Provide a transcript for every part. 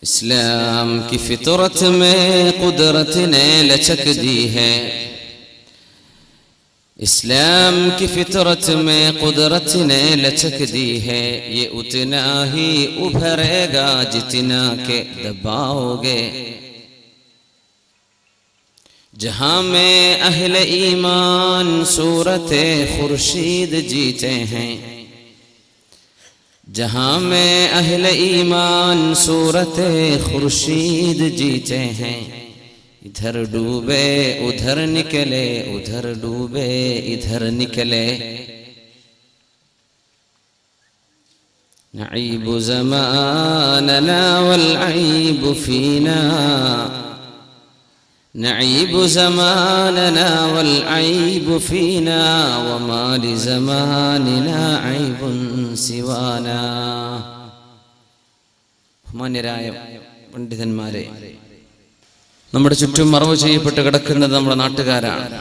इस्लाम की फितरत में कुदरत ने लचक दी है, इस्लाम की फितरत में कुदरत ने लचक दी है। ये उतना ही उभरेगा जितना के दबाओगे। जहां में अहले ईमान सूरते खुर्शीद जीते हैं, जहां में अहले ईमान सूरते खुर्शीद जीते हैं। इधर डूबे उधर निकले, उधर डूबे इधर निकले। नईब ज़मानना वल ऐब फीना, नईब ज़मानना वल ऐब फीना, वमा लिज़मानिना ऐबुन सिवाना। മാന്യരായ പണ്ഡിതന്മാരെ, നമ്മുടെ ചുറ്റും മറവ് ചെയ്യപ്പെട്ട് കിടക്കുന്നത് നമ്മുടെ നാട്ടുകാരാണ്.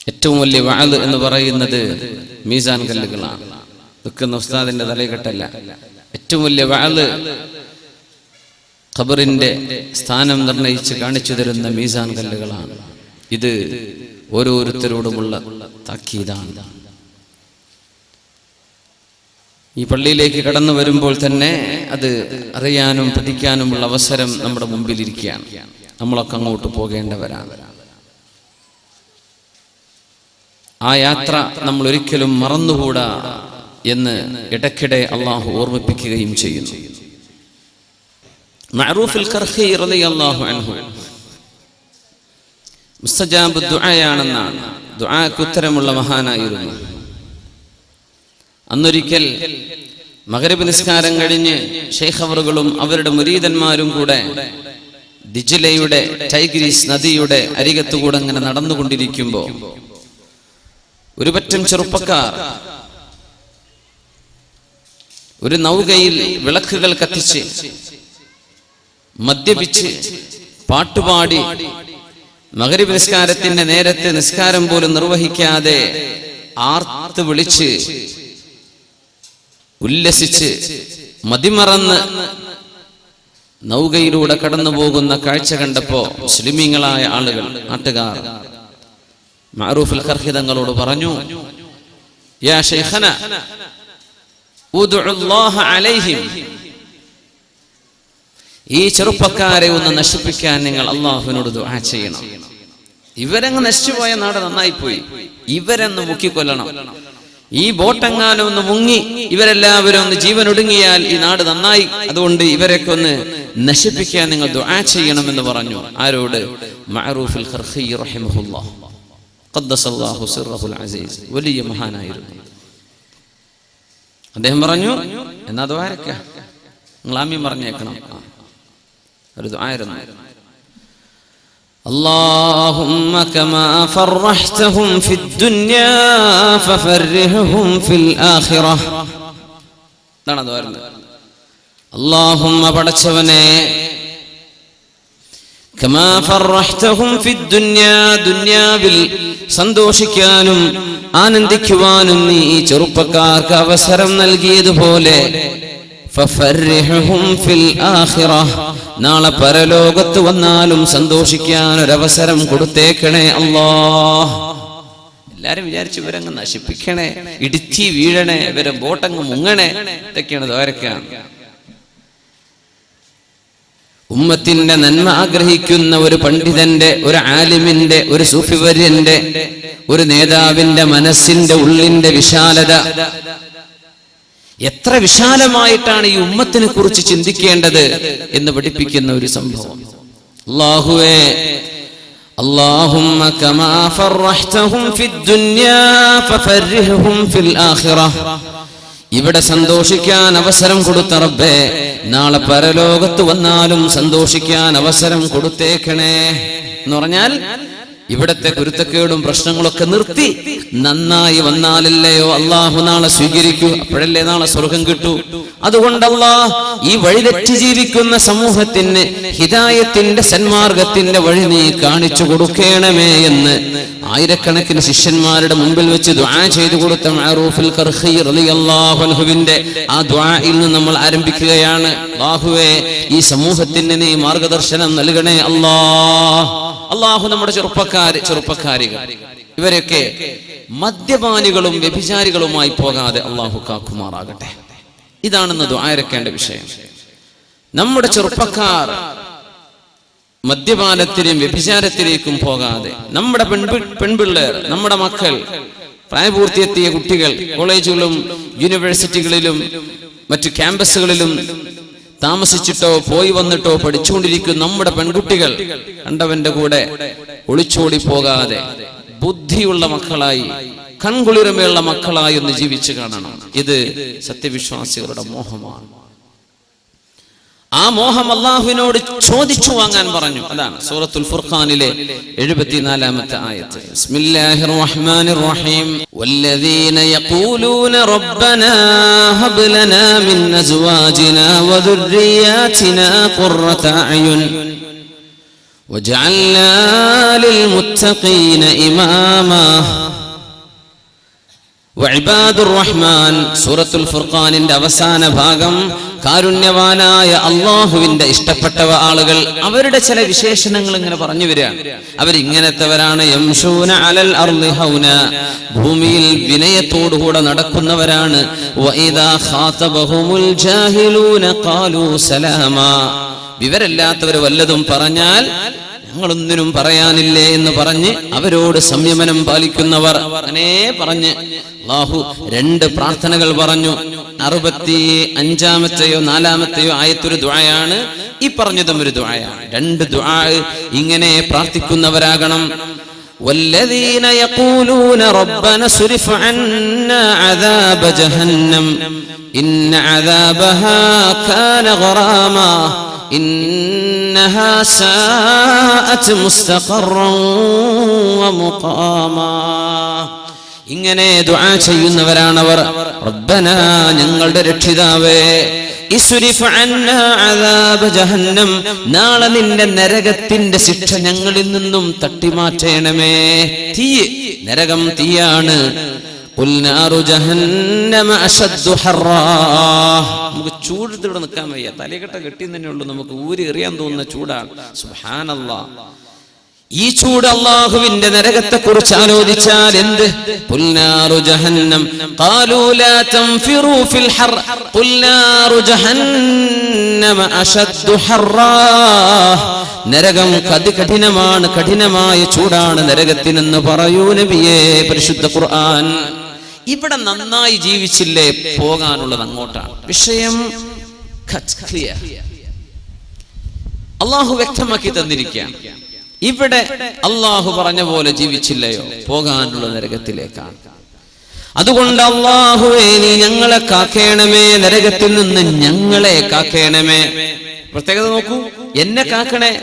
ഏറ്റവും വലിയ വഅദ് എന്ന് പറയുന്നത് മീസാൻ കല്ലുകളാണ്. ദുഃഖുന്ന ഉസ്താദിന്റെ തലയെക്കെട്ടല്ല. ഏറ്റവും വലിയ വഅദ് ഖബറിന്റെ സ്ഥാനം നിർണയിച്ച് കാണിച്ചു തരുന്ന മീസാൻ കല്ലുകളാണ്. ഇത് ഓരോരുത്തരോടുമുള്ള താക്കീതാണ്. ഈ പള്ളിയിലേക്ക് കടന്നു വരുമ്പോൾ തന്നെ അത് അറിയാനും പഠിക്കാനുമുള്ള അവസരം നമ്മുടെ മുമ്പിലിരിക്കുകയാണ്. നമ്മളൊക്കെ അങ്ങോട്ട് പോകേണ്ടവരാണ്. ആ യാത്ര നമ്മൾ ഒരിക്കലും മറന്നുകൂടാ എന്ന് ഇടയ്ക്കിടെ അള്ളാഹു ഓർമ്മിപ്പിക്കുകയും ചെയ്യുന്നു. മഅറൂഫുൽ ഖർഖി റളിയല്ലാഹു അൻഹു മുസ്തജാബു ദുആയാണെന്നാണ്, ദുആക്ക് ഉത്തരമുള്ള മഹാനായിരുന്നു. അന്നൊരിക്കൽ മഗ്രിബ് നിസ്കാരം കഴിഞ്ഞ് ശൈഖ് അവറുകളും അവരുടെ മുരീദന്മാരും കൂടെ ദിജ്ലയുടെ ടൈഗ്രീസ് നദിയുടെ അരികത്തുകൂടെ അങ്ങനെ നടന്നുകൊണ്ടിരിക്കുമ്പോൾ ഒരു പറ്റം ചെറുപ്പക്കാർ ഒരു നൗകയിൽ വിളക്കുകൾ കത്തിച്ച് മദ്യപിച്ച് പാട്ടുപാടി മഗ്രിബ് നിസ്കാരത്തിന്റെ നേരത്തെ നിസ്കാരം പോലും നിർവഹിക്കാതെ ആർത്ത് വിളിച്ച് ഉല്ലസിച്ച് മതിമറന്ന് നൗകയിലൂടെ കടന്നു പോകുന്ന കാഴ്ച കണ്ടപ്പോ മുസ്ലിമീങ്ങളായ ആളുകൾ, നാട്ടുകാർ മഅറൂഫുൽ ഖർഖി തങ്ങളോട് പറഞ്ഞു, യാ ശൈഖന ഉദ്ഉല്ലാഹ അലൈഹിം, ഈ ചെറുപ്പക്കാരെ ഒന്ന് നശിപ്പിക്കാൻ നിങ്ങൾ അല്ലാഹുവിനോട് ദുആ ചെയ്യണം. ഇവരങ്ങ് നശിച്ചുപോയ നാട് നന്നായിപ്പോയി, ഇവരെന്ന് മുക്കിക്കൊല്ലണം. ഈ ബോട്ടെങ്ങാനും ഒന്ന് മുങ്ങി ഇവരെല്ലാവരും ഒന്ന് ജീവൻ ഒടുങ്ങിയാൽ ഈ നാട് നന്നായി. അതുകൊണ്ട് ഇവരൊക്കെ ഒന്ന് നശിപ്പിക്കാൻ നിങ്ങൾ ദുആ ചെയ്യണമെന്ന് പറഞ്ഞു. ആരോട്? മഅറൂഫുൽ ഖർഖി റഹിമഹുല്ലാഹ് ഖദ്ദസല്ലാഹു സിർറഹുൽ അസീസ്. വലിയ മഹാനായിരുന്നു. അദ്ദേഹം പറഞ്ഞു, എന്നാ ദുആ ആരൊക്കെ നിങ്ങൾ ആമീൻ പറഞ്ഞേക്കണം. ഒരു ദുആ ആയിരുന്നു. اللهم كما فرحتهم في الدنيا ففرحهم في الآخرة. എന്താണ് അത് പറയുന്നത്? اللهم പടച്ചവനെ كما فرحتهم في الدنيا, ദുനിയാവിൽ സന്തോഷിക്കാനും ആനന്ദിക്കുവാനും നീ ഈ ചെറുപ്പക്കാർക്ക് അവസരം നൽകിയതുപോലെ ഫഫർരിഹും ഫിൽ ആഖിറഹ്, നാളെ പരലോകത്ത് വന്നാലും സന്തോഷിക്കാൻ ഒരവസരം കൊടുത്തേക്കണേ അല്ലാഹ്. എല്ലാരും വിചാരിച്ചു ഇവരങ്ങ് നശിപ്പിക്കണേ, ഇടിച്ചി വീഴണേ, ഇവരെ ബോട്ടങ്ങ് മുങ്ങണേ. ഇതൊക്കെയാണ് ദ്വാരക്കാൻ. ഉമ്മത്തിന്റെ നന്മ ആഗ്രഹിക്കുന്ന ഒരു പണ്ഡിതന്റെ, ഒരു ആലിമിന്റെ, ഒരു സൂഫിവര്യന്റെ, ഒരു നേതാവിന്റെ മനസ്സിന്റെ ഉള്ളിന്റെ വിശാലത എത്ര വിശാലമായിട്ടാണ് ഈ ഉമ്മത്തിനെ കുറിച്ച് ചിന്തിക്കേണ്ടത് എന്ന് പഠിപ്പിക്കുന്ന ഒരു സംഭവം. അല്ലാഹുവേ, അല്ലാഹുമ്മ കമാ ഫർറഹ്തഹും ഫിദ്ദുനിയാ ഫഫർരിഹും ഫിൽ ആഖിറഹ്, ഇവിടെ സന്തോഷിക്കാൻ അവസരം കൊടുത്ത റബ്ബേ, നാളെ പരലോകത്ത് വന്നാലും സന്തോഷിക്കാൻ അവസരം കൊടുത്തേക്കണേ എന്ന് പറഞ്ഞാൽ ഇവിടത്തെ കുരുത്തക്കേടും പ്രശ്നങ്ങളൊക്കെ നിർത്തി നന്നായി വന്നാലല്ലയോ അള്ളാഹു നാളെ സ്വീകരിക്കൂ, അപ്പോഴല്ലേ നാളെ സ്വർഗം കിട്ടൂ. അതുകൊണ്ട് അല്ലാഹ് ഈ വഴിതെറ്റി ജീവിക്കുന്ന സമൂഹത്തിന് ഹിദായത്തിന്റെ സന്മാർഗത്തിന്റെ വഴി നീ കാണിച്ചു കൊടുക്കണമേ എന്ന് ആയിരക്കണക്കിന് ശിഷ്യന്മാരുടെ മുമ്പിൽ വെച്ച് ദുആ ചെയ്തു കൊടുത്ത മഅറൂഫുൽ ഖർഖി റളിയല്ലാഹു അൻഹുവിന്റെ ആ ദുആയിൽ നിന്ന് നമ്മൾ ആരംഭിക്കുകയാണ്. അല്ലാഹുവേ, ഈ സമൂഹത്തിന് നീ മാർഗദർശനം നൽകണേ അല്ലാഹ്. അല്ലാഹു നമ്മുടെ ചെറുപ്പക്കാരികൾ ഇവരൊക്കെ മദ്യപാനികളും വ്യഭിചാരികളുമായി പോകാതെ അല്ലാഹു കാക്കുമാറാകട്ടെ. ഇതാണെന്ന് ദുആയിരക്കേണ്ട വിഷയം. നമ്മുടെ ചെറുപ്പക്കാർ മദ്യപാനത്തിനും വ്യഭിചാരത്തിലേക്കും പോകാതെ, നമ്മുടെ പെൺപിള്ളേർ, നമ്മുടെ മക്കൾ, പ്രായപൂർത്തിയെത്തിയ കുട്ടികൾ കോളേജുകളിലും യൂണിവേഴ്സിറ്റികളിലും മറ്റു ക്യാമ്പസുകളിലും താമസിച്ചിട്ടോ പോയി വന്നിട്ടോ പഠിച്ചുകൊണ്ടിരിക്കുന്ന നമ്മുടെ പെൺകുട്ടികൾ കണ്ടവന്റെ കൂടെ ഒളിച്ചോടി പോകാതെ ബുദ്ധിയുള്ള മക്കളായി, കൺകുളിരമയുള്ള മക്കളായി ഒന്ന് ജീവിച്ചു കാണണം. ഇത് സത്യവിശ്വാസികളുടെ മോഹമാണ്. ആ മോഹം അല്ലാഹുവിനോട് ചോദിച്ചു വാങ്ങാൻ പറഞ്ഞു. അതാണ് സൂറത്തുൽ ഫുർഖാനിലെ 74-ാമത്തെ ആയത്ത്. ബിസ്മില്ലാഹിർ റഹ്മാനിർ റഹീം. വല്ലദീന യഖൂലൂന റബ്ബനാ ഹബ് ലനാ മിൻ അസ്വാജിനാ വദുർരിയാതിനാ ഖുർറത അയുൻ വജഅൽനാ ലിൽ മുത്തഖീന ഇമാമാ. വഇബാദുർ റഹ്മാൻ സൂറത്തുൽ ഫുർഖാനിന്റെ അവസാന ഭാഗം കാരുണ്യവാനായ അല്ലാഹുവിന്റെ ഇഷ്ടപ്പെട്ട ആളുകൾ, അവരുടെ ചില വിശേഷണങ്ങൾ ഇങ്ങനെ പറഞ്ഞു വരികയാണ്. അവരിങ്ങനത്തെവരാണ്. യംശൂന അലൽ അർളി ഹൗന, ഭൂമിയിൽ വിനയത്തോടുകൂടെ നടക്കുന്നവരാണ്. വഇദാ ഖാതബഹുമുൽ ജാഹിലൂന ഖാലൂ സലാമാ, വിവരമില്ലാത്തവർ വല്ലതും പറഞ്ഞാൽ ഞങ്ങളൊന്നിനും പറയാനില്ലേ എന്ന് പറഞ്ഞ് അവരോട് സംയമനം പാലിക്കുന്നവർ. അങ്ങനെ പറഞ്ഞ് അല്ലാഹു 2 പ്രാർത്ഥനകൾ പറഞ്ഞു. 65-ാമത്തെയോ 4-ാമത്തെയോ ആയത്തൊരു ദുആയാണ്, ഈ പറഞ്ഞതും ഒരു ദുആയാണ്. 2 ദുആ ഇങ്ങനെ പ്രാർത്ഥിക്കുന്നവരാകണം. والذين يقولون ربنا اصرف عنا عذاب جهنم إن عذابها كان غراما إنها ساءت مستقرا ومقاما. ഇങ്ങനെ ദുആ ചെയ്യുന്നവരാണവർ. റബ്ബനാ, ഞങ്ങളുടെ രക്ഷിതാവേ, ഇസ്രിഫ് അന്നാ അദാബ ജഹന്നം, നാളെ നിന്റെ നരകത്തിന്റെ ശിക്ഷ ഞങ്ങളിൽ നിന്നും തട്ടിമാറ്റണമേ. തീ, നരകം തീയാണ്. ഖുൽ നാറു ജഹന്നമ അശദ്ദു ഹർറാ, നമുക്ക് ചൂടത്തിലൂടെ നിൽക്കാൻ വയ്യ, തലകെട്ട കെട്ടിന്ന് തന്നെ ഉള്ളൂ, നമുക്ക് ഊരി എറിയാൻ തോന്നുന്ന ചൂടാണ്. സുബ്ഹാനല്ലാഹ്. ഈ ചൂട് അല്ലാഹുവിന്റെ നരകത്തെ കുറിച്ച് ആലോചിച്ചാൽ എന്ത്? ഖുൽ നാറു ജഹന്നം ഖാലൂ ലാ തൻഫിറൂ ഫിൽ ഹർ ഖുൽ നാറു ജഹന്നമ അശദ്ദു ഹർറാ, നരകം കഠിനമാണ്, കഠിനമായ ചൂടാണ് നരകത്തിനെന്ന് പറയൂ നബിയേ. പരിശുദ്ധ ഖുർആൻ. ഇവിടെ നന്നായി ജീവിച്ചില്ലേ, പോകാനുള്ളത് അങ്ങോട്ടാണ്. വിഷയം ക്ലിയർ, അല്ലാഹു വ്യക്തമാക്കി തന്നിരിക്കുകയാണ്. ഇവിടെ അല്ലാഹു പറഞ്ഞ പോലെ ജീവിച്ചില്ലയോ, പോകാനുള്ള നരകത്തിലേക്കാണ്. അതുകൊണ്ട് അല്ലാഹുവേ, നീ ഞങ്ങളെ കാക്കേണമേ, നരകത്തിൽ നിന്ന് ഞങ്ങളെ കാക്കേണമേ. പ്രത്യേകത നോക്കൂ, എന്നെ കാക്കണേ,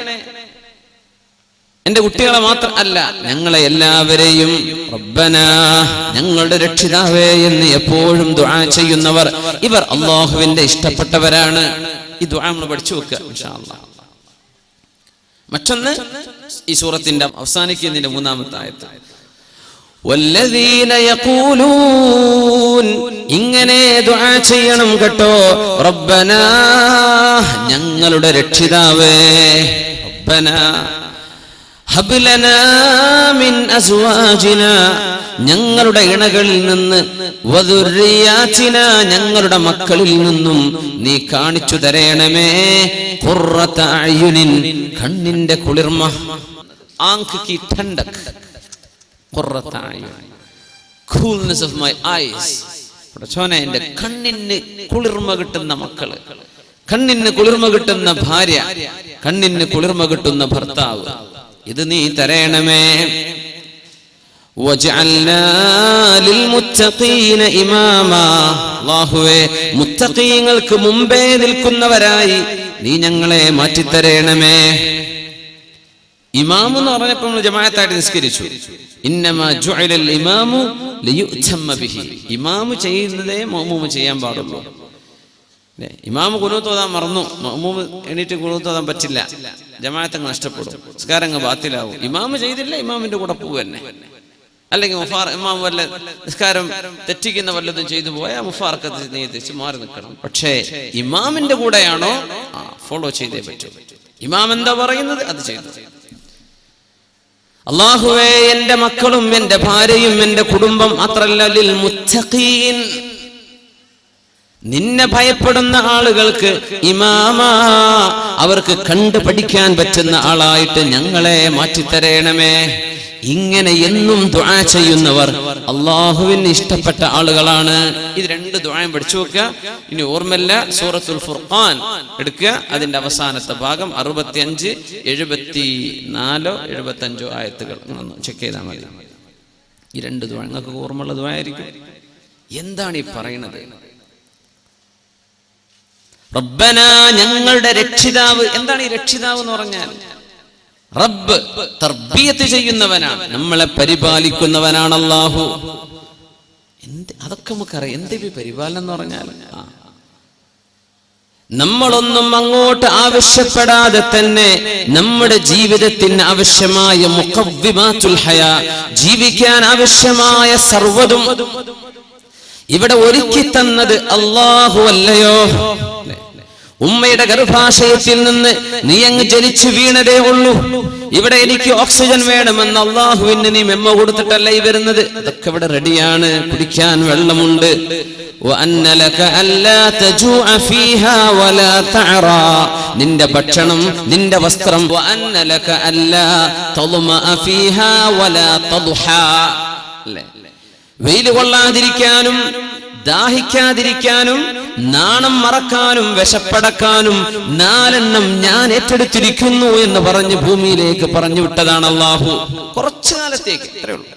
എന്റെ കുട്ടികളെ മാത്രം അല്ല, ഞങ്ങളെ എല്ലാവരെയും. റബ്ബനാ, ഞങ്ങളുടെ രക്ഷിതാവേ എന്ന് എപ്പോഴും ദുആ ചെയ്യുന്നവർ ഇവർ അല്ലാഹുവിന്റെ ഇഷ്ടപ്പെട്ടവരാണ്. ഈ ദുആ നമ്മൾ പഠിച്ചു വെക്കുക ഇൻഷാ അല്ലാഹ്. മറ്റൊന്ന് ഈ സൂറത്തിന്റെ അവസാനിക്കുന്നതിന്റെ 3-ാമത്തെ ആയത്ത്. വല്ലദീന യഖൂലൂൻ, ഇങ്ങനെ ദുആ ചെയ്യണം കേട്ടോ. റബ്ബനാ, ഞങ്ങളുടെ രക്ഷിതാവേ, റബ്ബനാ ഹബ് ലനാ മിൻ അസ്വാജിനാ, ഞങ്ങളുടെ ഇണകളിൽ നിന്ന്, വദുർരിയാതിനാ, ഞങ്ങളുടെ മക്കളിൽ നിന്നും നീ കാണിച്ചു തരണമേ, ഖുർറത അയുനിൻ, കണ്ണിന്റെ കുളിർമ, ആങ്ക് കി ഠണ്ടക്, ഖുർറത അയുൻ, കൂൾനെസ് ഓഫ് മൈ ഐസ്. പടച്ചോനെ, എന്റെ കണ്ണിന് കുളിർമ കിട്ടുന്ന മക്കള്, കണ്ണിന് കുളിർമ കിട്ടുന്ന ഭാര്യ, കണ്ണിന് കുളിർമ കിട്ടുന്ന ഭർത്താവ്, ഇത് നീ തരണമേ. വജഅൽനാ ലിൽ മുത്തഖീന ഇമാമാ, അല്ലാഹുവേ, മുത്തഖീങ്ങൾക്ക് മുമ്പേ നിൽക്കുന്നവരായി നീ ഞങ്ങളെ മാറ്റിത്തരണമേ. ഇമാമ് എന്ന് പറഞ്ഞപ്പോൾ നമ്മൾ ജമാഅത്തായിട്ട് നിസ്കരിച്ചു. ഇന്നമാ ജുഅലൽ ഇമാമു ലിയുതമ്മ ബിഹി. ഇമാമ് ചെയ്യുന്നതേ മഅ്മൂമ് ചെയ്യാൻ പാടുള്ളൂ. ഇമാമ് ഖുനൂത്ത് ഓതാൻ മറന്നു, മഅ്മൂമ് എണീറ്റ് ഖുനൂത്ത് ഓതാൻ പറ്റില്ല, ജമാഅത്ത് അങ്ങ് നഷ്ടപ്പെടും, നിസ്കാരം അങ്ങ് ബാത്തിലാവും. ഇമാമ് ചെയ്തില്ല, ഇമാമിന്റെ കൂടെ പോവുക തന്നെ. അല്ലെങ്കിൽ ഇമാം വല്ല നിസ്കാരം തെറ്റിക്കുന്ന വല്ലതും ചെയ്തു പോയാൽ മുഫാറക്കത്ത് നീതിച്ച് മാറി നിൽക്കണം. പക്ഷേ ഇമാമിന്റെ കൂടെയാണോ ഫോളോ ചെയ്തേ പറ്റൂ. ഇമാം എന്താ പറയുന്നത് അത് ചെയ്തു. അല്ലാഹുവേ, എന്റെ മക്കളും എന്റെ ഭാര്യയും എന്റെ കുടുംബം മാത്രല്ല ലിൽ മുത്തഖീൻ, നിന്നെ ഭയപ്പെടുന്ന ആളുകൾക്ക് ഇമാമാ, അവർക്ക് കണ്ടു പഠിക്കാൻ പറ്റുന്ന ആളായിട്ട് ഞങ്ങളെ മാറ്റിത്തരേണമേ. ഇങ്ങനെ എന്നും ദുആ ചെയ്യുന്നവർ അല്ലാഹുവിന് ഇഷ്ടപ്പെട്ട ആളുകളാണ്. ഇത് രണ്ട് ദുആയും പഠിച്ചു വെക്കുക. ഇനി ഓർമ്മല്ല, സൂറത്തുൽ ഫുർഖാൻ എടുക്കുക, അതിന്റെ അവസാനത്തെ ഭാഗം 65, 74, 75 ആയത്തുകൾ ചെക്ക് ചെയ്താൽ മതി. ഈ രണ്ട് ദുആ നിങ്ങൾക്ക് ഓർമ്മയുള്ള ദുആ ആയിരിക്കും. എന്താണ് ഈ പറയുന്നത്? റബ്ബന, ഞങ്ങളുടെ രക്ഷിതാവ്. എന്താണ് ഈ രക്ഷിതാവ് എന്ന് പറഞ്ഞാൽ? റബ്ബ് തർബിയത്ത് ചെയ്യുന്നവനാണ്, നമ്മളെ പരിപാലിക്കുന്നവനാണ് അല്ലാഹു. അതൊക്കെ നമുക്കറിയാം. എന്ത് പരിപാലനം എന്ന് പറഞ്ഞാൽ, നമ്മളൊന്നും അങ്ങോട്ട് ആവശ്യപ്പെടാതെ തന്നെ നമ്മുടെ ജീവിതത്തിന് ആവശ്യമായ മുഖവ്വിമാത്തുൽ ഹയാ, ജീവിക്കാൻ ആവശ്യമായ സർവ്വതും ഇവിടെ ഒരുക്കി തന്നത് അല്ലാഹു അല്ലയോ? ഉമ്മയുടെ ഗർഭാശയത്തിൽ നിന്ന് നീ അങ്ങ് ജനിച്ചു വീണതേ ഉള്ളൂ. ഇവിടെ എനിക്ക് ഓക്സിജൻ വേണമെന്ന് അല്ലാഹുവിന് നീ മെമ്മ കൊടുത്തിട്ടല്ല ഈ വരുന്നത്. അതൊക്കെ ഇവിടെ റെഡിയാണ്. കുടിക്കാൻ വെള്ളമുണ്ട്. നിന്റെ ഭക്ഷണം, നിന്റെ വസ്ത്രം. വെയിൽ കൊള്ളാതിരിക്കാനും ദാഹിക്കാതിരിക്കാനും നാണം മറക്കാനും വിശപ്പടക്കാനും 4 ഞാൻ ഏറ്റെടുത്തിരിക്കുന്നു എന്ന് പറഞ്ഞ് ഭൂമിയിലേക്ക് പറഞ്ഞു വിട്ടതാണ് അല്ലാഹു. കുറച്ചു കാലത്തേക്ക്, ഇത്രേ ഉള്ളൂ.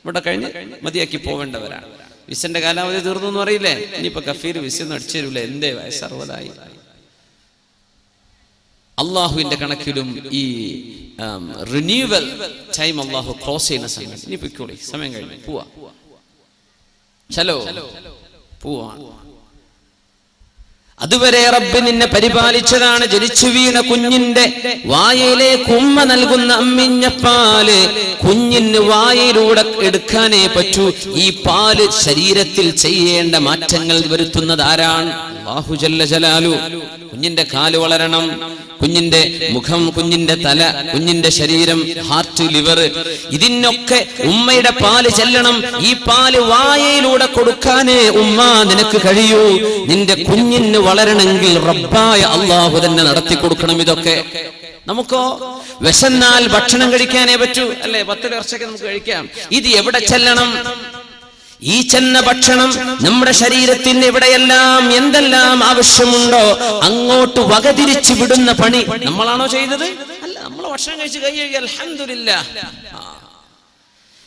ഇവിടെ കഴിഞ്ഞ് മതിയാക്കി പോവേണ്ടവരാണ്. വിസന്റെ കാലാവധി തീർന്നു എന്ന് അറിയില്ലേ? ഇനിയിപ്പോ കഫീർ വിസ ഒന്നും അടിച്ചു തരൂല. എന്തേ വയസ്സറുപതായി. അള്ളാഹുവിന്റെ കണക്കിലും ഈ റിന്യൂവൽ ടൈം അള്ളാഹു ക്ലോസ് ചെയ്യുന്ന സമയം. ഇനി പൊയ്ക്കോളി, സമയം കഴിഞ്ഞു, പോവാ, ചലോ പോവാ. അതുവരെ റബ്ബ് നിന്നെ പരിപാലിച്ചതാണ്. ജനിച്ചു വീണ കുഞ്ഞിന്റെ വായയിലേക്ക് ഉമ്മ നൽകുന്ന അമ്മിഞ്ഞ പാല് കുഞ്ഞിന് വായയിലൂടെ എടുക്കാനേ പറ്റൂ. ഈ പാല് ശരീരത്തിൽ ചെയ്യേണ്ട മാറ്റങ്ങൾ വരുത്തുന്നത് ആരാണ്? അല്ലാഹു ജല്ല ജലാലു. കുഞ്ഞിന്റെ കാല് വളരണം, കുഞ്ഞിന്റെ മുഖം, കുഞ്ഞിന്റെ തല, കുഞ്ഞിന്റെ ശരീരം, ഹാർട്ട്, ലിവർ, ഇതിനൊക്കെ ഉമ്മയുടെ പാല് ചെല്ലണം. ഈ പാല് വായയിലൂടെ കൊടുക്കാനേ ഉമ്മ നിനക്ക് കഴിയൂ. നിന്റെ കുഞ്ഞിന് വളരണമെങ്കിൽ റബ്ബായ അല്ലാഹു തന്നെ നടത്തി കൊടുക്കണം. ഇതൊക്കെ നമുക്കോ വിശന്നാൽ ഭക്ഷണം കഴിക്കാനേ പറ്റൂ, അല്ലെ? 10 വർഷമൊക്കെ നമുക്ക് കഴിക്കാം. ഇത് എവിടെ ചെല്ലണം? ഈ ചെന്ന ഭക്ഷണം നമ്മുടെ ശരീരത്തിന് എവിടെയെല്ലാം എന്തെല്ലാം ആവശ്യമുണ്ടോ അങ്ങോട്ട് വകതിരിച്ചു വിടുന്ന പണി നമ്മളാണോ ചെയ്തത്? അല്ല, നമ്മൾ ഭക്ഷണം കഴിച്ച് കൈ കഴുകി അൽഹംദുലില്ലാഹ്.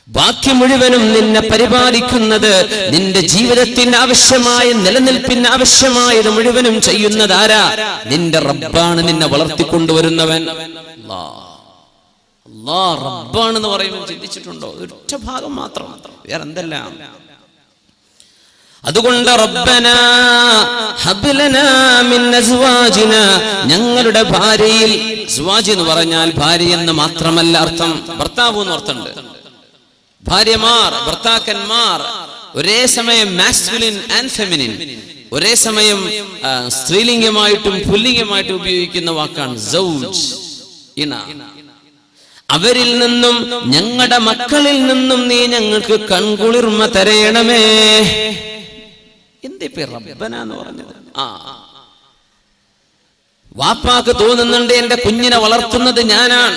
ബാക്കി മുഴുവനും നിന്നെ പരിപാലിക്കുന്നത്, നിന്റെ ജീവിതത്തിന് ആവശ്യമായ നിലനിൽപ്പിന് ആവശ്യമായത് മുഴുവനും ചെയ്യുന്നത് ആരാ? നിന്റെ റബ്ബാണ്. നിന്നെ വളർത്തിക്കൊണ്ടുവരുന്നവൻ അല്ലാഹ് റബ്ബാണെന്ന് പറയുമ്പോൾ ചിന്തിച്ചിട്ടുണ്ടോ? ഒറ്റ ഭാഗം മാത്രം, വേറെ എന്തെല്ലാം. അതുകൊണ്ട് റബ്ബനാ ഹബ് ലനാ മിൻ അസ്വാജിനാ, ഞങ്ങളുടെ ഭാര്യയിൽ, അസ്വാജ് എന്ന് പറഞ്ഞാൽ ഭാര്യ എന്ന് മാത്രമല്ല അർത്ഥം, ഭർത്താവ് എന്ന് അർത്ഥമുണ്ട്. ഭാര്യമാർ, ഭർത്താക്കന്മാർ ഒരേ സമയം മാസ്കുലിൻ ആൻഡ് ഫെമിനിൻ, ഒരേ സമയം സ്ത്രീലിംഗമായിട്ടും പുല്ലിംഗമായിട്ടും ഉപയോഗിക്കുന്ന വാക്കാണ് സൗജ്, ഇണ. അവരിൽ നിന്നും ഞങ്ങളുടെ മക്കളിൽ നിന്നും നീ ഞങ്ങൾക്ക് കൺകുളിർമ തരയണമേ. എന്തേ റബ്ബന എന്ന് പറഞ്ഞത്? വാപ്പാക്ക് തോന്നുന്നുണ്ട് എന്റെ കുഞ്ഞിനെ വളർത്തുന്നത് ഞാനാണ്,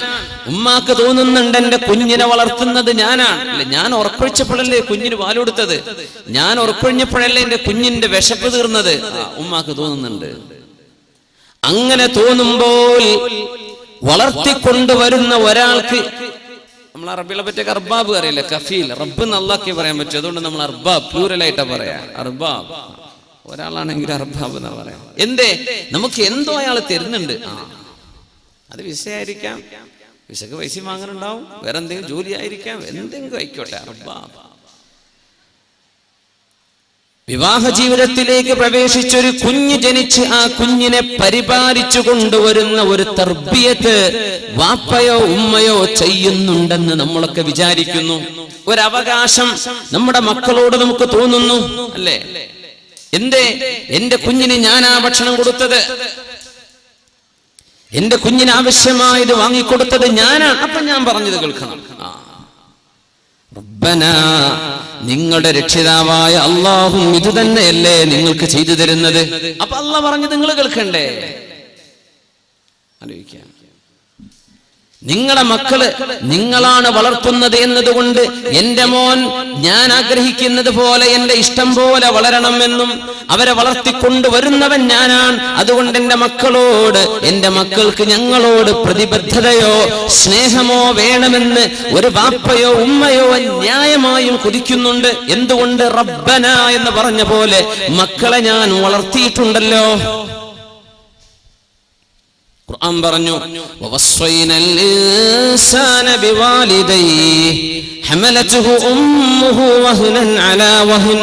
ഉമ്മാക്ക് തോന്നുന്നുണ്ട് എന്റെ കുഞ്ഞിനെ വളർത്തുന്നത് ഞാനാണ്. അല്ലെ, ഞാൻ ഉറക്കൊഴിച്ചപ്പോഴല്ലേ കുഞ്ഞിന് പാലുകൊടുത്തത്, ഞാൻ ഉറക്കൊഴിഞ്ഞപ്പോഴല്ലേ എന്റെ കുഞ്ഞിന്റെ വിശപ്പ് തീർന്നത്. ഉമ്മാക്ക് തോന്നുന്നുണ്ട്. അങ്ങനെ തോന്നുമ്പോൾ വളർത്തിക്കൊണ്ടുവരുന്ന ഒരാൾക്ക്, നമ്മൾ അറബികളെ പറ്റിയൊക്കെ അർബാബ് അറിയില്ല, കഫീൽ, റബ്ബ് നല്ലാക്കി പറയാൻ പറ്റും. അതുകൊണ്ട് നമ്മൾ അർബാബ് പ്ലൂറലായിട്ടാ പറയാ. അർബാബ് ഒരാളാണെങ്കിൽ അർബാബ് എന്നാ പറയാം. എന്തേ? നമുക്ക് എന്തോ അയാൾ തരുന്നുണ്ട്. അത് വിസയായിരിക്കാം, വിശക്ക് പൈസ വാങ്ങാനുണ്ടാവും, വേറെ എന്തെങ്കിലും ജോലി ആയിരിക്കാം, എന്തെങ്കിലും ആയിക്കോട്ടെ. വിവാഹ ജീവിതത്തിലേക്ക് പ്രവേശിച്ചൊരു കുഞ്ഞ് ജനിച്ച് ആ കുഞ്ഞിനെ പരിപാലിച്ചു കൊണ്ടുവരുന്ന ഒരു തർബിയത്ത് വാപ്പയോ ഉമ്മയോ ചെയ്യുന്നുണ്ടെന്ന് നമ്മളൊക്കെ വിചാരിക്കുന്നു. ഒരവകാശം നമ്മുടെ മക്കളോട് നമുക്ക് തോന്നുന്നു, അല്ലേ? എന്റെ കുഞ്ഞിന് ഞാനാ ഭക്ഷണം കൊടുത്തത്, എന്റെ കുഞ്ഞിന് ആവശ്യമായത് വാങ്ങിക്കൊടുത്തത് ഞാനാണ്, അപ്പൊ ഞാൻ പറഞ്ഞത് കേൾക്കണം. റബ്ബനാ, നിങ്ങളുടെ രക്ഷിതാവായ അല്ലാഹു ഇത് തന്നെയല്ലേ നിങ്ങൾക്ക് ചെയ്തു തരുന്നത്? അപ്പൊ അല്ലാഹ് പറഞ്ഞത് നിങ്ങൾ കേൾക്കണ്ടേ? ആലോചിക്കാം. നിങ്ങളെ മക്കള് നിങ്ങളാണ് വളർത്തുന്നത് എന്നതുകൊണ്ട് എന്റെ മോൻ ഞാൻ ആഗ്രഹിക്കുന്നത് പോലെ എന്റെ ഇഷ്ടം പോലെ വളരണമെന്നും അവരെ വളർത്തിക്കൊണ്ടുവരുന്നവൻ ഞാനാണ്. അതുകൊണ്ട് എന്റെ മക്കളോട്, എന്റെ മക്കൾക്ക് ഞങ്ങളോട് പ്രതിബദ്ധതയോ സ്നേഹമോ വേണമെന്ന് ഒരു വാപ്പയോ ഉമ്മയോ ന്യായമായും കൊതിക്കുന്നുണ്ട്. എന്തുകൊണ്ട്? റബ്ബന എന്ന് പറഞ്ഞ പോലെ മക്കളെ ഞാൻ വളർത്തിയിട്ടുണ്ടല്ലോ. ഖുർആൻ പറഞ്ഞു, വവസ്വൈനൽ ഇൻസാന ബിവാലിദൈഹി ഹമലതുഹു ഉമ്മുഹു വഹ്നൻ അലാ വഹ്ൻ.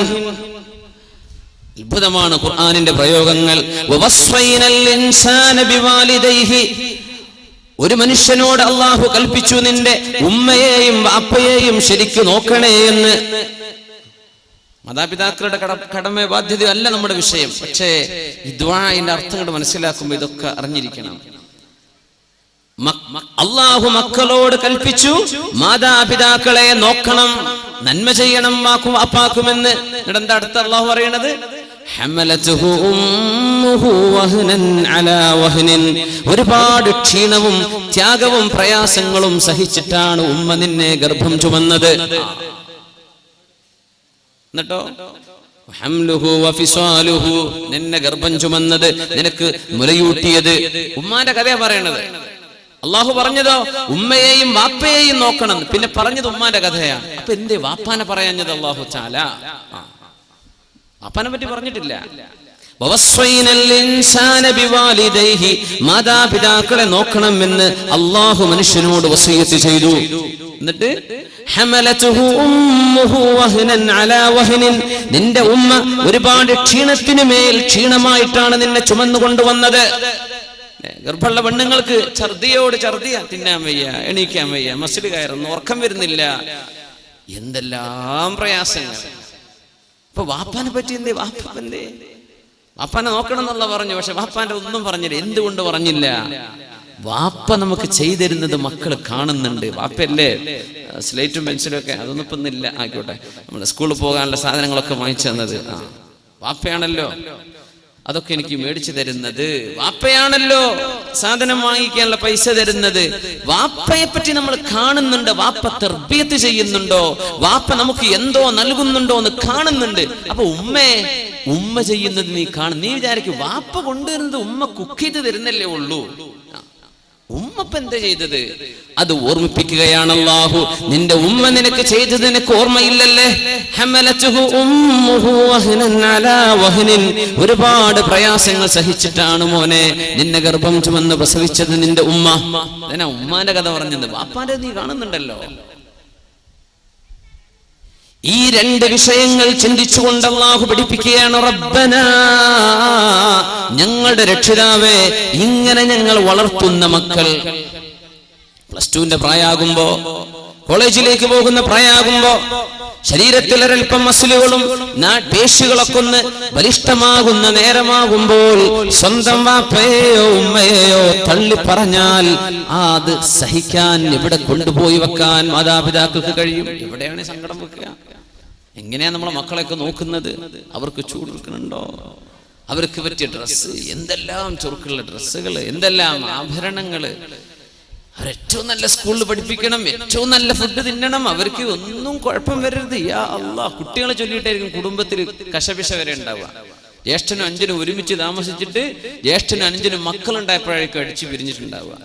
അത്ഭുതമാണ് ഖുർആനിന്റെ പ്രയോഗങ്ങൾ. വവസ്വൈനൽ ഇൻസാന ബിവാലിദൈഹി, ഒരു മനുഷ്യനോട് അല്ലാഹു കൽപ്പിച്ചു നിന്റെ ഉമ്മയെയും വാപ്പയെയും ശരിക്കു നോക്കണേ എന്ന്. മാതാപിതാക്കളുടെ കടമ ബാധ്യത അല്ല നമ്മുടെ വിഷയം. പക്ഷേ ഈ ദുആഇന്റെ അർത്ഥം കൊണ്ട് മനസ്സിലാക്കുമ്പോൾ ഇതൊക്കെ അറിഞ്ഞിരിക്കണം. അല്ലാഹു മക്കളോട് കൽപ്പിച്ചു മാതാപിതാക്കളെ നോക്കണം, നന്മ ചെയ്യണം വാപ്പാക്കുമെന്ന്. എന്താ അടുത്ത അല്ലാഹു പറയണത്? ഹമലതുഹു ഉമ്മുഹു വഹ്നൻ അലാ വഹ്നിൻ. ഒരുപാട് ക്ഷീണവും ത്യാഗവും പ്രയാസങ്ങളും സഹിച്ചിട്ടാണ് ഉമ്മ നിന്നെ ഗർഭം ചുമന്നത്. എന്നിട്ടോ ഹംലുഹു വഫിസാലുഹു, നിന്നെ ഗർഭം ചുമന്നത്, നിനക്ക് മുലയൂട്ടിയത്. ഉമ്മാന്റെ കഥയാ പറയണത്. അള്ളാഹു പറഞ്ഞതോ ഉമ്മയെയും വാപ്പയെയും നോക്കണം, പിന്നെ പറഞ്ഞത് ഉമ്മാന്റെ കഥയാണ്. അപ്പൊ എന്തേ വാപ്പാനെ പറയാഞ്ഞത് അള്ളാഹു ചാല? വാപ്പാനെ പറ്റി പറഞ്ഞിട്ടില്ല. മാതാപിതാക്കളെ നോക്കണമെന്ന് അള്ളാഹു മനുഷ്യനോട് വസിയ്യത്ത് ചെയ്തു. എന്നിട്ട് നിന്റെ ഉമ്മ ഒരുപാട് ക്ഷീണത്തിന് മേൽ ക്ഷീണമായിട്ടാണ് നിന്നെ ചുമന്നു കൊണ്ടുവന്നത്. ഗർഭമുള്ള പെണ്ണുങ്ങൾക്ക് ഛർദിയോട് ഛർദിയാ, തിന്നാൻ വയ്യ, എണീക്കാൻ വയ്യ, മസിൽ കയറുന്നു, ഉറക്കം വരുന്നില്ല, എന്തെല്ലാം പ്രയാസങ്ങൾ. ഇപ്പൊ വാപ്പാനെ പറ്റി എന്തേ? വാപ്പാനെ നോക്കണം എന്നുള്ള പറഞ്ഞു, പക്ഷെ വാപ്പാന്റെ ഒന്നും പറഞ്ഞില്ല. എന്തുകൊണ്ട് പറഞ്ഞില്ല? വാപ്പ നമുക്ക് ചെയ്തിരുന്നത് മക്കൾ കാണുന്നുണ്ട്. വാപ്പയല്ലേ സ്ലേറ്റും പെൻസിലും ഒക്കെ, അതൊന്നും ഇപ്പൊ ഇല്ല, ആയിക്കോട്ടെ, നമ്മള് സ്കൂളിൽ പോകാനുള്ള സാധനങ്ങളൊക്കെ വാങ്ങിച്ചു തന്നത് വാപ്പയാണല്ലോ. അതൊക്കെ എനിക്ക് മേടിച്ചു തരുന്നത് വാപ്പയാണല്ലോ. സാധനം വാങ്ങിക്കാനുള്ള പൈസ തരുന്നത് വാപ്പയെ പറ്റി നമ്മൾ കാണുന്നുണ്ട്. വാപ്പ തർബിയത്ത് ചെയ്യുന്നുണ്ടോ, വാപ്പ നമുക്ക് എന്തോ നൽകുന്നുണ്ടോ എന്ന് കാണുന്നുണ്ട്. അപ്പൊ ഉമ്മ ചെയ്യുന്നത് നീ കാണും. നീ വിചാരിക്കും വാപ്പ കൊണ്ടുവരുന്നത് ഉമ്മ കുക്ക് ചെയ്ത് തരുന്നല്ലേ ഉള്ളൂ. ഉമ്മപ്പ എന്താ ചെയ്തത്? അത് ഓർമ്മിപ്പിക്കുകയാണ് അല്ലാഹു. നിന്റെ ഉമ്മ നിനക്ക് ചെയ്തത് നിനക്ക് ഓർമ്മയില്ലല്ലേ? ഹമലതുഹു ഉമ്മുഹു വഹ്നൻ അലാ വഹ്നിൻ, ഒരുപാട് പ്രയാസങ്ങൾ സഹിച്ചിട്ടാണ് മോനെ നിന്നെ ഗർഭം ചുമന്ന് പ്രസവിച്ചത് നിന്റെ ഉമ്മ. അതിനാ ഉമ്മാന്റെ കഥ പറഞ്ഞത്. വാപ്പാന്റെ നീ കാണുന്നുണ്ടല്ലോ. ഈ രണ്ട് വിഷയങ്ങൾ ചിന്തിച്ചുകൊണ്ട് അല്ലാഹു പഠിപ്പിക്കുകയാണ്, റബ്ബനാ, ഞങ്ങളുടെ രക്ഷിതാവേ, ഇങ്ങനെ ഞങ്ങൾ വളർത്തുന്ന മക്കൾ +2ന്റെ പ്രായമാകുമ്പോ, കോളേജിലേക്ക് പോകുന്ന പ്രായമാകുമ്പോ, ശരീരത്തിൽ ഒരൽപ്പം മസിലുകളും പേശികളൊക്കെ ഒന്ന് ബലിഷ്ഠമാകുന്ന നേരമാകുമ്പോൾ സ്വന്തം വാപ്പയെയോ ഉമ്മയെയോ തള്ളി പറഞ്ഞാൽ അത് സഹിക്കാൻ, ഇവിടെ കൊണ്ടുപോയി വെക്കാൻ മാതാപിതാക്കൾക്ക് കഴിയും. എവിടെയാണ് സങ്കടം വെക്കുക? എങ്ങനെയാ നമ്മളെ മക്കളെയൊക്കെ നോക്കുന്നത്? അവർക്ക് ചൂടെടുക്കുന്നുണ്ടോ? അവർക്ക് പറ്റിയ ഡ്രസ്സ്, എന്തെല്ലാം ചുരുക്കുള്ള ഡ്രസ്സുകൾ, എന്തെല്ലാം ആഭരണങ്ങള്. അവരേറ്റവും നല്ല സ്കൂളിൽ പഠിപ്പിക്കണം, ഏറ്റവും നല്ല ഫുഡ് തിന്നണം, അവർക്ക് ഒന്നും കുഴപ്പം വരരുത്. യാ അല്ലാഹ്, കുട്ടികളെ ചൊല്ലിയിട്ടായിരിക്കും കുടുംബത്തിൽ കശപിശ വരെ ഉണ്ടാവുക. ജ്യേഷ്ഠനും അഞ്ചനും ഒരുമിച്ച് താമസിച്ചിട്ട് ജ്യേഷ്ഠനും അഞ്ചനും മക്കളുണ്ടായപ്പോഴേക്കും അടിച്ചു പിരിഞ്ഞിട്ടുണ്ടാവുക.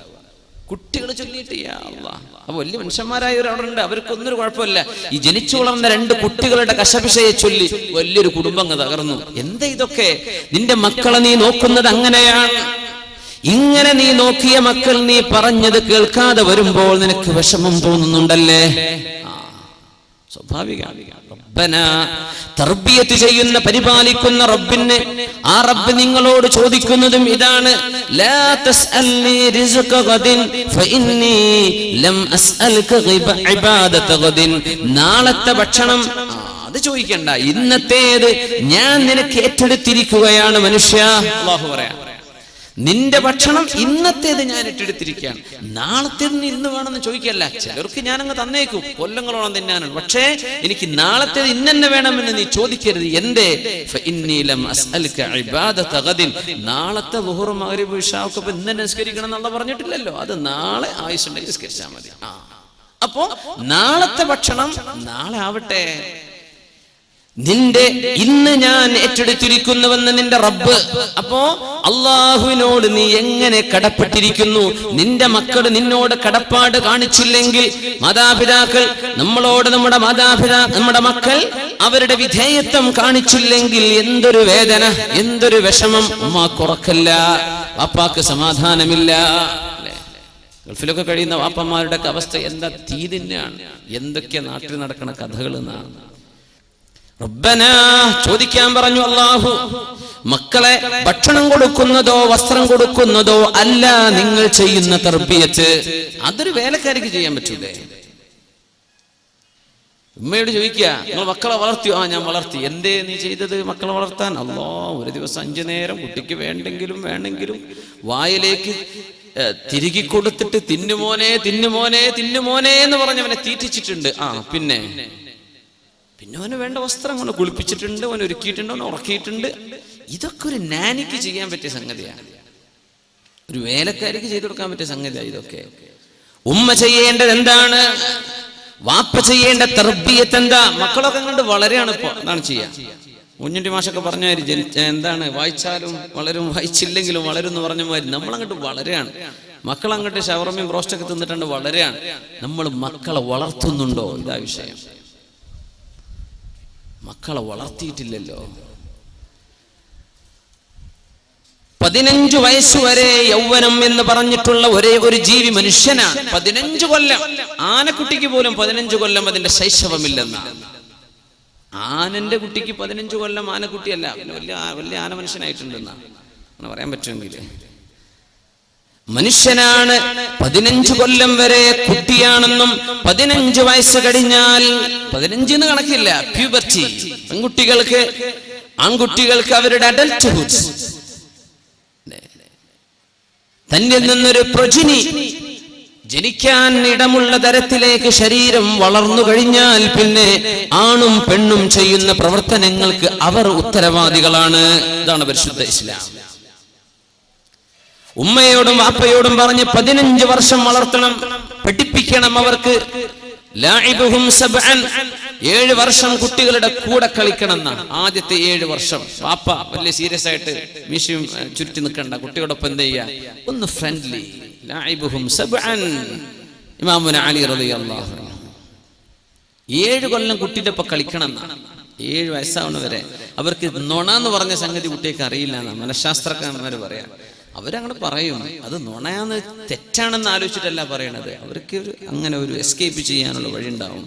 കുട്ടികൾ ചൊല്ലിയിട്ട് യാ അല്ലാഹ്. അപ്പൊ വലിയ മനുഷ്യന്മാരായവരവിടെ, അവർക്കൊന്നൊരു കുഴപ്പമില്ല. ഈ ജനിച്ചു വളർന്ന 2 കുട്ടികളുടെ കശപിശയെ ചൊല്ലി വലിയൊരു കുടുംബം തകർന്നു. എന്താ ഇതൊക്കെ? നിന്റെ മക്കളെ നീ നോക്കുന്നത് അങ്ങനെയാണ്. ഇങ്ങനെ നീ നോക്കിയ മക്കൾ നീ പറഞ്ഞത് കേൾക്കാതെ വരുമ്പോൾ നിനക്ക് വിഷമം തോന്നുന്നുണ്ടല്ലേ? സ്വാഭാവികമാണ്. റബ്ബന, തർബിയത്ത് ചെയ്യുന്ന പരിപാലിക്കുന്ന റബ്ബിനെ, ആ റബ്ബ് നിങ്ങളോട് ചോദിക്കുന്നതും ഇതാണ്, ലാ തസ്അൽനി റിസ്ഖ ഗദിൻ ഫഇന്നി ലം അസ്അൽക ഇബാദത ഗദിൻ. നാളത്തെ ഭക്ഷണം അത് ചോദിക്കണ്ട, ഇന്നത്തേത് ഞാൻ നിനക്ക് ഏറ്റെടുത്തിരിക്കുകയാണ് മനുഷ്യ. അല്ലാഹു പറയാം, നിന്റെ ഭക്ഷണം ഇന്നത്തേത് ഞാൻ ഏറ്റെടുത്തിരിക്കുകയാണ്, നാളത്തേത് ഇന്ന് വേണമെന്ന് ചോദിക്കല്ല. ചിലർക്ക് ഞാനങ്ങ് തന്നേക്കും, കൊല്ലങ്ങളോളം തിന്നാനാണ്, പക്ഷേ എനിക്ക് നാളത്തേത് ഇന്നെ വേണമെന്ന് നീ ചോദിക്കരുത്. എന്റെ നാളത്തെ ളുഹ്ർ മഗ്രിബ് ഇശാ ഒക്കെ ഇന്ന് നിസ്കരിക്കണം എന്നുള്ള പറഞ്ഞിട്ടില്ലല്ലോ, അത് നാളെ ആയുസ്സുണ്ടെങ്കിൽ നിസ്കരിച്ചാൽ മതി. അപ്പോ നാളത്തെ ഭക്ഷണം നാളെ ആവട്ടെ. നിന്റെ ഇന്ന് ഞാൻ ഏറ്റെടുത്തിരിക്കുന്നുവെന്ന് നിന്റെ റബ്ബ്. അപ്പോ അള്ളാഹുവിനോട് നീ എങ്ങനെ കടപ്പെട്ടിരിക്കുന്നു? നിന്റെ മക്കൾ നിന്നോട് കടപ്പാട് കാണിച്ചില്ലെങ്കിൽ, മാതാപിതാക്കൾ നമ്മളോട്, നമ്മുടെ മക്കൾ അവരുടെ വിധേയത്വം കാണിച്ചില്ലെങ്കിൽ എന്തൊരു വേദന, എന്തൊരു വിഷമം. ഉമ്മാക്ക് ഉറക്കല്ല, വാപ്പാക്ക് സമാധാനമില്ല. ഗൾഫിലൊക്കെ കഴിയുന്ന വാപ്പന്മാരുടെ അവസ്ഥ എന്താ? തീ തന്നെയാണ്. എന്തൊക്കെ നാട്ടിൽ നടക്കുന്ന കഥകൾ എന്നാണ്. റബ്ബന, ചോദിക്കാൻ പറഞ്ഞു അല്ലാഹു, മക്കളെ ഭക്ഷണം കൊടുക്കുന്നതോ വസ്ത്രം കൊടുക്കുന്നതോ അല്ല നിങ്ങൾ ചെയ്യുന്ന തർബിയത്ത്. അതൊരു വേലക്കാരിക്ക് ചെയ്യാൻ പറ്റൂലേ? ഉമ്മയോട് ചോദിക്കുക, നിങ്ങൾ മക്കളെ വളർത്തിയോ? ഞാൻ വളർത്തി. എന്തേ നീ ചെയ്തത് മക്കളെ വളർത്താൻ? അല്ലാ, ഒരു ദിവസം 5 നേരം കുട്ടിക്ക് വേണ്ടെങ്കിലും വായിലേക്ക് തിരികെ കൊടുത്തിട്ട് തിന്നുമോനെ തിന്നുമോനെ തിന്നുമോനെ എന്ന് പറഞ്ഞവനെ തീറ്റിച്ചിട്ടുണ്ട്. പിന്നെ അവന് വേണ്ട വസ്ത്രം കൊണ്ട് കുളിപ്പിച്ചിട്ടുണ്ട്, അവൻ ഒരുക്കിയിട്ടുണ്ട്, അവൻ ഉറക്കിയിട്ടുണ്ട്. ഇതൊക്കെ ഒരു നാനിക്ക് ചെയ്യാൻ പറ്റിയ സംഗതിയാണ്, ഒരു വേലക്കാരിക്ക് ചെയ്തു കൊടുക്കാൻ പറ്റിയ സംഗതിയാണ് ഇതൊക്കെ. ഉമ്മ ചെയ്യേണ്ടത് എന്താണ്? വാപ്പ ചെയ്യേണ്ട തർബിയത്ത് എന്താ? മക്കളൊക്കെ കണ്ട് വളരെയാണ് ഇപ്പൊ. എന്താണ് ചെയ്യാ? കുഞ്ഞുണ്ടി മാഷൊക്കെ പറഞ്ഞാല് എന്താണ്, വായിച്ചാലും വളരും, വായിച്ചില്ലെങ്കിലും വളരും എന്ന് പറഞ്ഞ മാതിരി നമ്മളങ്ങോട്ട് വളരെയാണ്. മക്കളങ്ങോട്ട് ഷവർമയും ബ്രോസ്റ്റൊക്കെ തിന്നിട്ടുണ്ട് വളരെയാണ്. നമ്മൾ മക്കളെ വളർത്തുന്നുണ്ടോ? ഇതാ വിഷയം. മക്കളെ വളർത്തിയിട്ടില്ലല്ലോ. 15 വയസ്സുവരെ യൗവനം എന്ന് പറഞ്ഞിട്ടുള്ള ഒരേ ഒരു ജീവി മനുഷ്യനാണ്. 15 കൊല്ലം. ആനക്കുട്ടിക്ക് പോലും 15 കൊല്ലം അതിന്റെ ശൈശവമില്ലെന്നാണ്. ആനന്റെ കുട്ടിക്ക് 15 കൊല്ലം ആനക്കുട്ടിയല്ല, വലിയ ആന മനുഷ്യനായിട്ടുണ്ടെന്നാണ് പറയാൻ പറ്റുമെങ്കിൽ. മനുഷ്യനാണ് 15 കൊല്ലം വരെ കുട്ടിയാണെന്നും 15 വയസ്സ് കഴിഞ്ഞാൽ 15 കണക്കില്ല, പ്യൂബർട്ടി. ആൺകുട്ടികൾക്ക് അവരുടെ അഡൽട്ട്ഹുഡ്, തന്നിൽ നിന്നൊരു പ്രൊജിനി ജനിക്കാൻ ഇടമുള്ള തരത്തിലേക്ക് ശരീരം വളർന്നു കഴിഞ്ഞാൽ പിന്നെ ആണും പെണ്ണും ചെയ്യുന്ന പ്രവർത്തനങ്ങൾക്ക് അവർ ഉത്തരവാദികളാണ്. ഇതാണ് പരിശുദ്ധ ഇസ്ലാം. ഉമ്മയോടും വാപ്പയോടും പറഞ്ഞ് 15 വർഷം വളർത്തണം, പഠിപ്പിക്കണം അവർക്ക്. ലാഇബുഹും സബ്അൻ, 7 വർഷം കുട്ടികളുടെ കൂടെ കളിക്കണം എന്നാണ്. ആദ്യത്തെ 7 വർഷം വാപ്പ വലിയ സീരിയസ് ആയിട്ട് മീശയും ചുരുട്ടി നിൽക്കണ്ട, കുട്ടിയോടൊപ്പം എന്ത് ചെയ്യാ, ഒന്ന് ഫ്രണ്ട്ലി. ലാഇബുഹും സബ്അൻ, ഇമാമുന അലി റളിയല്ലാഹു അൻഹു 7 കൊല്ലം കുട്ടിയുടെ ഒപ്പം കളിക്കണം എന്നാണ്. 7 വയസ്സാവുന്നവരെ അവർക്ക് നുണ എന്ന് പറഞ്ഞ സംഗതി കുട്ടിക്ക് അറിയില്ല എന്നാണ് മനഃശാസ്ത്രജ്ഞന്മാർ പറയാം. അവരങ്ങനെ പറയും, അത് നുണയാന്ന് തെറ്റാണെന്ന് ആലോചിച്ചിട്ടല്ല പറയണത്. അവർക്ക് അങ്ങനെ ഒരു എസ്കേപ്പ് ചെയ്യാനുള്ള വഴി ഉണ്ടാവും.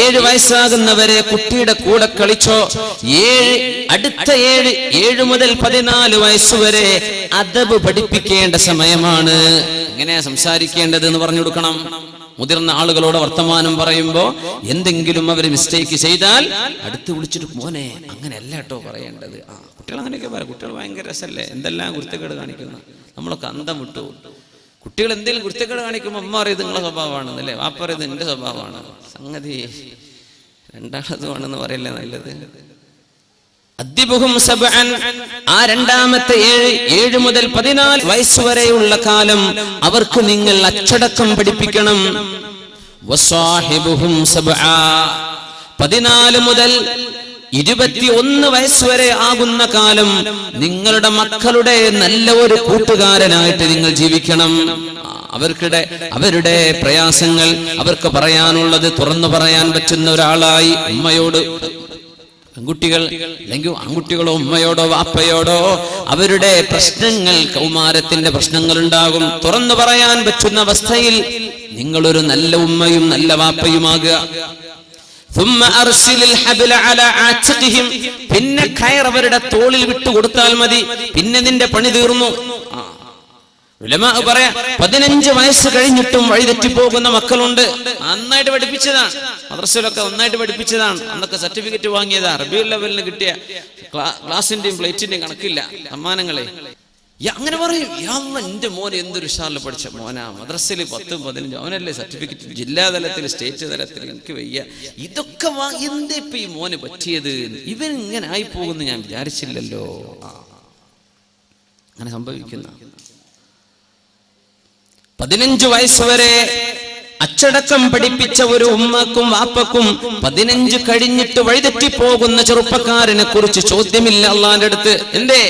7 വയസ്സാകുന്നവരെ കുട്ടിയുടെ കൂടെ കളിച്ചോ. 7 മുതൽ 14 വയസ്സുവരെ അദബ് പഠിപ്പിക്കേണ്ട സമയമാണ്. എങ്ങനെയാ സംസാരിക്കേണ്ടത് എന്ന് പറഞ്ഞു കൊടുക്കണം. മുതിർന്ന ആളുകളോട് വർത്തമാനം പറയുമ്പോ എന്തെങ്കിലും അവർ മിസ്റ്റേക്ക് ചെയ്താൽ അടുത്ത് വിളിച്ചിട്ട്, മോനെ അങ്ങനെയല്ല കേട്ടോ പറയേണ്ടത്. കുട്ടികൾ അങ്ങനെയൊക്കെ പറയാം. കുട്ടികൾ ഭയങ്കര രസമല്ലേ, എന്തെല്ലാം കുരുത്തക്കേട് കാണിക്കുന്നു. നമ്മളൊക്കെ അന്തം വിട്ടു. കുട്ടികൾ എന്തെങ്കിലും കുരുത്തക്കേട് കാണിക്കുമ്പോൾ അമ്മ അറിയത് നിങ്ങളെ സ്വഭാവമാണെന്നല്ലേ, വാപ്പ അറിയത് എന്റെ സ്വഭാവമാണ്. സംഗതി രണ്ടാമതുമാണെന്ന് പറയല്ലേ നല്ലത്. അദ്ദിബുഹും സബ്അൻ, ആ രണ്ടാമത്തെ 7 മുതൽ 14 വയസ്സുവരെയുള്ള കാലം അവർക്ക് നിങ്ങൾ അച്ചടക്കം പഠിപ്പിക്കണം. വസ്വാഹിബുഹും സബ്ആ, 14 മുതൽ 21 വയസ്സുവരെ ആകുന്ന കാലം നിങ്ങളുടെ മക്കളുടെ നല്ല ഒരു കൂട്ടുകാരനായിട്ട് നിങ്ങൾ ജീവിക്കണം. അവരുടെ പ്രയാസങ്ങൾ അവർക്ക് പറയാനുള്ളത് തുറന്നു പറയാൻ പറ്റുന്ന ഒരാളായി ഉമ്മയോട് പെൺകുട്ടികൾ അല്ലെങ്കിൽ ആൺകുട്ടികളോ ഉമ്മയോടോ വാപ്പയോടോ അവരുടെ പ്രശ്നങ്ങൾ, കൗമാരത്തിന്റെ പ്രശ്നങ്ങൾ ഉണ്ടാകും. തുറന്നു പറയാൻ പറ്റുന്ന അവസ്ഥയിൽ നിങ്ങളൊരു നല്ല ഉമ്മയും നല്ല വാപ്പയുമാകുക. പിന്നെ കയർ അവരുടെ തോളിൽ വിട്ടുകൊടുത്താൽ മതി, പിന്നെ നിന്റെ പണി തീർന്നു. ഉലമാ പറയാ 15 വയസ്സ് കഴിഞ്ഞിട്ടും വഴിതെറ്റി പോകുന്ന മക്കളുണ്ട്. നന്നായിട്ട് പഠിപ്പിച്ചതാണ്, മദ്രസയിലൊക്കെ നന്നായിട്ട് പഠിപ്പിച്ചതാണ്, അന്നൊക്കെ സർട്ടിഫിക്കറ്റ് വാങ്ങിയതാ, റബീഉൽ ലെവലിന് കിട്ടിയ ക്ലാസിന്റെയും പ്ലേറ്റിന്റെയും കണക്കില്ല സമ്മാനങ്ങളെ. അങ്ങനെ പറയും, എന്റെ മോനെ എന്തൊരു ഉഷാറിൽ പഠിച്ച മോനാ, മദ്രസയിൽ 10, 15 അവനല്ലേ സർട്ടിഫിക്കറ്റ്, ജില്ലാതലത്തിൽ സ്റ്റേറ്റ് തലത്തിൽ, എനിക്ക് വയ്യ. ഇതൊക്കെ എന്താ ഇപ്പൊ ഈ മോന് പറ്റിയത്, ഇവൻ ഇങ്ങനെ ആയി പോകുന്നു ഞാൻ വിചാരിച്ചില്ലല്ലോ. അങ്ങനെ സംഭവിക്കുന്ന 15 വയസ്സുവരെ അച്ചടക്കം പഠിപ്പിച്ച ഒരു ഉമ്മക്കും വാപ്പക്കും 15 കഴിഞ്ഞിട്ട് വഴിതെറ്റിപ്പോകുന്ന ചെറുപ്പക്കാരനെ കുറിച്ച് ചോദ്യമില്ല അള്ളാന്റെ അടുത്ത്. എന്തേ?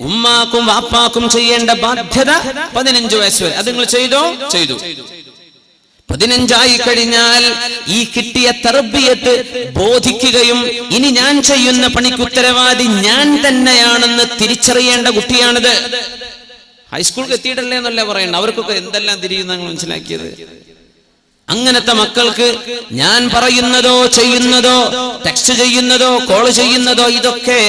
ഉമ്മാക്കും വാപ്പാക്കും ചെയ്യേണ്ട ബാധ്യത 15 വയസ്സ് വരെ അത് നിങ്ങൾ ചെയ്തോ? ചെയ്തു. 15 കഴിഞ്ഞാൽ ഈ കിട്ടിയ തർബിയത്ത് ബോധിക്കുകയും ഇനി ഞാൻ ചെയ്യുന്ന പണിക്ക് ഉത്തരവാദി ഞാൻ തന്നെയാണെന്ന് തിരിച്ചറിയേണ്ട കുട്ടിയാണിത്. ഹൈസ്കൂളിൽ എത്തിയിട്ടല്ലേ എന്നല്ല പറയണ്ട, അവർക്കൊക്കെ എന്തെല്ലാം തിരിയുന്ന നിങ്ങൾ മനസ്സിലാക്കിയത്. അങ്ങനത്തെ മക്കൾക്ക് ഞാൻ പറയുന്നതോ ചെയ്യുന്നതോ ടെക്സ്റ്റ് ചെയ്യുന്നതോ കോൾ ചെയ്യുന്നതോ ഇതൊക്കെ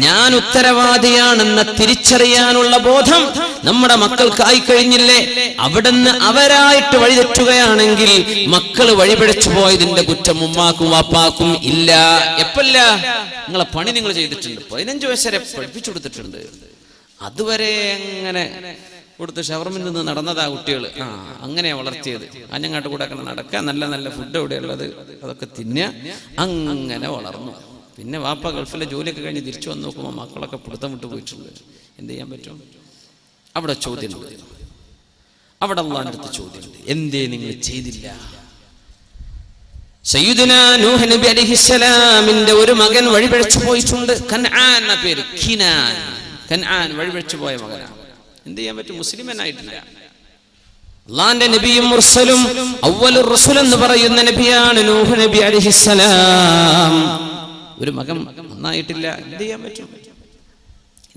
ഞാൻ ഉത്തരവാദിയാണെന്ന തിരിച്ചറിയാനുള്ള ബോധം നമ്മുടെ മക്കൾക്കായി കഴിഞ്ഞില്ലേ? അവിടുന്ന് അവരായിട്ട് വഴിതെറ്റുകയാണെങ്കിൽ മക്കൾ വഴിപിഴച്ചു പോയതിന്റെ കുറ്റം ഉമ്മാക്കും വാപ്പാക്കും ഇല്ല. എപ്പല്ല? നിങ്ങളെ പണി നിങ്ങൾ ചെയ്തിട്ടുണ്ട്, 15 വയസ്സ് വരെ പഠിപ്പിച്ചു കൊടുത്തിട്ടുണ്ട്, അതുവരെ അങ്ങനെ കൊടുത്ത് ഷവർമിൽ നിന്ന് നടന്നതാ കുട്ടികൾ. അങ്ങനെയാ വളർത്തിയത്. അഞ്ഞങ്ങാട്ട് കൂടെ ഒക്കെ നടക്കുക, നല്ല നല്ല ഫുഡ് എവിടെയുള്ളത് അതൊക്കെ തിന്നുക, അങ്ങനെ വളർന്നു. പിന്നെ വാപ്പ ഗൾഫിലെ ജോലിയൊക്കെ കഴിഞ്ഞ് തിരിച്ചു വന്ന് നോക്കുമ്പോൾ മക്കളൊക്കെ പിടുത്തം വിട്ട് പോയിട്ടുണ്ട്. എന്ത് ചെയ്യാൻ പറ്റും? അവിടെ ചോദ്യമുണ്ട്, അവിടെ അള്ളാന്റെ അടുത്ത് ചോദ്യമുണ്ട്, എന്തേ നിങ്ങൾ ചെയ്തില്ല? സയ്യിദുനാ നൂഹ് നബി അലൈഹിസ്സലാമിന്റെ ഒരു മകൻ വഴിപിഴച്ചു പോയിട്ടുണ്ട്. കൻആൻ എന്ന പേര്, കൻആൻ വഴിപിഴച്ചു പോയ മകനാണ്. എന്ത് ചെയ്യാൻ പറ്റും? മുസ്ലിമനായിട്ടില്ല. അള്ളാന്റെ നബിയും മുർസലും അവ്വലുർ റസൂൽ എന്ന് പറയുന്ന നബിയാണ് നൂഹ് നബി അലൈഹിസ്സലാം. ഒരു മകൻ നന്നായിട്ടില്ല, എന്ത് ചെയ്യാൻ പറ്റും?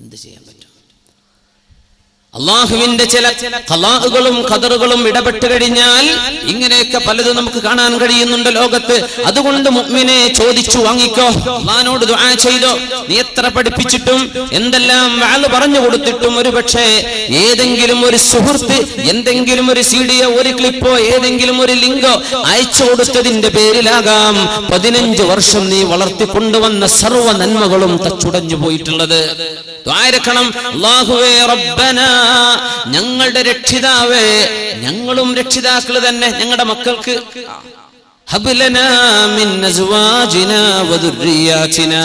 എന്ത് ചെയ്യാൻ പറ്റും? അള്ളാഹുവിന്റെ ചില ഖലാഉകളും ഖദറുകളും ഇടപെട്ട് കഴിഞ്ഞാൽ ഇങ്ങനെയൊക്കെ പലതും നമുക്ക് കാണാൻ കഴിയുന്നുണ്ട് ലോകത്ത്. അതുകൊണ്ട് മുഅ്മിനെ ചോദിച്ചു വാങ്ങിക്കോ, അള്ളാഹുവിനോട് ദുആ ചെയ്തോ. നീ എത്ര പഠിപ്പിച്ചിട്ടും എന്തെല്ലാം വഅല് പറഞ്ഞു കൊടുത്തിട്ടും ഒരുപക്ഷേ ഏതെങ്കിലും ഒരു സുഹൃത്ത് എന്തെങ്കിലും ഒരു സീഡിയോ ഒരു ക്ലിപ്പോ ഏതെങ്കിലും ഒരു ലിങ്കോ അയച്ചു കൊടുത്തതിന്റെ പേരിലാകാം 15 വർഷം നീ വളർത്തിക്കൊണ്ടുവന്ന സർവ്വ നന്മകളും തച്ചുടഞ്ഞു പോയിട്ടുള്ളത്. ദ്വാരക്കണം, അല്ലാഹുവേ റബ്ബനാ, ഞങ്ങളുടെ രക്ഷിതാവേ, ഞങ്ങളും രക്ഷിതാക്കൾ തന്നെ ഞങ്ങളുടെ മക്കൾക്ക് ഹബ്ലനാ മിൻ അസ്വാജിനാ വദുർരിയാതിനാ,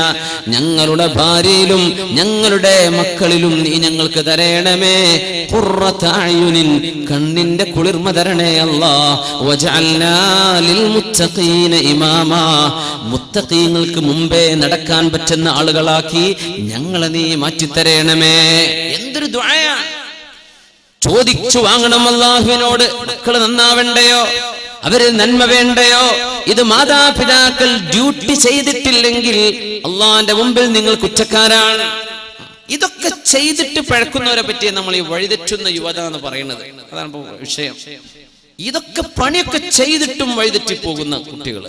ഞങ്ങളുടെ ഭാര്യയിലും ഞങ്ങളുടെ മക്കളിലും നീ ഞങ്ങൾക്ക് തരണമേ ഖുർറത അയുനിൻ, കണ്ണിന്റെ കുളിർമ തരണേ അല്ലാഹ്. വജഅൽനാ ലിൽ മുത്തഖീന ഇമാമാ, മുത്തഖീങ്ങൾക്ക് മുമ്പേ നടക്കാൻ പറ്റുന്ന ആളുകളാക്കി ഞങ്ങളെ നീ മാറ്റിത്തരണമേ. എന്തൊരു ദുആയാണ്! ചോദിച്ചു വാങ്ങണം അല്ലാഹുവിനോട്. മക്കൾ നന്നാവണ്ടയോ? അവര് നന്മ വേണ്ടയോ? ഇത് മാതാപിതാക്കൾ ഡ്യൂട്ടി ചെയ്തിട്ടില്ലെങ്കിൽ അള്ളാന്റെ മുമ്പിൽ നിങ്ങൾ കുറ്റക്കാരാണ്. ഇതൊക്കെ ചെയ്തിട്ട് പഴക്കുന്നവരെ പറ്റി നമ്മൾ ഈ വഴിതെറ്റുന്ന യുവത എന്ന് പറയുന്നത്. അതാണ് വിഷയം. ഇതൊക്കെ പണിയൊക്കെ ചെയ്തിട്ടും വഴിതെറ്റി പോകുന്ന കുട്ടികൾ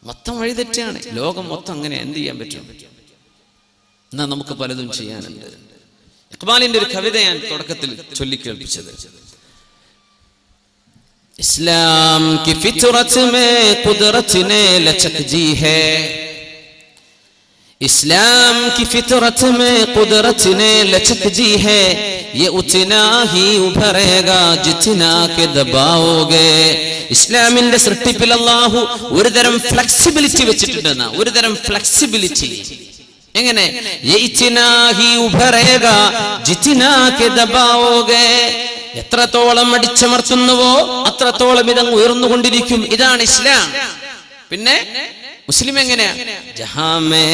മൊത്തം വഴിതെറ്റാണ്. ലോകം മൊത്തം അങ്ങനെ. എന്ത് ചെയ്യാൻ പറ്റും? എന്നാ നമുക്ക് പലതും ചെയ്യാനുണ്ട്. ഇഖ്ബാലിന്റെ ഒരു കവിത ഞാൻ തുടക്കത്തിൽ ചൊല്ലിക്കേൾപ്പിച്ചത്, इस्लाम की फितरत में कुदरत ने लचक जी है, इस्लाम की फितरत में कुदरत ने लचक जी है, ये उतना ही उभरेगा जितना के दबाओगे. ഇസ്ലാമിന്റെ സൃഷ്ടിപ്പിൽ അല്ലാഹു ഒരു തരം ഫ്ലെക്സിബിലിറ്റി വെച്ചിട്ടുണ്ടെന്ന, ഒരു തരം ഫ്ലെക്സിബിലിറ്റി. എങ്ങനെ? ഇത്നാ ഹി ഉഭരേഗാ ജിത്നാ കെ ദബാഓഗേ, എത്രത്തോളം അടിച്ചമർത്തുന്നുവോ അത്രത്തോളം ഇതങ്ങ് ഉയർന്നുകൊണ്ടിരിക്കും. ഇതാണ് ഇസ്ലാം. പിന്നെ മുസ്ലിം എങ്ങനെയാ? ജഹാമേ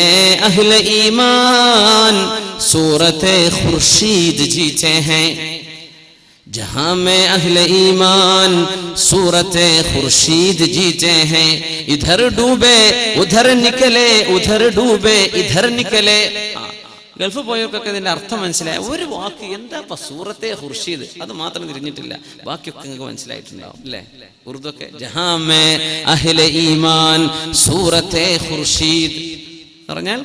അഹ്ലെ ഈമാൻ സൂറത്തെ ഖുർശീദ് ജീത്തെ ഹൈ, जहां में अहले ईमान सूरते खुर्शीद जीते हैं, इधर डूबे उधर निकले, उधर डूबे इधर निकले. ഗൾഫ് പോയവർക്കൊക്കെ ഇതിന്റെ അർത്ഥം മനസ്സിലായ ഒരു വാക്ക് എന്താ സൂറത്തെ ഖുർഷീദ്, അത് മാത്രം തിരിഞ്ഞിട്ടില്ല, ബാക്കിയൊക്കെ നിങ്ങൾക്ക് മനസ്സിലായിട്ടുണ്ടാവും അല്ലേ? ഉറുദു ഒക്കെ ജഹാ മേ അഹ്ലെ ഈമാൻ സൂറത്തെ ഖുർഷീദ് പറഞ്ഞാൽ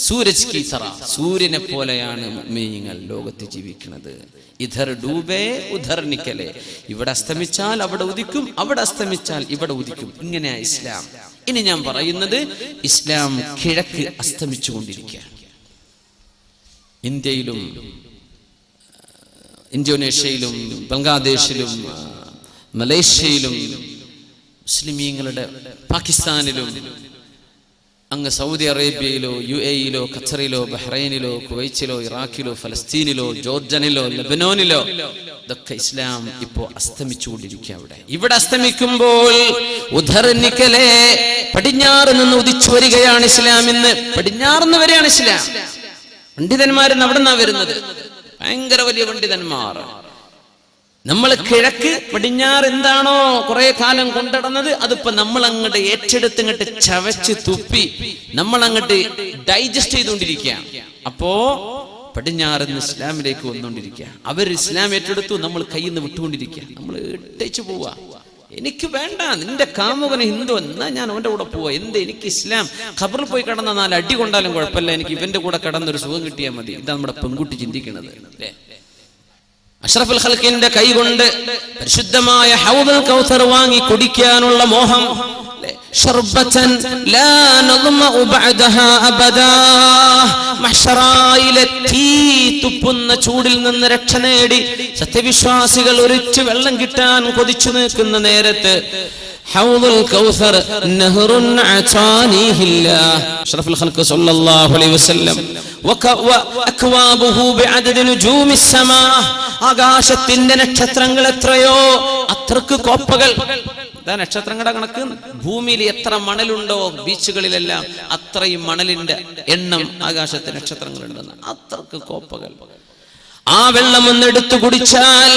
സൂരജ് കി തറ, സൂര്യനെ പോലെയാണ് മുഅ്മിനീങ്ങൾ ലോകത്ത് ജീവിക്കുന്നത്. ഇധർ ഡൂബേ ഉധർ നിക്കലെ, ഇവിടെ അസ്തമിച്ചാൽ അവിടെ ഉദിക്കും, അവിടെ അസ്തമിച്ചാൽ ഇവിടെ ഉദിക്കും. ഇങ്ങനെയാ ഇസ്ലാം. ഇനി ഞാൻ പറയുന്നത് ഇസ്ലാം കിഴക്ക് അസ്തമിച്ചുകൊണ്ടിരിക്കുകയാണ്. ഇന്ത്യയിലും ഇന്തോനേഷ്യയിലും ബംഗ്ലാദേശിലും മലേഷ്യയിലും മുസ്ലിമീങ്ങളുടെ, പാകിസ്ഥാനിലും, അങ്ങ് സൗദി അറേബ്യയിലോ UAE-യിലോ ഖത്തറിലോ ബഹ്റൈനിലോ കുവൈറ്റിലോ ഇറാഖിലോ ഫലസ്തീനിലോ ജോർഡനിലോ ലെബനോനിലോ ഇതൊക്കെ ഇസ്ലാം ഇപ്പോ അസ്തമിച്ചുകൊണ്ടിരിക്കുക. ഇവിടെ അസ്തമിക്കുമ്പോൾ ഉധർ നിക്കലേ, പടിഞ്ഞാറ് നിന്ന് ഉദിച്ചു വരികയാണ് ഇസ്ലാം. ഇന്ന് പടിഞ്ഞാറുന്ന് വരെയാണ് ഇസ്ലാം. പണ്ഡിതന്മാരെന്ന് അവിടെ നിന്നാ വരുന്നത്, ഭയങ്കര വലിയ പണ്ഡിതന്മാർ. നമ്മൾ കിഴക്ക് പടിഞ്ഞാറ് എന്താണോ കുറെ കാലം കൊണ്ടിടുന്നത്, അതിപ്പോ നമ്മൾ അങ്ങോട്ട് ഏറ്റെടുത്ത് ഇങ്ങോട്ട് ചവച്ച് തുപ്പി നമ്മൾ അങ്ങോട്ട് ഡൈജസ്റ്റ് ചെയ്തുകൊണ്ടിരിക്കുകയാണ്. അപ്പോ പടിഞ്ഞാറ് ഇസ്ലാമിലേക്ക് വന്നുകൊണ്ടിരിക്കുക. അവർ ഇസ്ലാം ഏറ്റെടുത്തു, നമ്മൾ കയ്യിൽ നിന്ന് വിട്ടുകൊണ്ടിരിക്കുക. നമ്മൾ ഇട്ടേച്ചു പോവാ. എനിക്ക് വേണ്ട, നിന്റെ കാമുകന് ഹിന്ദു, എന്നാ ഞാൻ അവന്റെ കൂടെ പോവാ. എന്ത് എനിക്ക് ഇസ്ലാം, ഖബറിൽ പോയി കിടന്ന 4 അടി കൊണ്ടാലും കുഴപ്പമില്ല, എനിക്ക് ഇവന്റെ കൂടെ കിടന്നൊരു സുഖം കിട്ടിയാൽ മതി. ഇതാ നമ്മുടെ പെൺകുട്ടി ചിന്തിക്കുന്നത് അല്ലേ? അഷ്റഫുൽ ഖൽഖിന്റെ കൈ കൊണ്ട് പരിശുദ്ധമായ ഹൗദുൽ കൗസർ വാങ്ങി കുടിക്കാനുള്ള മോഹം, ശർബതൻ ലാ നദ്മഉ ബഅദഹാ അബദാ, മഹ്ശറായിലെ തീ തുപ്പുന്ന ചൂടിൽ നിന്ന് രക്ഷ നേടി സത്യവിശ്വാസികൾ ഒരിച്ചു വെള്ളം കിട്ടാൻ കൊതിച്ചു നിൽക്കുന്ന നേരത്ത് ഹൗദുൽ കൗസർ നഹറുൻ അതാനിഹില്ലാഹ്, അഷ്റഫുൽ ഖൽഖ് സ്വല്ലല്ലാഹു അലൈഹി വസല്ലം വഅക്വാബുഹു ബിഅദദി നുജൂമിസ് സമാ, ആകാശത്തിന്റെ നക്ഷത്രങ്ങൾ എത്രയോ അത്രക്ക് കോപ്പകൾ. നക്ഷത്രങ്ങളുടെ കണക്ക് ഭൂമിയിൽ എത്ര മണലുണ്ടോ ബീച്ചുകളിലെല്ലാം അത്രയും മണലിന്റെ എണ്ണം ആകാശത്തെ നക്ഷത്രങ്ങളുണ്ടെന്ന്, അത്രക്ക് കോപ്പകൾ. ആ വെള്ളം ഒന്നെടുത്തു കുടിച്ചാൽ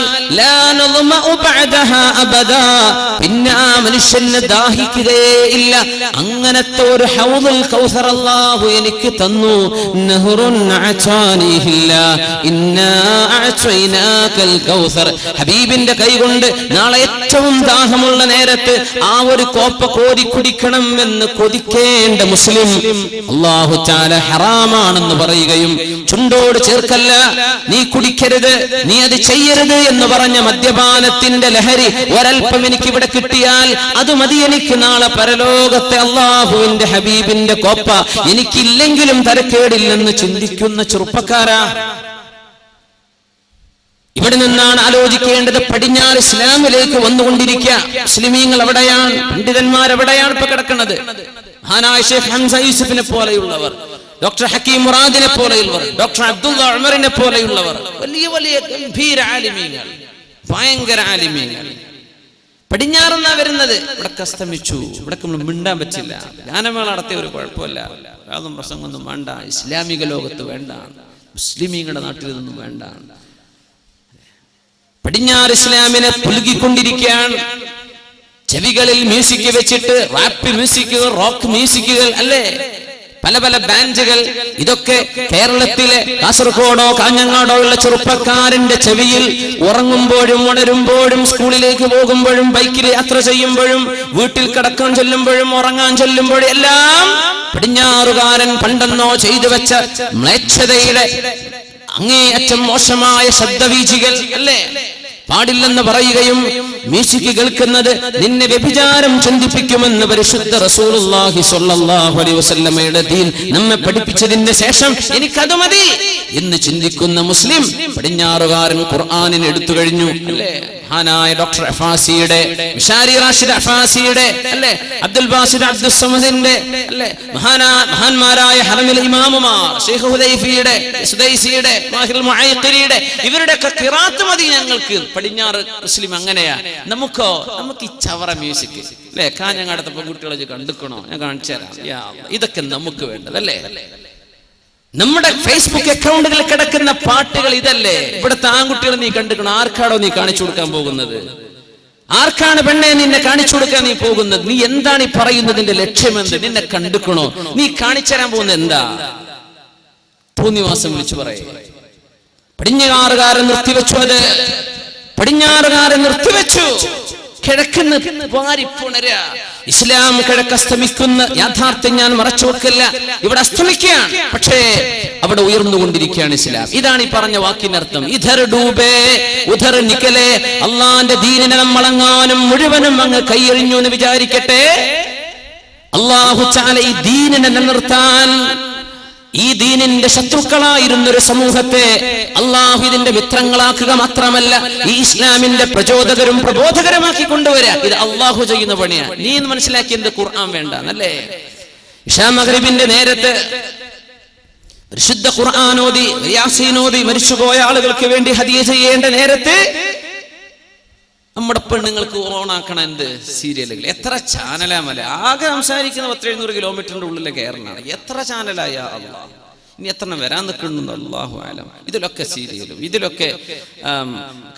പിന്നെ ആ മനുഷ്യന് ദാഹിക്കുകയേ ഇല്ല. അങ്ങനത്തെ ഒരു ഹൗദുൽ കൗസർ അല്ലാഹു എനിക്ക് തന്നു. നഹറുൻ ഇന്നാ അഅതൈനാകൽ കൗസർ, ഹബീബിന്റെ കൈകൊണ്ട് നാളെ ഏറ്റവും ദാഹമുള്ള നേരത്ത് ആ ഒരു കോപ്പ കോരി കുടിക്കണം എന്ന് കൊതിക്കേണ്ട മുസ്ലിം അല്ലാഹു തആല ഹറാമാണെന്ന് പറയുകയും ചുണ്ടോട് ചേർക്കല്ല, നീ കുടിക്കരുത്, നീ അത് ചെയ്യരുത് എന്ന് പറഞ്ഞ മദ്യപാനത്തിന്റെ ലഹരി ഒരൽപ്പം എനിക്ക് ഇവിടെ കിട്ടിയാൽ അത് മതി, എനിക്ക് നാളെ പരലോകത്തെ അല്ലാഹുവിന്റെ ഹബീബിന്റെ കോപ്പ എനിക്കില്ലെങ്കിലും തരക്കേടില്ലെന്ന് ചിന്തിക്കുന്ന ചെറുപ്പക്കാരാ, ഇവിടെ നിന്നാണ് ആലോചിക്കേണ്ടത്. പടിഞ്ഞാറ് ഇസ്ലാമിലേക്ക് വന്നുകൊണ്ടിരിക്കുക. മുസ്ലിമീങ്ങൾ എവിടെയാണ്? പണ്ഡിതന്മാർ എവിടെയാണ് ഇപ്പൊ കിടക്കുന്നത്? മഹാനായ ശൈഖ് ഹംസ യൂസുഫിനെ പോലെയുള്ളവർ, ഡോക്ടർ ഹക്കീം മുറാദിനെ പോലെയുള്ളവർ, ഡോക്ടർ അബ്ദുള്ള ഉമറിനെ പോലെയുള്ളവർ, വലിയ വലിയ ഗംഭീര ആലിമീങ്ങൾ, ഭയങ്കര ആലിമീങ്ങൾ പടിഞ്ഞാറെന്നാ വരുന്നത്. ഇവിടെ അസ്തമിച്ചു. ഇവിടെ നമ്മൾ മിണ്ടാൻ പറ്റില്ല. ഗാനമേള നടത്തിയ ഒരു കുഴപ്പമില്ല, യാതൊന്നും പ്രസംഗമൊന്നും വേണ്ട, ഇസ്ലാമിക ലോകത്ത് വേണ്ട, മുസ്ലിമീങ്ങളുടെ നാട്ടിൽ നിന്നും വേണ്ട. പടിഞ്ഞാറ് ഇസ്ലാമിനെ പുലുകിക്കൊണ്ടിരിക്കുകയാണ്. ചെവികളിൽ മ്യൂസിക് വെച്ചിട്ട് റാപ്പ് മ്യൂസിക്കുകൾ, റോക്ക് മ്യൂസിക്കുകൾ അല്ലേ, പല പല ബാൻഡുകൾ. ഇതൊക്കെ കേരളത്തിലെ കാസർഗോഡോ കാഞ്ഞങ്ങാടോ ഉള്ള ചെറുപ്പക്കാരന്റെ ചെവിയിൽ ഉറങ്ങുമ്പോഴും ഉണരുമ്പോഴും സ്കൂളിലേക്ക് പോകുമ്പോഴും ബൈക്കിൽ യാത്ര ചെയ്യുമ്പോഴും വീട്ടിൽ കിടക്കാൻ ചെല്ലുമ്പോഴും ഉറങ്ങാൻ ചെല്ലുമ്പോഴും എല്ലാം പടിഞ്ഞാറുകാരൻ പണ്ടെന്നോ ചെയ്തു വെച്ച മ്ലേച്ഛതയുടെ അങ്ങേയറ്റം മോശമായ ശബ്ദവീചികൾ അല്ലേ, പാടില്ലെന്ന് പറയുകയും മ്യൂസിക് കേൾക്കുന്നത് നിന്നെ വ്യഭിചാരം ചിന്തിപ്പിക്കുമെന്ന് പരിശുദ്ധ റസൂലുള്ളാഹി സ്വല്ലല്ലാഹു അലൈഹി വസല്ലമയുടെ ദീൻ നമ്മെ പഠിപ്പിച്ചതിന്റെ ശേഷം എനിക്കത് മതി എന്ന് ചിന്തിക്കുന്ന മുസ്ലിം പടിഞ്ഞാറുകാരൻ ഖുർആനിനെ എടുത്തു കഴിഞ്ഞു അല്ലേ. മഹാനായ ഡോക്ടർ അഫാസിയുടെ, മിഷാരി റാഷിദ് അഫാസിയുടെ അല്ലേ, അബ്ദുൽ ബാസിദ് അബ്ദുൽ സമദിന്റെ അല്ലേ, മഹാന്മാരായ ഹറമിലെ ഇമാമുമാർ, ശൈഖ് ഹുദൈഫിയുടെ, സുദൈസിയുടെ, മാഹിൽ മുഅയ്ഖിരിയുടെ, ഇവരുടെയൊക്കെ ഖിറാത്ത് മതി ഞങ്ങൾക്ക്. പടിഞ്ഞാറ് മുസ്ലിം അങ്ങനെയാ. നമുക്ക് ഈ ചവറ മ്യൂസിക് അല്ലേ, കാഞ്ഞങ്ങാടത്തെ പെൺകുട്ടികളെ കണ്ടുക്കണോ, ഞാൻ കാണിച്ചു തരാം. ഇതൊക്കെ നമുക്ക് വേണ്ടതല്ലേ. നമ്മുടെ ഫേസ്ബുക്ക് അക്കൗണ്ടുകളിൽ കിടക്കുന്ന പാട്ടുകൾ ഇതല്ലേ? ഇവിടുത്തെ ആൺകുട്ടികൾ നീ കണ്ടുക്കണം. ആർക്കാണോ നീ കാണിച്ചു കൊടുക്കാൻ പോകുന്നത്? ആർക്കാണ് പെണ്ണെ നിന്നെ കാണിച്ചു കൊടുക്കാൻ നീ പോകുന്നത്? നീ എന്താണ് ഈ പറയുന്നതിന്റെ ലക്ഷ്യമെന്ത്? നിന്നെ കണ്ടുക്കണോ? നീ കാണിച്ചു തരാൻ പോകുന്നത് എന്താ? തോന്നിവാസം വിളിച്ചു പറയേ. പടിഞ്ഞാറുകാരൻ നിർത്തിവെച്ചു. അത് പടിഞ്ഞാറുകാരൻ നിർത്തിവെച്ചു. കിഴക്കുന്ന വാരിപ്പുണരുക. ഇസ്ലാം കിഴക്കസ്തമിക്കുന്ന യാഥാർത്ഥ്യം ഞാൻ മറച്ചു വെക്കില്ല. ഇവിടെ അസ്തമിക്കുകയാണ്, പക്ഷേ അവിടെ ഉയർന്നുകൊണ്ടിരിക്കുകയാണ് ഇസ്ലാം. ഇതാണ് ഈ പറഞ്ഞ വാക്കിനർത്ഥം. ഇധർ ഡൂബേ ഉധർ നിക്കലേ. അള്ളാന്റെ ദീനിനെ നമ്മളങ്ങാനും മുഴുവനും അങ്ങ് കൈയെറിഞ്ഞു എന്ന് വിചാരിക്കട്ടെ. അള്ളാഹു തആല ഈ ദീനിനെ നിലനിർത്താൻ, ഈ ദീനിന്റെ ശത്രുക്കളായിരുന്ന ഒരു സമൂഹത്തെ അള്ളാഹു ഇതിന്റെ മിത്രങ്ങളാക്കുക മാത്രമല്ല, ഈ ഇസ്ലാമിന്റെ പ്രചോദകരും പ്രബോധകരമാക്കി കൊണ്ടുവരിക. ഇത് അള്ളാഹു ചെയ്യുന്ന പണിയാണ്. നീ എന്ന് മനസ്സിലാക്കിയത് ഖുർആൻ വേണ്ട എന്നല്ലേ? ഇശാ മഗ്രിബിന്റെ നേരത്ത് പരിശുദ്ധ ഖുർആൻ ഓതി യാസീൻ ഓതി മരിച്ചുപോയ ആളുകൾക്ക് വേണ്ടി ഹദിയ ചെയ്യേണ്ട നേരത്ത് നമ്മുടെ പെണ്ണുങ്ങൾക്ക് ഓണാക്കണം എന്ത് സീരിയലുകൾ. എത്ര ചാനലാമല്ല. ആകെ സംസാരിക്കുന്ന 700 കിലോമീറ്ററിന്റെ ഉള്ളിലെ കേരളമാണ്. എത്ര ചാനലായ അള്ളാഹ്. ഇനി എത്ര വരാൻ നിൽക്കുന്നു അല്ലാഹു ആലം. ഇതിലൊക്കെ സീരിയലും ഇതിലൊക്കെ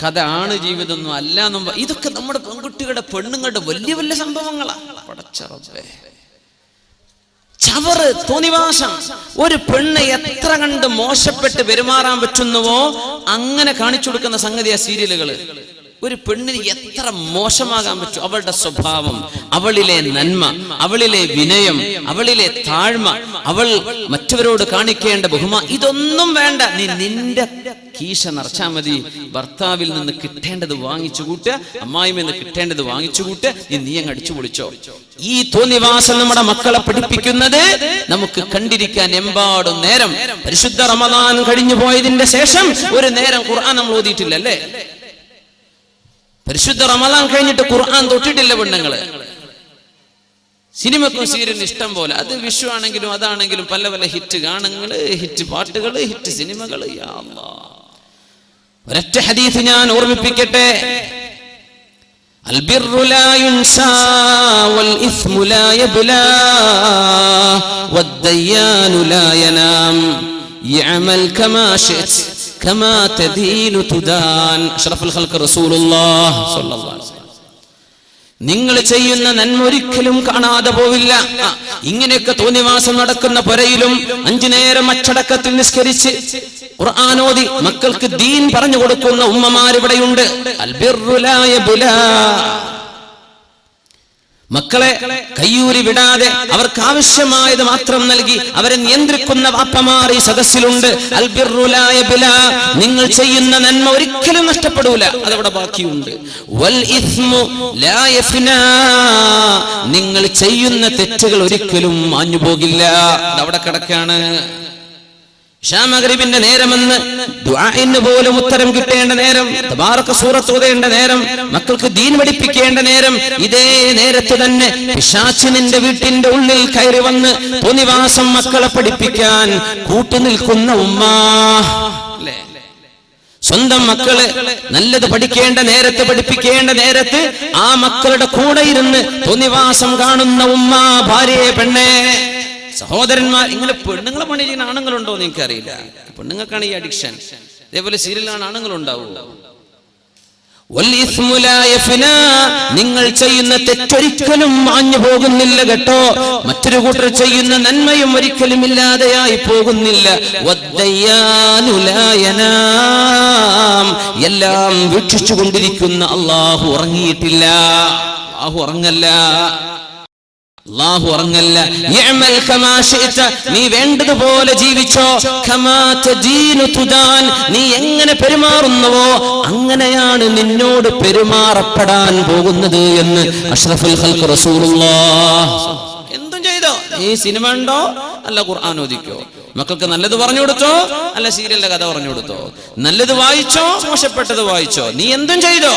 കഥ ആണ്, ജീവിതമൊന്നും അല്ല എന്നും. ഇതൊക്കെ നമ്മുടെ പെൺകുട്ടികളുടെ പെണ്ണുങ്ങളുടെ വലിയ വലിയ സംഭവങ്ങളാണ്. പടച്ച റബ്ബേ, ചവറ്, തോന്നിവാസം. ഒരു പെണ്ണ് എത്ര കണ്ട് മോശപ്പെട്ട് പെരുമാറാൻ പറ്റുന്നുവോ അങ്ങനെ കാണിച്ചു കൊടുക്കുന്ന സംഗതിയാ സീരിയലുകള്. ഒരു പെണ്ണിന് എത്ര മോശമാകാൻ പറ്റും? അവളുടെ സ്വഭാവം, അവളിലെ നന്മ, അവളിലെ വിനയം, അവളിലെ താഴ്മ, അവൾ മറ്റവരോട് കാണിക്കേണ്ട ബഹുമാനം, ഇതൊന്നും വേണ്ട. നീ നിന്റെ കീശ നിറച്ചാൽ മതി. ഭർത്താവിൽ നിന്ന് കിട്ടേണ്ടത് വാങ്ങിച്ചു കൂട്ട്, അമ്മായിയിൽ നിന്ന് കിട്ടേണ്ടത് വാങ്ങിച്ചു കൂട്ട്. നീ അങ്ങ് അടിച്ചു പൊളിച്ചോ. ഈ തോന്നിവാസം നമ്മുടെ മക്കളെ പഠിപ്പിക്കുന്നത് നമുക്ക് കണ്ടിരിക്കാൻ എമ്പാടും നേരം. പരിശുദ്ധ റമദാൻ കഴിഞ്ഞു പോയതിന്റെ ശേഷം ഒരു നേരം ഖുർആൻ നമ്മൾ ഓതിയിട്ടില്ലല്ലേ? പരിശുദ്ധ റമദാൻ കഴിഞ്ഞിട്ട് ഖുർആൻ തൊട്ടിട്ടില്ല പെണ്ണുങ്ങള്. സിനിമക്കും സീരിയലിന് ഇഷ്ടം പോലെ. അത് വിഷു ആണെങ്കിലും അതാണെങ്കിലും പല പല ഹിറ്റ് ഗാനങ്ങള്, ഹിറ്റ് പാട്ടുകള്, ഹിറ്റ് സിനിമകള്. യാ അല്ലാഹ്, ഒരൊറ്റ ഹദീസ് ഞാൻ ഓർമ്മിപ്പിക്കട്ടെ. അൽബിറു ലാ യുൻസാ വൽ ഇസ്മു ലാ യബ്ലാ വദ്ദയ്യാനു ലാ യനാം യഅമൽ കമാ ശിഅ്ത കമാ തദീനു തുദാൻ. അഷ്റഫുൽ ഖൽഖ് റസൂലുള്ളാഹി സ്വല്ലല്ലാഹു അലൈഹി വസല്ലം. നിങ്ങൾ ചെയ്യുന്ന നന്മ ഒരിക്കലും കാണാതെ പോവില്ല. ഇങ്ങനെയൊക്കെ തോന്നിവാസം നടക്കുന്ന പുരയിലും 5 നേരം അച്ചടക്കത്തിൽ നിസ്കരിച്ച് ഖുർആൻ ഓതി മക്കൾക്ക് ദീൻ പറഞ്ഞു കൊടുക്കുന്ന ഉമ്മമാരിവിടെയുണ്ട്. അൽബിറു ലാ യബ്ലാ. മക്കളെ കയ്യൂരി വിടാതെ അവർക്ക് ആവശ്യമായത് മാത്രം നൽകി അവരെ നിയന്ത്രിക്കുന്ന വാപ്പമാർ ഈ സദസ്സിലുണ്ട്. അൽബിറു ലാ യബ്ലാ. നിങ്ങൾ ചെയ്യുന്ന നന്മ ഒരിക്കലും നഷ്ടപ്പെടൂല, അതവിടെ ബാക്കിയുണ്ട്. വൽ ഇസ്മു ലാ യഫ്നാ. നിങ്ങൾ ചെയ്യുന്ന തെറ്റുകൾ ഒരിക്കലും മാഞ്ഞു പോകില്ല, അതവിടെ കിടക്കാണ്. ഇശാ മഗ്രിബിന്റെ നേരമെന്ന് ദുആഇന് പോലും ഉത്തരം കിട്ടേണ്ട നേരം, തബാറക സൂറത്ത് ഓതേണ്ട നേരം, മക്കൾക്ക് ദീൻ പഠിപ്പിക്കേണ്ട നേരം, ഇതേ നേരത്ത് തന്നെ പിശാച് നിന്റെ വീട്ടിന്റെ ഉള്ളിൽ കയറി വന്ന് തോന്നിവാസം മക്കളെ പഠിപ്പിക്കാൻ കൂട്ടുനിൽക്കുന്ന ഉമ്മ. സ്വന്തം മക്കള് നല്ലത് പഠിക്കേണ്ട നേരത്ത്, പഠിപ്പിക്കേണ്ട നേരത്ത് ആ മക്കളുടെ കൂടെ ഇരുന്ന് തോന്നിവാസം കാണുന്ന ഉമ്മ, ഭാര്യയെ, പെണ്ണെ, സഹോദരന്മാർ. ഇങ്ങനെ പെണ്ണുങ്ങളെ പണി ചെയ്യുന്ന ആണുങ്ങളുണ്ടോ എന്ന് എനിക്കറിയില്ല. പെണ്ണുങ്ങൾക്കാണ് ഈ അഡിക്ഷൻ. ഇതേപോലെ സീരിയലാണ് ആണുങ്ങളുണ്ടാവും. നിങ്ങൾ ചെയ്യുന്ന തെറ്റൊരിക്കലും മാഞ്ഞു പോകുന്നില്ല കേട്ടോ. മറ്റൊരു കൂട്ടർ ചെയ്യുന്ന നന്മയും ഒരിക്കലും ഇല്ലാതെയായി പോകുന്നില്ല. എല്ലാം വീക്ഷിച്ചു കൊണ്ടിരിക്കുന്ന അള്ളാഹു ഉറങ്ങിയിട്ടില്ല. അള്ളാഹു ഉറങ്ങല്ല, അല്ലാഹു ഉറങ്ങല്ല. യഅമൽ കമാ ശിഅത. നീ വേണ്ടതുപോലെ ജീവിച്ചോ. കമാ തദീനു തുദാൻ. നീ എങ്ങനെ പെരുമാറുന്നുവോ അങ്ങനെയാണ് നിന്നോട് പെരുമാറപ്പെടാൻ പോകുന്നത് എന്ന് അഷ്റഫുൽ ഖൽഖ് റസൂലുള്ളാഹി. എന്തും ചെയ്തോ, ഈ സിനിമ ഉണ്ടോ അല്ല ഖുർആൻ ഓദിക്കോ, മക്കൾക്ക് നല്ലത് പറഞ്ഞു കൊടുത്തോ അല്ല സീരിയലിന്റെ കഥ പറഞ്ഞു കൊടുത്തോ, നല്ലത് വായിച്ചോ മോശപ്പെട്ടത് വായിച്ചോ, നീ എന്തും ചെയ്തോ.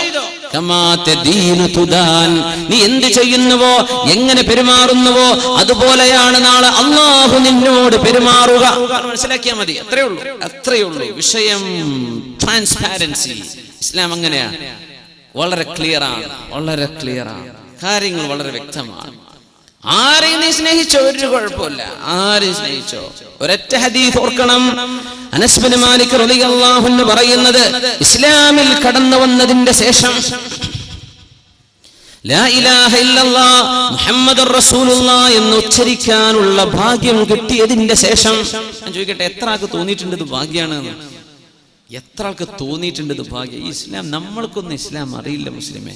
കമാ തദീനു തുദാൻ. നീ എന്ത് ചെയ്യുന്നുവോ, എങ്ങനെ പെരുമാറുന്നുവോ അതുപോലെയാണ് നാളെ അല്ലാഹു നിന്നോട് പെരുമാറുക. മനസ്സിലാക്കിയാൽ മതി. അത്രയേ ഉള്ളൂ വിഷയം. ട്രാൻസ്പാരൻസി. ഇസ്ലാം അങ്ങനെയാണ്, വളരെ ക്ലിയർ ആണ്, കാര്യങ്ങൾ വളരെ വ്യക്തമാണ്. ആരെയും നീ സ്നേഹിച്ചോ, ഒരു കുഴപ്പമില്ല, ആരെയും സ്നേഹിച്ചോ. ഒരൊറ്റ ഹദീസ് ഓർക്കണം. അനസ് ബിൻ മാലിക് റളിയല്ലാഹു അൻഹു പറയുന്നത്, ഇസ്ലാമിൽ കടന്നു വന്നതിന്റെ ശേഷം ലാ ഇലാഹ ഇല്ലല്ലാഹ് മുഹമ്മദുർ റസൂലുള്ളാഹ് എന്ന് ഉച്ചരിക്കാനുള്ള ഭാഗ്യം കിട്ടിയതിന്റെ ശേഷം, ഞാൻ ചോദിക്കട്ടെ, എത്ര ആൾക്ക് തോന്നിയിട്ടുണ്ട് ഇത് ഭാഗ്യമാണെന്ന്? എത്ര ആൾക്ക് തോന്നിയിട്ടുണ്ട് ഇത് ഭാഗ്യം? ഈ ഇസ്ലാം, നമ്മൾക്കൊന്നും ഇസ്ലാം അറിയില്ല മുസ്ലിമേ.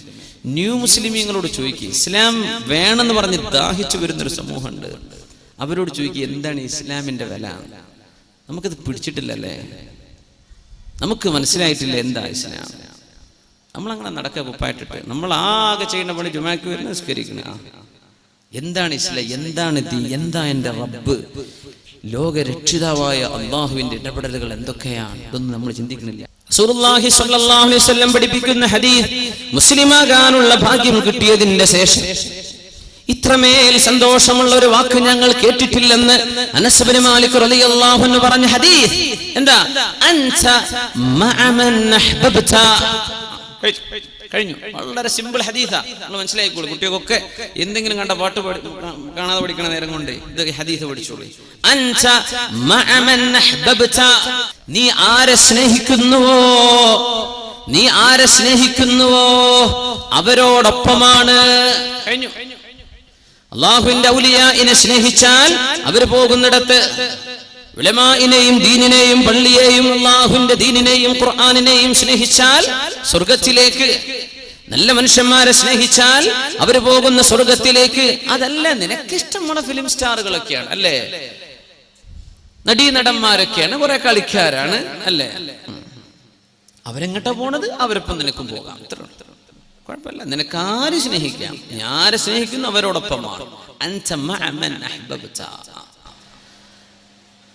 ന്യൂ മുസ്ലിമീങ്ങളോട് ചോദിക്കുക, ഇസ്ലാം വേണമെന്ന് പറഞ്ഞ് ദാഹിച്ചു വരുന്നൊരു സമൂഹമുണ്ട്, അവരോട് ചോദിക്കുക എന്താണ് ഇസ്ലാമിന്റെ വില. നമുക്കത് പിടിച്ചിട്ടില്ലല്ലേ, നമുക്ക് മനസ്സിലായിട്ടില്ല എന്താ ഇസ്ലാം. നമ്മളങ്ങനെ നടക്കുക കുപ്പായിട്ടിട്ട്, നമ്മൾ ആകെ ചെയ്യുന്ന പണി ജുമാക്ക് വരുന്ന നിസ്കരിക്കണ. എന്താണ് ഇസ്ലാം, എന്താണ് ദീൻ, എന്താ എൻ്റെ റബ്ബ്, ലോകരക്ഷിതാവായ അള്ളാഹുവിന്റെ ഇടപെടലുകൾ എന്തൊക്കെയാണ്, ഇതൊന്നും നമ്മൾ ചിന്തിക്കുന്നില്ല. റസൂലുള്ളാഹി സ്വല്ലല്ലാഹു അലൈഹി വസല്ലം പഠിപ്പിക്കുന്ന ഹദീസ്, മുസ്ലിമാകാനുള്ള ഭാഗ്യം കിട്ടിയതിന്റെ ശേഷം ഇത്രമേൽ സന്തോഷമുള്ള ഒരു വാക്ക് ഞങ്ങൾ കേട്ടിട്ടില്ലെന്ന് അനസ് ബിൻ മാലിക് റളിയല്ലാഹു അൻഹു പറഞ്ഞ ഹദീസ്. എന്താ? അൻത മഅ മൻ അഹ്ബബ്ത. കഴിഞ്ഞു. വളരെ സിമ്പിൾ ഹദീസാ, നമ്മൾ മനസ്സിലായിക്കോളൂ. കുട്ടികൾക്കൊക്കെ എന്തെങ്കിലും കണ്ട പാട്ട് കാണാതെ പഠിക്കണ നേരം കൊണ്ട് ഇത് ഹദീസ് പഠിച്ചോളൂ. അൻത മഅ മൻ അഹ്ബബ്ത, നീ ആരെ സ്നേഹിക്കുന്നുവോ, നീ ആരെ സ്നേഹിക്കുന്നുവോ അവരോടൊപ്പമാണ്. കഴിഞ്ഞു. അല്ലാഹുവിന്റെ ഔലിയാഇനെ സ്നേഹിച്ചാൽ അവർ പോകുന്നിടത്ത്, ഉലമാഇനെയും ദീനിനെയും പള്ളിയെയും അല്ലാഹുവിന്റെ ദീനിനെയും ഖുർആനിനെയും സ്നേഹിച്ചാൽ സ്വർഗത്തിലേക്ക്, നല്ല മനുഷ്യന്മാരെ സ്നേഹിച്ചാൽ അവർ പോകുന്ന സ്വർഗത്തിലേക്ക്. അതല്ല നിനക്കിഷ്ടമുള്ള ഫിലിം സ്റ്റാറുകളൊക്കെയാണ് അല്ലേ, നടീനടന്മാരൊക്കെയാണ്, കുറെ കളിക്കാരാണ് അല്ലേ, അവരെങ്ങോട്ടാ പോണത്, അവരൊപ്പം നിനക്കും പോകാം. കുഴപ്പമില്ല, നിനക്ക് ആര് സ്നേഹിക്കാം, ആരെ സ്നേഹിക്കുന്നു അവരോടൊപ്പമാണ്. അൻത മഅ മൻ അഹ്ബബ്ത,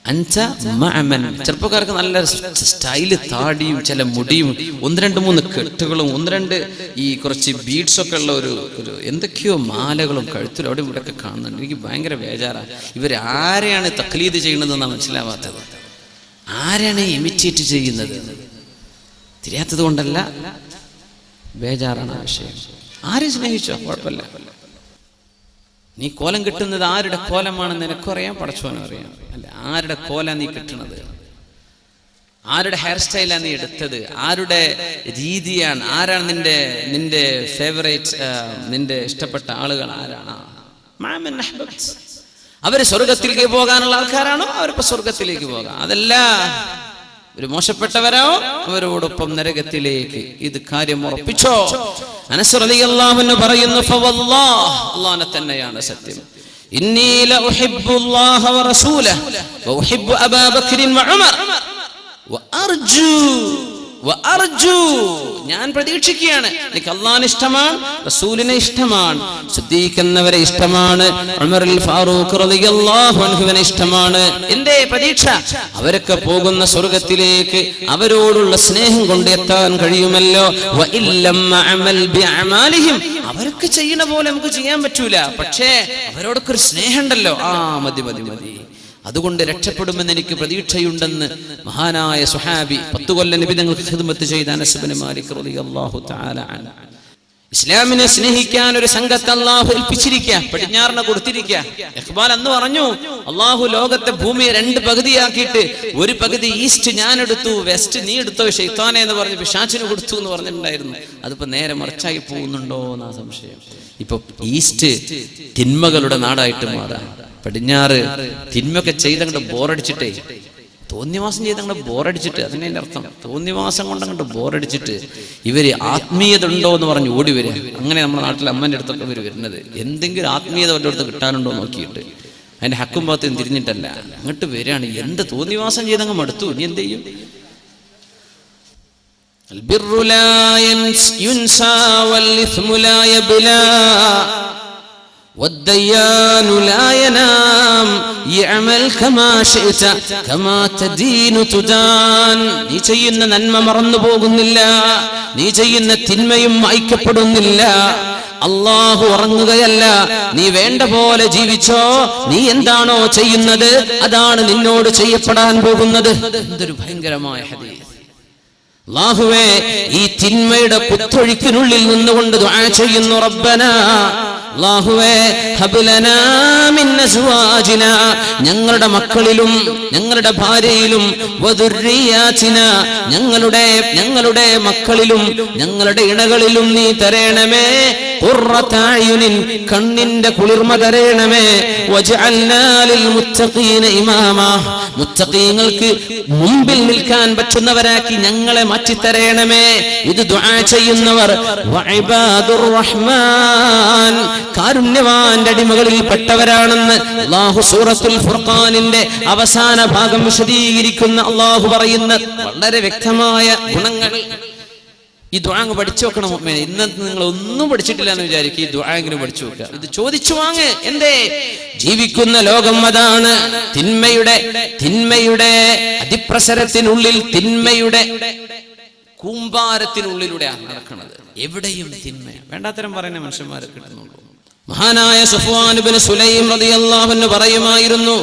അൻത മഅ മൻ. ചെറുപ്പക്കാർക്ക് നല്ല സ്റ്റൈല്, താടിയും ചില മുടിയും, 1-2-3 കെട്ടുകളും 1-2 ഈ കുറച്ച് ബീഡ്സ് ഒക്കെ ഉള്ള ഒരു എന്തൊക്കെയോ മാലകളും കഴുത്തിലും അവിടെ ഇവിടെ ഒക്കെ കാണുന്നുണ്ട്. എനിക്ക് ഭയങ്കര ബേജാറാണ്. ഇവർ ആരെയാണ് തഖ്ലീദ് ചെയ്യുന്നതെന്നാണ് മനസ്സിലാവാത്തത്, ആരാണ് ഇമിറ്റേറ്റ് ചെയ്യുന്നത് തിരിയാത്തത് കൊണ്ടല്ല, ബേജാറാണ് ആ വിഷയം. ആരെയും സ്നേഹിച്ചോ കുഴപ്പമില്ല. നീ കോലം കിട്ടുന്നത് ആരുടെ കോലമാണെന്ന് നിനക്കറിയാം, പടച്ചോനും അറിയാം അല്ല. ആരുടെ കോല നീ കിട്ടുന്നത്, ആരുടെ ഹെയർ സ്റ്റൈലാണ് നീ എടുത്തത്, ആരുടെ രീതിയാണ്, ആരാണ് നിന്റെ ഫേവറേറ്റ്, നിന്റെ ഇഷ്ടപ്പെട്ട ആളുകൾ ആരാണ്. അവര് സ്വർഗത്തിലേക്ക് പോകാനുള്ള ആൾക്കാരാണോ, അവരിപ്പോ സ്വർഗത്തിലേക്ക് പോകാം. അതല്ല ഒരു മോശപ്പെട്ടവരോ, അവരോടൊപ്പം നരകത്തിലേക്ക്. ഇത് കാര്യം ഉറപ്പിച്ചോ. അനസ് റളിയല്ലാഹു അൻഹു പറയുന്നു, ഫവല്ലാഹ്, അല്ലാഹുവിനെ തന്നെയാണ് സത്യം, ഇന്നി ലഉഹിബ്ബുല്ലാഹ വറസൂലഹു വഉഹിബ്ബു അബൂബക്കർ വഉമർ വഅർജു, ഞാൻ പ്രതീക്ഷിക്കുകയാണ്, എനിക്ക് അല്ലാഹുവിനെ ഇഷ്ടമാണ്, റസൂലിനെ ഇഷ്ടമാണ്, സിദ്ദീഖ് എന്നവരെ ഇഷ്ടമാണ്, ഉമറുൽ ഫാറൂഖ് റളിയല്ലാഹു അൻഹുവിനെ ഇഷ്ടമാണ്. എന്റെ പ്രതീക്ഷ അവരൊക്കെ പോകുന്ന സ്വർഗത്തിലേക്ക് അവരോടുള്ള സ്നേഹം കൊണ്ട് എത്താൻ കഴിയുമല്ലോ. വഇല്ലം അമൽ ബിഅമാലിഹിം, അവരൊക്കെ ചെയ്യുന്ന പോലെ നമുക്ക് ചെയ്യാൻ പറ്റൂല, പക്ഷേ അവരോടൊക്കെ ഒരു സ്നേഹം ഉണ്ടല്ലോ, മതി മതി മതി, അതുകൊണ്ട് രക്ഷപ്പെടുമെന്ന് എനിക്ക് പ്രതീക്ഷയുണ്ടെന്ന് മഹാനായ സുഹാബി 10 കൊല്ലം നബി തങ്ങൾക്ക് ഖിദ്മത്ത് ചെയ്ത അനസ് ബിൻ മാലിക് റളിയല്ലാഹു തആല അൻഹു. ഇസ്ലാമിനെ സ്നേഹിക്കാൻ ഒരു സംഘത്തെ അല്ലാഹു ഏൽപ്പിച്ചിരിക്കുക, പടിഞ്ഞാറിനെ കൊടുത്തിരിക്കുക. ഇഖ്ബാൽ അന്ന് പറഞ്ഞു, അല്ലാഹു ലോകത്തെ ഭൂമിയെ 2 പകുതിയാക്കിയിട്ട് ഒരു പകുതി ഈസ്റ്റ് ഞാൻ എടുത്തു, വെസ്റ്റ് നീ എടുത്തോ ശൈത്താനെ എന്ന് പറഞ്ഞ് പിശാചിന് കൊടുത്തു എന്ന് പറഞ്ഞിട്ടുണ്ടായിരുന്നു. അതിപ്പോ നേരെ മറിച്ചായി പോകുന്നുണ്ടോ എന്നാ സംശയം. ഇപ്പൊ ഈസ്റ്റ് തിന്മകളുടെ നാടായിട്ട് മാറാം, പടിഞ്ഞാറ് തിന്മയൊക്കെ ചെയ്തങ്ങോട്ട് ബോറടിച്ചിട്ടേ, തോന്നിവാസം ചെയ്തങ്ങോട്ട് ബോറടിച്ചിട്ട്, അതിനെ അർത്ഥം തോന്നിവാസം കൊണ്ടങ്ങോട്ട് ബോറടിച്ചിട്ട് ഇവര് ആത്മീയത ഉണ്ടോ എന്ന് പറഞ്ഞ് ഓടി വരിക. അങ്ങനെ നമ്മുടെ നാട്ടിൽ അമ്മേൻ്റെ അടുത്തൊക്കെ ഇവർ വരുന്നത്, എന്തെങ്കിലും ആത്മീയത അവരുടെ അടുത്ത് കിട്ടാനുണ്ടോ നോക്കിയിട്ട്, അതിന്റെ ഹക്കും ഭാഗത്തും തിരിഞ്ഞിട്ടല്ല, അങ്ങോട്ട് വരികയാണ്. എന്ത് തോന്നിവാസം ചെയ്തങ്ങ് മടുത്തു, ഇനി എന്ത് ചെയ്യും? അൽബിറു ലാ യുൻസാ വൽഇസ്മു ലാ യബ്ലാ والديان لا ينام يعمل كما شئت كما تدين تدان. നീ ചെയ്യുന്ന നന്മ മറന്നു പോകുന്നില്ല, നീ ചെയ്യുന്ന തിന്മയും മായ്ക്കപ്പെടുന്നില്ല. അല്ലാഹു ഉറങ്ങുകയല്ല, നീ വേണ്ട പോലെ ജീവിച്ചോ, നീ എന്താണോ ചെയ്യുന്നത് അതാണ് നിന്നോട് ചെയ്യപ്പെടാൻ പോകുന്നത്. എന്തൊരു ഭയങ്കരമായ ഹദീസ്. അല്ലാഹുവേ, ഈ തിന്മയുടെ കുത്തൊഴുക്കിനുള്ളിൽ നിന്നുകൊണ്ട് ദുആ ചെയ്യുന്നു, റബ്ബനാ അല്ലാഹുവേ ഹബ്ലനാ മിൻ അസ്വാജിനാ ഞങ്ങളുടെ മക്കളിലും ഞങ്ങളുടെ ഭാര്യയിലും വദുർരിയാതിനാ ഞങ്ങളുടെ മക്കളിലും ഞങ്ങളുടെ ഇണകളിലും നീ തരേണമേ ഖുർറതഅയുനിൻ കണ്ണിന്റെ കുളിർമ തരേണമേ വജഅൽനാ ലിൽ മുത്തഖീന ഇമാമാ മുത്തഖീങ്ങൾക്ക് മുമ്പിൽ നിൽക്കാൻ പറ്റുന്നവരാക്കി ഞങ്ങളെ മാറ്റി തരേണമേ. ഇത് ദുആ ചെയ്യുന്നവർ വഇബാദുർ റഹ്മാൻ കാരുണ്യവാന്റെ അടിമകളിൽ പെട്ടവരാണെന്ന് അല്ലാഹു സൂറത്തുൽ ഫുർഖാനിന്റെ അവസാന ഭാഗം വിശദീകരിക്കുന്ന അല്ലാഹു പറയുന്ന വളരെ വ്യക്തമായ ഗുണങ്ങൾ. ഈ ദുആ അങ്ങ് പഠിച്ചു വെക്കണം. ഇന്നത്തെ നിങ്ങൾ ഒന്നും പഠിച്ചിട്ടില്ല എന്ന് വിചാരിക്കും. ഈ ദുആ എങ്കിലും പഠിച്ചു വെക്കുക. ഇത് ചോദിച്ചു വാങ്ങ്. എന്തേ? ജീവിക്കുന്ന ലോകം അതാണ്. തിന്മയുടെ അതിപ്രസരത്തിനുള്ളിൽ, തിന്മയുടെ കൂമ്പാരത്തിനുള്ളിലൂടെയാണ് നടക്കുന്നത്. എവിടെയും തിന്മ. വേണ്ടാത്തരം പറയുന്ന മനുഷ്യന്മാരെ കിട്ടുന്നുള്ളൂ. മഹാനായ സഫ്വാൻ ഇബ്നു സുലൈം റളിയല്ലാഹു അൻഹു പറയുമായിരുന്നു,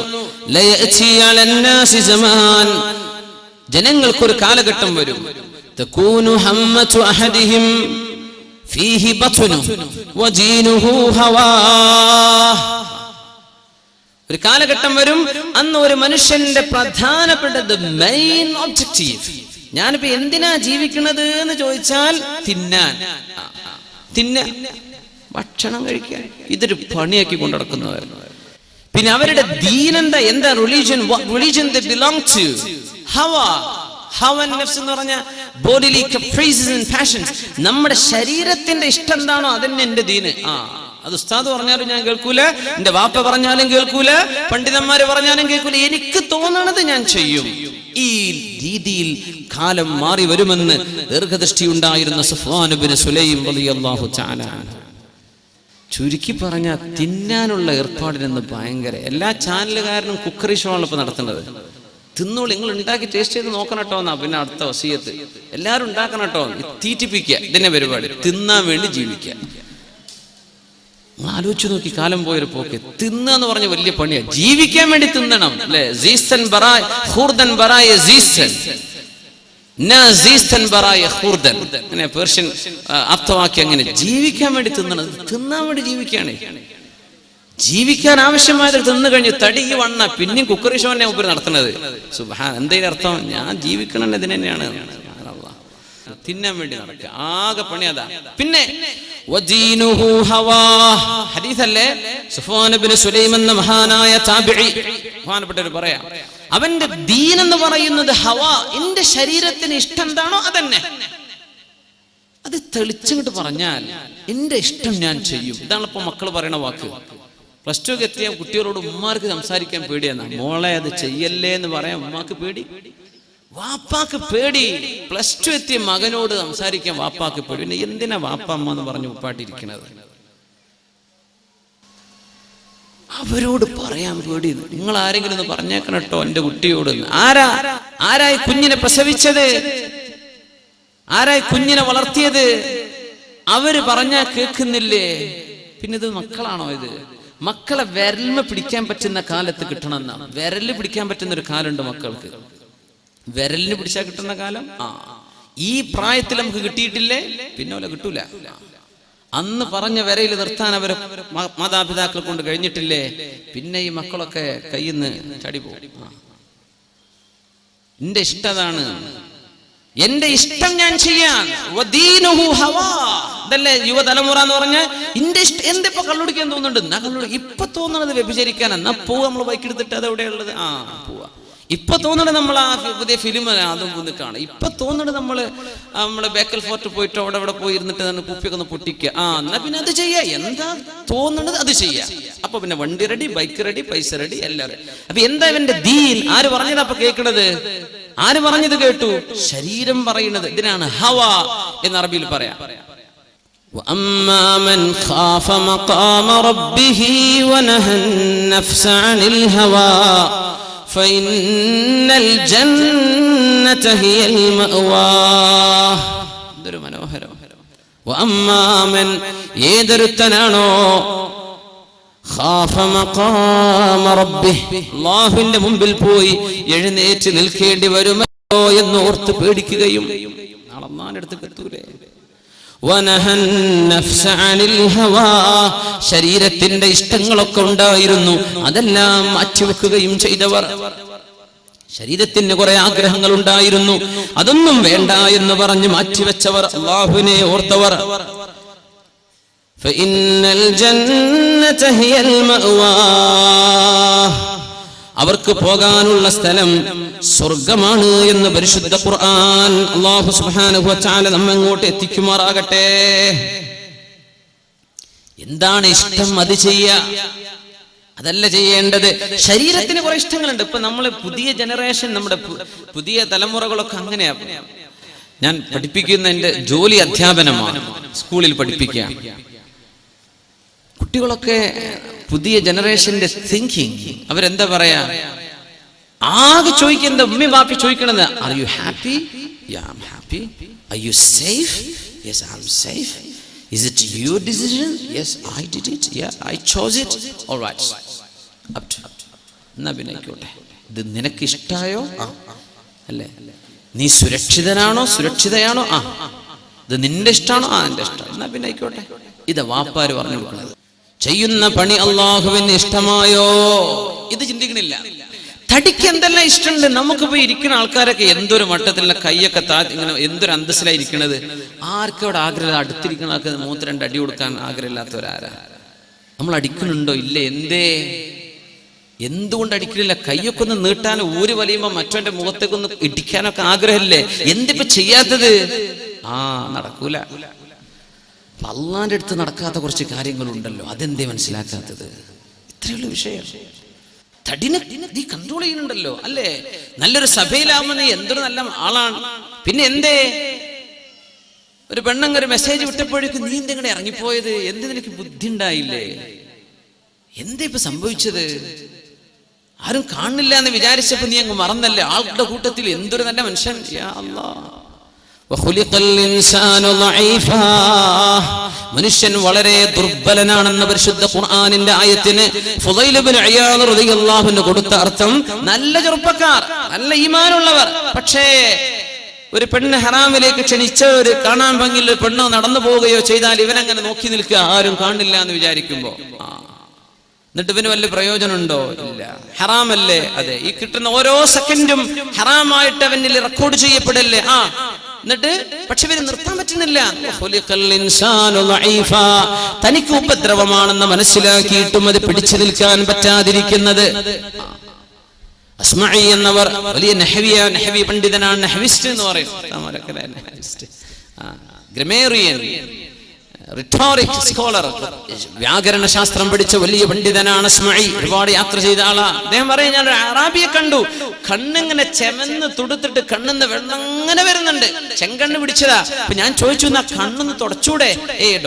ലയഅതി അലന്നാസി സമാൻ ജനങ്ങൾക്കൊരു കാലഘട്ടം വരും, തകൂനു ഹമ്മതു അഹദിഹിം ഫീഹി ബത്നു വദീനുഹു ഹവാ. ഒരു കാലഘട്ടം വരും, അന്ന് ഒരു മനുഷ്യന്റെ പ്രധാനപ്പെട്ട മെയിൻ ഒബ്ജക്റ്റീവ്, ഞാനിപ്പോ എന്തിനാ ജീവിക്കുന്നത് എന്ന് ചോദിച്ചാൽ തിന്നാൻ, ഭക്ഷണം കഴിക്കാൻ, ഇതൊരു പണിയാക്കി കൊണ്ടു നടക്കുന്നവരായിരുന്നു. പിന്നെ അവരുടെ ദീനെന്താ? എന്താ റിലീജിയൻ they belong to? ഹവ നഫ്സ് എന്ന് പറഞ്ഞ bodily caprices and passions. നമ്മുടെ ശരീരത്തിന്റെ ഇഷ്ടം എന്താണോ അതന്നെ എന്റെ ദീന്. അത് ഉസ്താദ് പറഞ്ഞാലും ഞാൻ കേൾക്കൂല, എന്റെ വാപ്പ പറഞ്ഞാലും കേൾക്കൂല, പണ്ഡിതന്മാര് പറഞ്ഞാലും കേൾക്കൂല, എനിക്ക് തോന്നണത് ഞാൻ ചെയ്യും. ഈ രീതിയിൽ കാലം മാറി വരുമെന്ന് ദീർഘദൃഷ്ടി ഉണ്ടായിരുന്ന സഫ്വാൻ ഇബ്നു സുലൈം റളിയല്ലാഹു തആല. ചുരുക്കി പറഞ്ഞ തിന്നാനുള്ള ഏർപ്പാടിനെന്ന് ഭയങ്കര. എല്ലാ ചാനലുകാരനും കുക്കറി ഷോ ആണ് ഇപ്പൊ നടത്തുന്നത്. തിന്നോളൂ, നിങ്ങൾ ഉണ്ടാക്കി ടേസ്റ്റ് ചെയ്ത് നോക്കണം കേട്ടോ എന്നാ പിന്നെ അടുത്ത വസിയത്ത്. എല്ലാവരും ഉണ്ടാക്കണം കേട്ടോ, തീറ്റിപ്പിക്കുക. ഇതിന്റെ പരിപാടി തിന്നാൻ വേണ്ടി ജീവിക്കുക. ആലോചിച്ചു നോക്കി കാലം പോയൊരു പോക്ക്. തിന്നാന്ന് പറഞ്ഞ വലിയ പണിയാണ്. ജീവിക്കാൻ വേണ്ടി തിന്നണം അല്ലെ? പേർഷ്യൻ ആപ്തവാക്യം അങ്ങനെ. ജീവിക്കാൻ വേണ്ടി തിന്നണം, തിന്നാൻ വേണ്ടി ജീവിക്കുകയാണ്. ജീവിക്കാൻ ആവശ്യമായത് തിന്നു കഴിഞ്ഞു തടി വണ്ണ പിന്നെയും കുക്കറി ഷോനെ മുമ്പ് നടത്തുന്നത്. സുബ്ഹാൻ, എന്തേലും അർത്ഥം? ഞാൻ ജീവിക്കണം ഇതിന് തന്നെയാണ്. തിന്നാൻ വേണ്ടി നടക്കുക, ആകെ പണി അതാ. പിന്നെ ഹദീസല്ലേ, സഫ്വാൻ ഇബ്നു സുലൈം എന്ന മഹാനായ താബിഈ മഹാനപ്പെട്ടവർ പറയാം, അവന്റെ ദീൻ എന്ന് പറയുന്നത് ഹവാ, എന്റെ ശരീരത്തിന് ഇഷ്ടം എന്താണോ അതന്നെ. അത് തെളിച്ചിട്ട് പറഞ്ഞാൽ എന്റെ ഇഷ്ടം ഞാൻ ചെയ്യും. ഇതാണ് ഇപ്പൊ മക്കൾ പറയണ വാക്ക്. പ്ലസ് ടു എത്തിയ കുട്ടികളോട് ഉമ്മാർക്ക് സംസാരിക്കാൻ പേടിയാണ്. മോളെ അത് ചെയ്യല്ലേ എന്ന് പറയാൻ ഉമ്മാക്ക് പേടി, വാപ്പാക്ക് പേടി. പ്ലസ് ടു എത്തിയ മകനോട് സംസാരിക്കാൻ വാപ്പാക്ക് പേടി. പിന്നെ എന്തിനാ വാപ്പ അമ്മ എന്ന് പറഞ്ഞു ഉപ്പാട്ടിരിക്കണത്? അവരോട് പറയാൻ പേടി. നിങ്ങൾ ആരെങ്കിലും ഒന്ന് പറഞ്ഞേക്കണം കേട്ടോ എന്റെ കുട്ടിയോട്. ആരായി കുഞ്ഞിനെ പ്രസവിച്ചത്? ആരായി കുഞ്ഞിനെ വളർത്തിയത്? അവര് പറഞ്ഞാ കേൾക്കുന്നില്ലേ? പിന്നെ ഇത് മക്കളാണോ? ഇത് മക്കളെ വിരലിമ പിടിക്കാൻ പറ്റുന്ന കാലത്ത് കിട്ടണമെന്നാ. വിരലിൽ പിടിക്കാൻ പറ്റുന്ന ഒരു കാലുണ്ട് മക്കൾക്ക്. വിരലിന് പിടിച്ചാൽ കിട്ടുന്ന കാലം ഈ പ്രായത്തിൽ നമുക്ക് കിട്ടിയിട്ടില്ലേ, പിന്നെ ഓല കിട്ടൂല. അന്ന് പറഞ്ഞ വിരയിൽ നിർത്താൻ അവരെ മാതാപിതാക്കളെ കൊണ്ട് കഴിഞ്ഞിട്ടില്ലേ, പിന്നെ ഈ മക്കളൊക്കെ കയ്യിൽ നിന്ന് ചടി പോകും. എന്റെ ഇഷ്ടതാണ്, എന്റെ ഇഷ്ടം ഞാൻ ചെയ്യാൻ. ഇതല്ലേ യുവതലമുറ എന്ന് പറഞ്ഞാൽ എന്റെ ഇഷ്ടം. എന്തിപ്പോ കള്ളുടിക്കാൻ തോന്നുന്നുണ്ട്? എന്നാ കള്ളുടി. ഇപ്പൊ തോന്നണത് വ്യഭിചരിക്കാൻ. എന്നാ പോവാ, നമ്മൾ ബൈക്ക് എടുത്തിട്ട് അത് എവിടെയുള്ളത്? പോവാ. ഇപ്പൊ തോന്നണത് നമ്മൾ ആ പുതിയ ഫിലിം അതും ഒന്ന് കാണാം. ഇപ്പൊ തോന്നണത് നമ്മള് ബേക്കൽ ഫോർട്ട് പോയിട്ട് അവിടെ പോയി ഇരുന്നിട്ട് കുപ്പിയൊക്കെ ഒന്ന് പൊട്ടിക്കുക. എന്നാ പിന്നെ അത് ചെയ്യാ. എന്താ തോന്നണത് അത് ചെയ്യാ. അപ്പൊ പിന്നെ വണ്ടി റെഡി, ബൈക്ക് റെഡി, പൈസ റെഡി, എല്ലാം റെഡി. അപ്പൊ എന്താ ഇവന്റെ ദീൻ? ആര് പറഞ്ഞതാ അപ്പൊ കേൾക്കണത്? ആര് പറഞ്ഞത് കേട്ടു? ശരീരം പറയുന്നത്. ഇതിനാണ് ഹവ എന്ന് അറബിയിൽ പറയാം. وَأَمَّا مَنْ خَافَ مَقَامَ رَبِّهِ وَنَهَى النَّفْسَ عَنِ الْهَوَى فَإِنَّ الْجَنَّةَ هِيَ الْمَأْوَى. ഇതൊരു മനോഹരം. وَأَمَّا مَنْ ഏതൊരുത്തനാണോ ഖാഫ മഖാമ റബ്ബിഹി, അല്ലാഹുവിന്റെ മുമ്പിൽ പോയി എഴുന്നേറ്റ് നിൽക്കേണ്ടി വരുമോ എന്ന് ഓർത്ത് പേടിക്കുകയും നാളെ അല്ലാഹുവിന്റെ അടുത്ത് എത്തൂലേ. ശരീരത്തിന്റെ ഇഷ്ടങ്ങളൊക്കെ ഉണ്ടായിരുന്നു, അതെല്ലാം മാറ്റിവെക്കുകയും ചെയ്തവർ. ശരീരത്തിന് കുറെ ആഗ്രഹങ്ങൾ ഉണ്ടായിരുന്നു, അതൊന്നും വേണ്ട എന്ന് പറഞ്ഞ് മാറ്റിവെച്ചവർ, അല്ലാഹുവിനെ ഓർത്തവർ. അവർക്ക് പോകാനുള്ള സ്ഥലം സ്വർഗമാണ് എന്ന് പരിശുദ്ധ ഖുർആൻ. അല്ലാഹു സുബ്ഹാനഹു വ തആല നമ്മെ അങ്ങോട്ട് എത്തിക്കുമാറാകട്ടെ. എന്താണ് ഇഷ്ടം അത് ചെയ്യുക, അതല്ല ചെയ്യേണ്ടത്. ശരീരത്തിന് കുറെ ഇഷ്ടങ്ങളുണ്ട്. ഇപ്പൊ നമ്മള് പുതിയ ജനറേഷൻ, നമ്മുടെ പുതിയ തലമുറകളൊക്കെ അങ്ങനെയാ. ഞാൻ പഠിപ്പിക്കുന്ന എന്റെ ജോലി അധ്യാപനമാണ്, സ്കൂളിൽ പഠിപ്പിക്കുക. കുട്ടികളൊക്കെ പുതിയ ജനറേഷന്റെ തിങ്കിങ്, അവരെന്താ പറയാ, ആകെ ചോദിക്കുന്നത്, ഉമ്മി ബാപ്പി ചോദിക്കണത്, are you happy? Ya I am happy. Are you safe? Yes I am safe. Is it your decision? Yes, I did it. Yeah, I chose it. All right. Up to. എന്നാ പിന്നെ ആയിക്കോട്ടെ. ഇത് നിനക്ക് ഇഷ്ടായോ? അല്ലേ? നീ സുരക്ഷിതനാണോ, സുരക്ഷിതയാണോ? ഇത് നിന്റെ ഇഷ്ടമാണോ? എന്റെ ഇഷ്ടം. എന്നാ പിന്നെ ആയിക്കോട്ടെ. ഇത് വാപ്പാര് പറഞ്ഞു കൊടുക്കുന്നത്. ചെയ്യുന്ന പണി അള്ളാഹുവിന് ഇഷ്ടമായോ, ഇത് ചിന്തിക്കണില്ല. തടിക്ക് എന്തെല്ലാം ഇഷ്ടമുണ്ട്. നമുക്ക് പോയി ഇരിക്കുന്ന ആൾക്കാരൊക്കെ എന്തൊരു മട്ടത്തിലുള്ള കൈയൊക്കെ ഇങ്ങനെ എന്തൊരു അന്തസ്സിലായിരിക്കണത്. ആർക്കും അവിടെ ആഗ്രഹം, അടുത്തിരിക്കുന്ന ആൾക്ക് മൂത്ത് രണ്ട് അടി കൊടുക്കാൻ ആഗ്രഹമില്ലാത്തവരാരാ? നമ്മൾ അടിക്കുന്നുണ്ടോ? ഇല്ലേ. എന്തേ, എന്തുകൊണ്ട് അടിക്കണില്ല? കൈയൊക്കെ ഒന്ന് നീട്ടാൻ, ഊര് വലിയുമ്പോ മറ്റവന്റെ മുഖത്തേക്കൊന്ന് ഇടിക്കാനൊക്കെ ആഗ്രഹമില്ലേ? എന്തിപ്പോ ചെയ്യാത്തത്? നടക്കൂല. അള്ളാന്റെ അടുത്ത് നടക്കാത്ത കുറച്ച് കാര്യങ്ങളുണ്ടല്ലോ, അതെന്തേ മനസ്സിലാക്കാത്തത്? ഇത്രയുള്ള വിഷയം. തടിനെ നീ കൺട്രോൾ ചെയ്യുന്നുണ്ടല്ലോ, അല്ലേ? നല്ലൊരു സഭയിലാവുമ്പോ നീ എന്തൊരു നല്ല ആളാണ്. പിന്നെ എന്തേ ഒരു പെണ്ണങ്ങ് ഒരു മെസ്സേജ് വിട്ടപ്പോഴേക്കും നീ എന്തെങ്കിലും ഇറങ്ങിപ്പോയത്? എന്ത് നിനക്ക് ബുദ്ധി ഉണ്ടായില്ലേ? എന്താ ഇപ്പൊ സംഭവിച്ചത്? ആരും കാണില്ല എന്ന് വിചാരിച്ചപ്പോ നീ അങ്ങ് മറന്നല്ലേ? ആളുടെ കൂട്ടത്തിൽ എന്തൊരു നല്ല മനുഷ്യൻ. യാ അല്ലാഹ്. മനുഷ്യൻ വളരെ ദുർബലനാണെന്ന പരിശുദ്ധ ഖുർആനിന്റെ ആയത്തിന് ഫുളൈൽ ഇബ്നു ഇയാദ് റളിയല്ലാഹു അൻഹു കൊടുത്ത അർത്ഥം, നല്ല ചെറുപ്പക്കാർ, നല്ല ഈമാനുള്ളവർ, പക്ഷേ ഒരു പെണ്ണ് ഹറാമിലേക്ക് ക്ഷണിച്ച ഒരു കാണാൻ ഭംഗിയുള്ള പെണ്ണ് നടന്നു പോവുകയോ ചെയ്താൽ ഇവനങ്ങനെ നോക്കി നിൽക്കുക, ആരും കാണില്ല എന്ന് വിചാരിക്കുമ്പോ. എന്നിട്ട് ഇവന് വല്ല പ്രയോജനമുണ്ടോ? ഇല്ല. ഹറാമല്ലേ? അതെ. ഈ കിട്ടുന്ന ഓരോ സെക്കൻഡും ഹറാമായിട്ട് അവനിൽ റെക്കോർഡ് ചെയ്യപ്പെടല്ലേ? എന്നിട്ട് പക്ഷെ ഇവന് നിർത്താൻ പറ്റുന്നില്ല. തനിക്ക് ഉപദ്രവമാണെന്ന് മനസ്സിലാക്കിയിട്ടും അത് പിടിച്ചു നിൽക്കാൻ പറ്റാതിരിക്കുന്നത്. അസ്മഈ എന്നവർ വലിയ നഹവി പണ്ഡിതനാണ്, നഹവിസ്റ്റ് എന്ന് പറയും, ഗ്രമേറിയൻ, റിട്ടോറിക് സ്കോളർ, വ്യാകരണ ശാസ്ത്രം പഠിച്ച വലിയ പണ്ഡിതനാണ് അസ്മഈ. ഒരുപാട് യാത്ര ചെയ്ത ആളാ. അദ്ദേഹം പറയും, ഞാൻ ഒരു അറാബിയെ കണ്ടു, കണ്ണിങ്ങനെ ചെമന്ന് തുടുത്തിട്ട് കണ്ണിന്ന് വെള്ളം അങ്ങനെ വരുന്നുണ്ട്, ചെങ്കണ്ണ് പിടിച്ചതാ. അപ്പൊ ഞാൻ ചോദിച്ചു, എന്നാ കണ്ണൊന്ന് തുടച്ചൂടെ?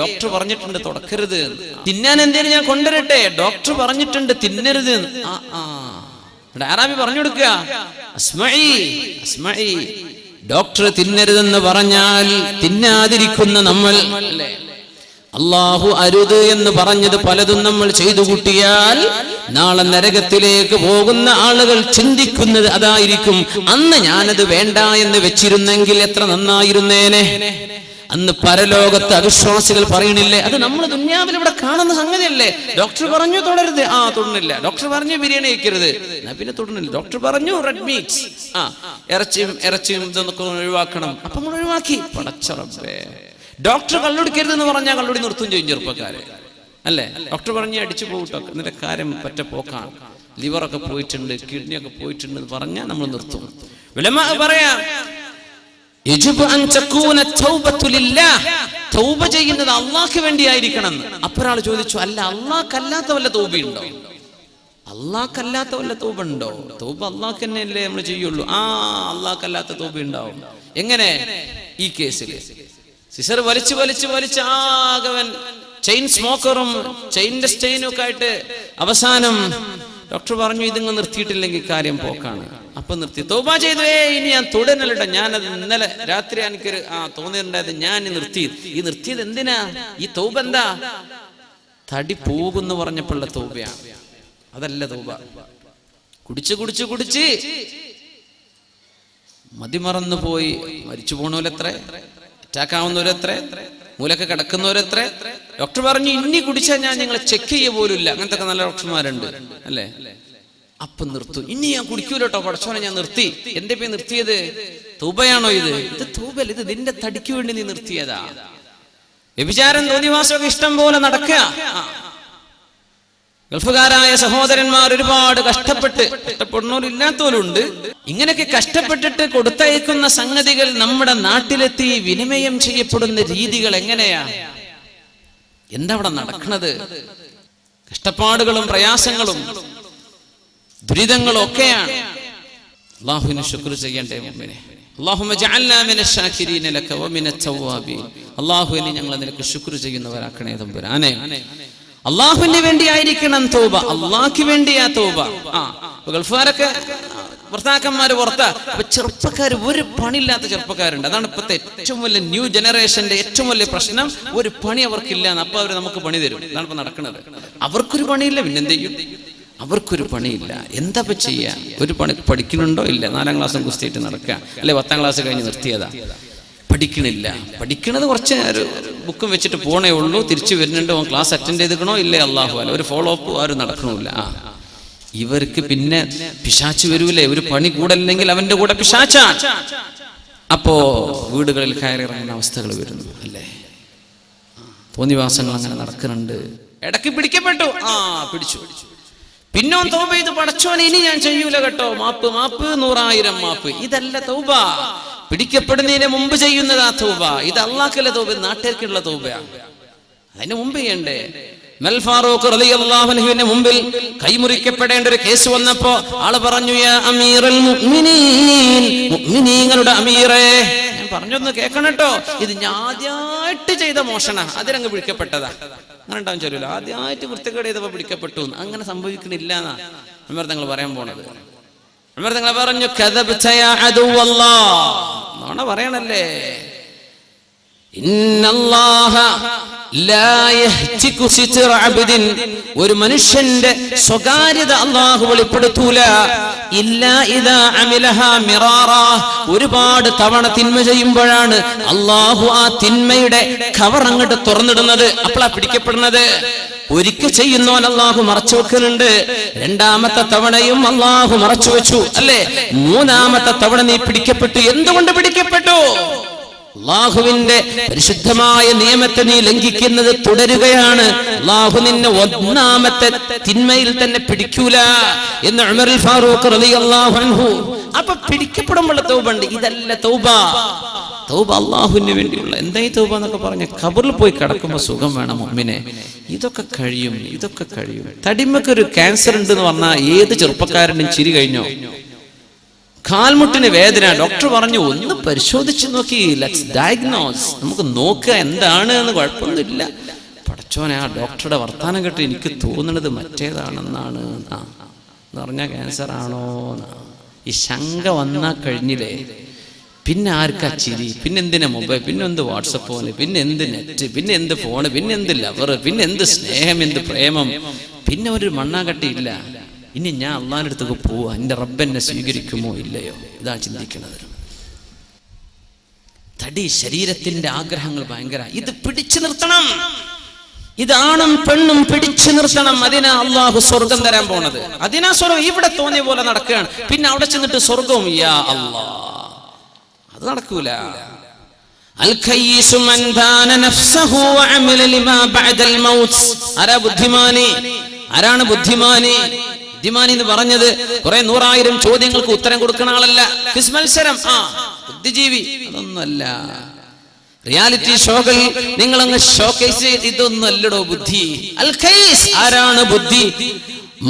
ഡോക്ടർ പറഞ്ഞിട്ടുണ്ട് തുടക്കരുത്. തിന്നാൻ എന്തേലും ഞാൻ കൊണ്ടുവരട്ടെ? ഡോക്ടർ പറഞ്ഞിട്ടുണ്ട് തിന്നരുത്. അറാബി പറഞ്ഞു കൊടുക്കുക, അസ്മഈ ഡോക്ടർ തിന്നരുതെന്ന് പറഞ്ഞാൽ തിന്നാതിരിക്കുന്ന നമ്മൾ, അല്ലേ? അല്ലാഹു അരുത് എന്ന് പറഞ്ഞത് പലതും നമ്മൾ ചെയ്തു കൂട്ടിയാൽ നാളെ നരകത്തിലേക്ക് പോകുന്ന ആളുകൾ ചിന്തിക്കുന്നത് അതായിരിക്കും. അന്ന് ഞാനത് വേണ്ട എന്ന് വെച്ചിരുന്നെങ്കിൽ എത്ര നന്നായിരുന്നേനെ. അന്ന് പരലോകത്ത് അവിശ്വാസികൾ പറയണില്ലേ, അത് നമ്മൾ ദുന്യാവിൽ ഇവിടെ കാണുന്ന സംഗതിയല്ലേ? ഡോക്ടർ പറഞ്ഞു തുടരുത്, തൊടുന്നില്ല. ഡോക്ടർ പറഞ്ഞു ബിരിയാണി കഴിക്കരുത്, പിന്നെ തൊടുന്നില്ല. ഡോക്ടർ പറഞ്ഞു റെഡ് മീറ്റ്സ്, ഇറച്ചിയും ഇതൊക്കെ ഒഴിവാക്കണം, അപ്പൊ നമ്മൾ ഒഴിവാക്കി. പടച്ചറബേ. ഡോക്ടർ കള്ളുടിക്കരുത് എന്ന് പറഞ്ഞാൽ കള്ളുടി നിർത്തും ചെയ്യും ചെറുപ്പക്കാരെ, അല്ലേ? ഡോക്ടർ പറഞ്ഞ് അടിച്ചു പോകട്ടോ, എന്നിട്ട് കാര്യം പറ്റ പോക്കാണ്, ലിവറൊക്കെ പോയിട്ടുണ്ട്, കിഡ്നി ഒക്കെ പോയിട്ടുണ്ട് എന്ന് പറഞ്ഞാൽ നമ്മൾ നിർത്തും. ഉലമാ പറയാ, തൗബ ചെയ്യുന്നത് അള്ളാഹ്ക്ക് വേണ്ടിയായിരിക്കണം. അപ്പൊരാൾ ചോദിച്ചു, അല്ല അള്ളാഹ്ക്കല്ലാത്ത വല്ല തൗബയുണ്ടോ? അള്ളാഹ്ക്കല്ലാത്ത വല്ല തൗബ ഉണ്ടോ? തൗബ അള്ളാഹ്ക്ക് തന്നെയല്ലേ നമ്മൾ ചെയ്യുള്ളൂ. അള്ളാഹ്ക്കല്ലാത്ത തൗബ ഉണ്ടാവും. എങ്ങനെ? ഈ കേസിൽ സിസർ വലിച്ച് ആകവൻ ചെയിൻ സ്മോക്കറും ചെയിൻ്റെ സ്റ്റെയിനും ഒക്കെ ആയിട്ട് അവസാനം ഡോക്ടർ പറഞ്ഞു, ഇതിങ്ങ് നിർത്തിയിട്ടില്ലെങ്കിൽ കാര്യം പോക്കാണ്. അപ്പൊ നിർത്തി. തൗബ ചെയ്തു, ഇനി ഞാൻ തുടരലിട്ട, ഞാനത് ഇന്നലെ രാത്രി എനിക്കൊരു തോന്നിയിട്ടുണ്ടായത്, ഞാൻ നിർത്തിയത് എന്തിനാ? ഈ തൗബ എന്താ? തടി പോകുന്നു പറഞ്ഞപ്പോഴുള്ള തൗബയാണ്, അതല്ല തൗബ. കുടിച്ച് മതിമറന്നു പോയി മരിച്ചു പോണോലെത്ര, അറ്റാക്കാവുന്നവരെത്ര, മൂലൊക്കെ കിടക്കുന്നവരെത്ര ഡോക്ടർ പറഞ്ഞു ഇനി കുടിച്ചാൽ ഞാൻ നിങ്ങളെ ചെക്ക് ചെയ്യ പോലുമില്ല. അങ്ങനത്തെ ഒക്കെ നല്ല ഡോക്ടർമാരുണ്ട് അല്ലേ. അപ്പം നിർത്തും. ഇനി ഞാൻ കുടിക്കൂല കേട്ടോ, പടച്ചോനെ ഞാൻ നിർത്തി. എന്റെ പേര് നിർത്തിയത് തൗബയാണോ? ഇത് തൗബല്ല, ഇത് നിന്റെ തടിക്ക് വേണ്ടി നീ നിർത്തിയതാ. വ്യഭിചാരം തോന്നിവാസമൊക്കെ ഇഷ്ടം പോലെ നടക്കുക. ഗൾഫുകാരായ സഹോദരന്മാർ ഒരുപാട് കഷ്ടപ്പെടുന്നവരില്ലാത്തവരുണ്ട്. ഇങ്ങനെയൊക്കെ കഷ്ടപ്പെട്ടിട്ട് കൊടുത്തയക്കുന്ന സംഗതികൾ നമ്മുടെ നാട്ടിലെത്തി വിനിമയം ചെയ്യപ്പെടുന്ന രീതികൾ എങ്ങനെയാ? എന്താ അവിടെ നടക്കുന്നത്? കഷ്ടപ്പാടുകളും പ്രയാസങ്ങളും ദുരിതങ്ങളും ഒക്കെയാണ്. അല്ലാഹുവിനെ ശുക്ർ ചെയ്യണ്ടേ മുഅ്മിനെ. അല്ലാഹുമ്മ ജഅൽനാ മിനശ് ശാകിരീന ലക വമിനത് തവ്വാബീൻ. അല്ലാഹുവിനെ ഞങ്ങൾ നിനക്ക് ശുക്ർ ചെയ്യുന്നവരാക്കണേ തമ്പുരാനെ. അള്ളാഹുവിന് വേണ്ടിയായിരിക്കണം തൗബ, അള്ളാഹ്ക്ക് വേണ്ടിയാ തൗബ. ഗൾഫുകാരൊക്കെ ഭർത്താക്കന്മാര് പുറത്താ. അപ്പൊ ചെറുപ്പക്കാർ, ഒരു പണിയില്ലാത്ത ചെറുപ്പക്കാരുണ്ട്. അതാണ് ഇപ്പോഴത്തെ ഏറ്റവും വലിയ ന്യൂ ജനറേഷന്റെ ഏറ്റവും വലിയ പ്രശ്നം. ഒരു പണി അവർക്കില്ല. അപ്പൊ അവര് നമുക്ക് പണി തരും. അതാണ് ഇപ്പൊ നടക്കുന്നത്. അവർക്കൊരു പണിയില്ല, പിന്നെന്ത് ചെയ്യും? അവർക്കൊരു പണിയില്ല. എന്താ ഇപ്പൊ ചെയ്യാ? ഒരു പണി പഠിക്കുന്നുണ്ടോ? ഇല്ല. 4ാം ക്ലാസ്സും കുസ്തിയിട്ട് നടക്കുക, അല്ലെ 10ാം ക്ലാസ് കഴിഞ്ഞ് നിർത്തിയതാ. പഠിക്കണില്ല. പഠിക്കണത് കുറച്ച് ബുക്കും വെച്ചിട്ട് പോണേ ഉള്ളൂ. തിരിച്ചു വരുന്നുണ്ട്, ക്ലാസ് അറ്റൻഡ് ചെയ്തിക്കണോ ഇല്ലേ അല്ലാഹു അല്ല. ഒരു ഫോളോ അപ്പ് ആരും നടക്കണില്ല. ഇവർക്ക് പിന്നെ പിശാച്ച് വരൂലേ? ഒരു പണി കൂടല്ലെങ്കിൽ അവന്റെ കൂടെ പിശാച്ചാ. അപ്പോ വീടുകളിൽ കയറിയിറങ്ങുന്ന അവസ്ഥകൾ വരുന്നു അല്ലേ. തോന്നിവാസങ്ങൾ അങ്ങനെ നടക്കുന്നുണ്ട്. ഇടയ്ക്ക് പിടിക്കപ്പെട്ടു, പിടിച്ചു. പിന്നോ തൗബ ചെയ്ത് പടച്ചോനെ ഇനി ഞാൻ ചെയ്യൂല കേട്ടോ, മാപ്പ് മാപ്പ് 100,000 മാപ്പ്. ഇതല്ല തൗബ. പിടിക്കപ്പെടുന്നതിന് മുമ്പ് ചെയ്യുന്നതാ തൗബ. ഇത് അള്ളാഹ്ക്കുള്ള തൗബ, നാട്ടുകാർക്കുള്ള തൗബയാണ്. അതിന് മുമ്പ് ചെയ്യണ്ടേ? ഉമർ ഫാറൂഖ് റളിയല്ലാഹു അൻഹുവിന്റെ മുമ്പിൽ കൈമുറിക്കപ്പെടേണ്ട ഒരു കേസ് വന്നപ്പോ ആള് പറഞ്ഞു, യാ അമീറുൽ മുഅ്മിനീൻ, മുഅ്മിനീങ്ങളുടെ അമീറേ, ഞാൻ പറഞ്ഞൊന്ന് കേൾക്കണം കേട്ടോ, ഇത് ഞാൻ ആദ്യമായിട്ട് ചെയ്ത മോഷണ, അതിലങ്ങ് പിടിക്കപ്പെട്ടതാ. അങ്ങനെ ഉണ്ടാവും ചെറിയ ആദ്യമായിട്ട് വൃത്തികേട് ചെയ്തപ്പോ പിടിക്കപ്പെട്ടു. അങ്ങനെ സംഭവിക്കണില്ല എന്നാ ഉമർ തങ്ങൾ പറയാൻ പോണത്. ഉമർ തങ്ങൾ പറഞ്ഞു, കദബ്ത യാ അദുവല്ലാഹ്, നോണ പറയണല്ലേ. ഇന്നല്ലാഹ ലാ യഹ്തികു സിത്ര അബ്ദിൻ, ഒരു മനുഷ്യന്റെ സ്വകാര്യത അല്ലാഹു വെളിപ്പെടുത്തൂല. ഇല്ലാ ഇദാ അമിലഹാ മിറാറാ, ഒരുപാട് തവണ തിന്മ ചെയ്യുമ്പോഴാണ് അല്ലാഹു ആ തിന്മയുടെ കവർ അങ്ങോട്ട് തുറന്നിടുന്നത്. അപ്പോഴാ പിടിക്കപ്പെടുന്നത്. ഒരിക്കൽ ചെയ്യുന്നവൻ അല്ലാഹു മറച്ചു വെക്കുന്നുണ്ട്. 2ാമത്തെ തവണയും അല്ലാഹു മറച്ചു വെച്ചു അല്ലേ. 3ാമത്തെ തവണ നീ പിടിക്കപ്പെട്ടു. എന്തുകൊണ്ട് പിടിക്കപ്പെട്ടു? അല്ലാഹുവിന്റെ പരിശുദ്ധമായ നിയമത്തെ നീ ലംഘിക്കുന്നത് തുടരുകയാണ്. അല്ലാഹു നിന്നെ 1ാമത്തെ തിന്മയിൽ തന്നെ പിടിക്കൂല എന്ന് ഉമർ ഫാറൂഖ് റളിയല്ലാഹു അൻഹു. അപ്പൊ പിടിക്കപ്പെടുമ്പോൾ തൗബ ഉണ്ട്. ഇതല്ല തൗബ. തൗബ അല്ലാഹുവിന് വേണ്ടിയുള്ള. എന്താ ഈ തൗബ എന്നൊക്കെ പറഞ്ഞ ഖബറിൽ പോയി കിടക്കുമ്പോൾ സുഖം വേണം മുഅ്മിനെ. ഇതൊക്കെ കഴിയും, ഇതൊക്കെ കഴിയും. തടിമക്കൊരു ക്യാൻസർ ഉണ്ടെന്ന് പറഞ്ഞാൽ ഏത് ചെറുപ്പക്കാരനും ചിരി കഴിഞ്ഞോ? കാൽമുട്ടിന് വേദന, ഡോക്ടർ പറഞ്ഞു ഒന്ന് പരിശോധിച്ച് നോക്കി, ലെറ്റ്സ് ഡയഗ്നോസ്, നമുക്ക് നോക്കുക എന്താണ് എന്ന്. കുഴപ്പമൊന്നുമില്ല. പടച്ചോനെ, ആ ഡോക്ടറുടെ വർത്താനം കേട്ട് എനിക്ക് തോന്നുന്നത് മറ്റേതാണെന്നാണ് എന്ന് പറഞ്ഞാൽ ക്യാൻസർ ആണോ. ഈ ശങ്ക വന്നാൽ കഴിഞ്ഞില്ലേ. പിന്നെ ആർക്കാ ചിരി? പിന്നെ എന്തിനാ മൊബൈൽ? പിന്നെ എന്ത് വാട്സപ്പ് പോലെ? പിന്നെ എന്ത് നെറ്റ്? പിന്നെ എന്ത് ഫോണ്? പിന്നെ എന്ത് ലവർ? പിന്നെ എന്ത് സ്നേഹം? എന്ത് പ്രേമം? പിന്നെ ഒരു മണ്ണാകട്ടിയില്ല. ഇനി ഞാൻ അള്ളാഹിന്റെ അടുത്തേക്ക് പോവാ, എൻ്റെ റബ്ബെന്നെ സ്വീകരിക്കുമോ ഇല്ലയോ? ഇതാ ചിന്തിക്കുന്നത്. തടി, ശരീരത്തിന്റെ ആഗ്രഹങ്ങൾ ഭയങ്കര. ഇത് പിടിച്ചു നിർത്തണം. ഇതാണും പെണ്ണും പിടിച്ചു നിർത്തണം. അതിനാ അള്ളാഹു സ്വർഗം തരാൻ പോണത്. അതിനാ സ്വർഗം. ഇവിടെ തോന്നിയ പോലെ നടക്കുകയാണ്. പിന്നെ അവിടെ ചെന്നിട്ട് സ്വർഗവും യാ അല്ലാ, അത് നടക്കൂല. അൽ ഖയ്യിസു മൻ ദാന നഫ്സഹു വഅമല ലിമാ ബഅദൽ മൗത്ത്. ആരാ ബുദ്ധിമാനി? ആരാണ് ബുദ്ധിമാനി? ബുദ്ധിമാനി എന്ന് പറഞ്ഞത് കുറെ 100,000 ചോദ്യങ്ങൾക്ക് ഉത്തരം കൊടുക്കുന്ന ആളല്ല. ക്വിസ് മത്സരം, ബുദ്ധിജീവി അതൊന്നുമല്ല. റിയാലിറ്റി ഷോകൾ നിങ്ങളങ്ങ് ഷോക്കേസ്, ഇതൊന്നും അല്ലടോ ബുദ്ധി. അൽ ഖയ്യിസ്, ആരാണ് ബുദ്ധി?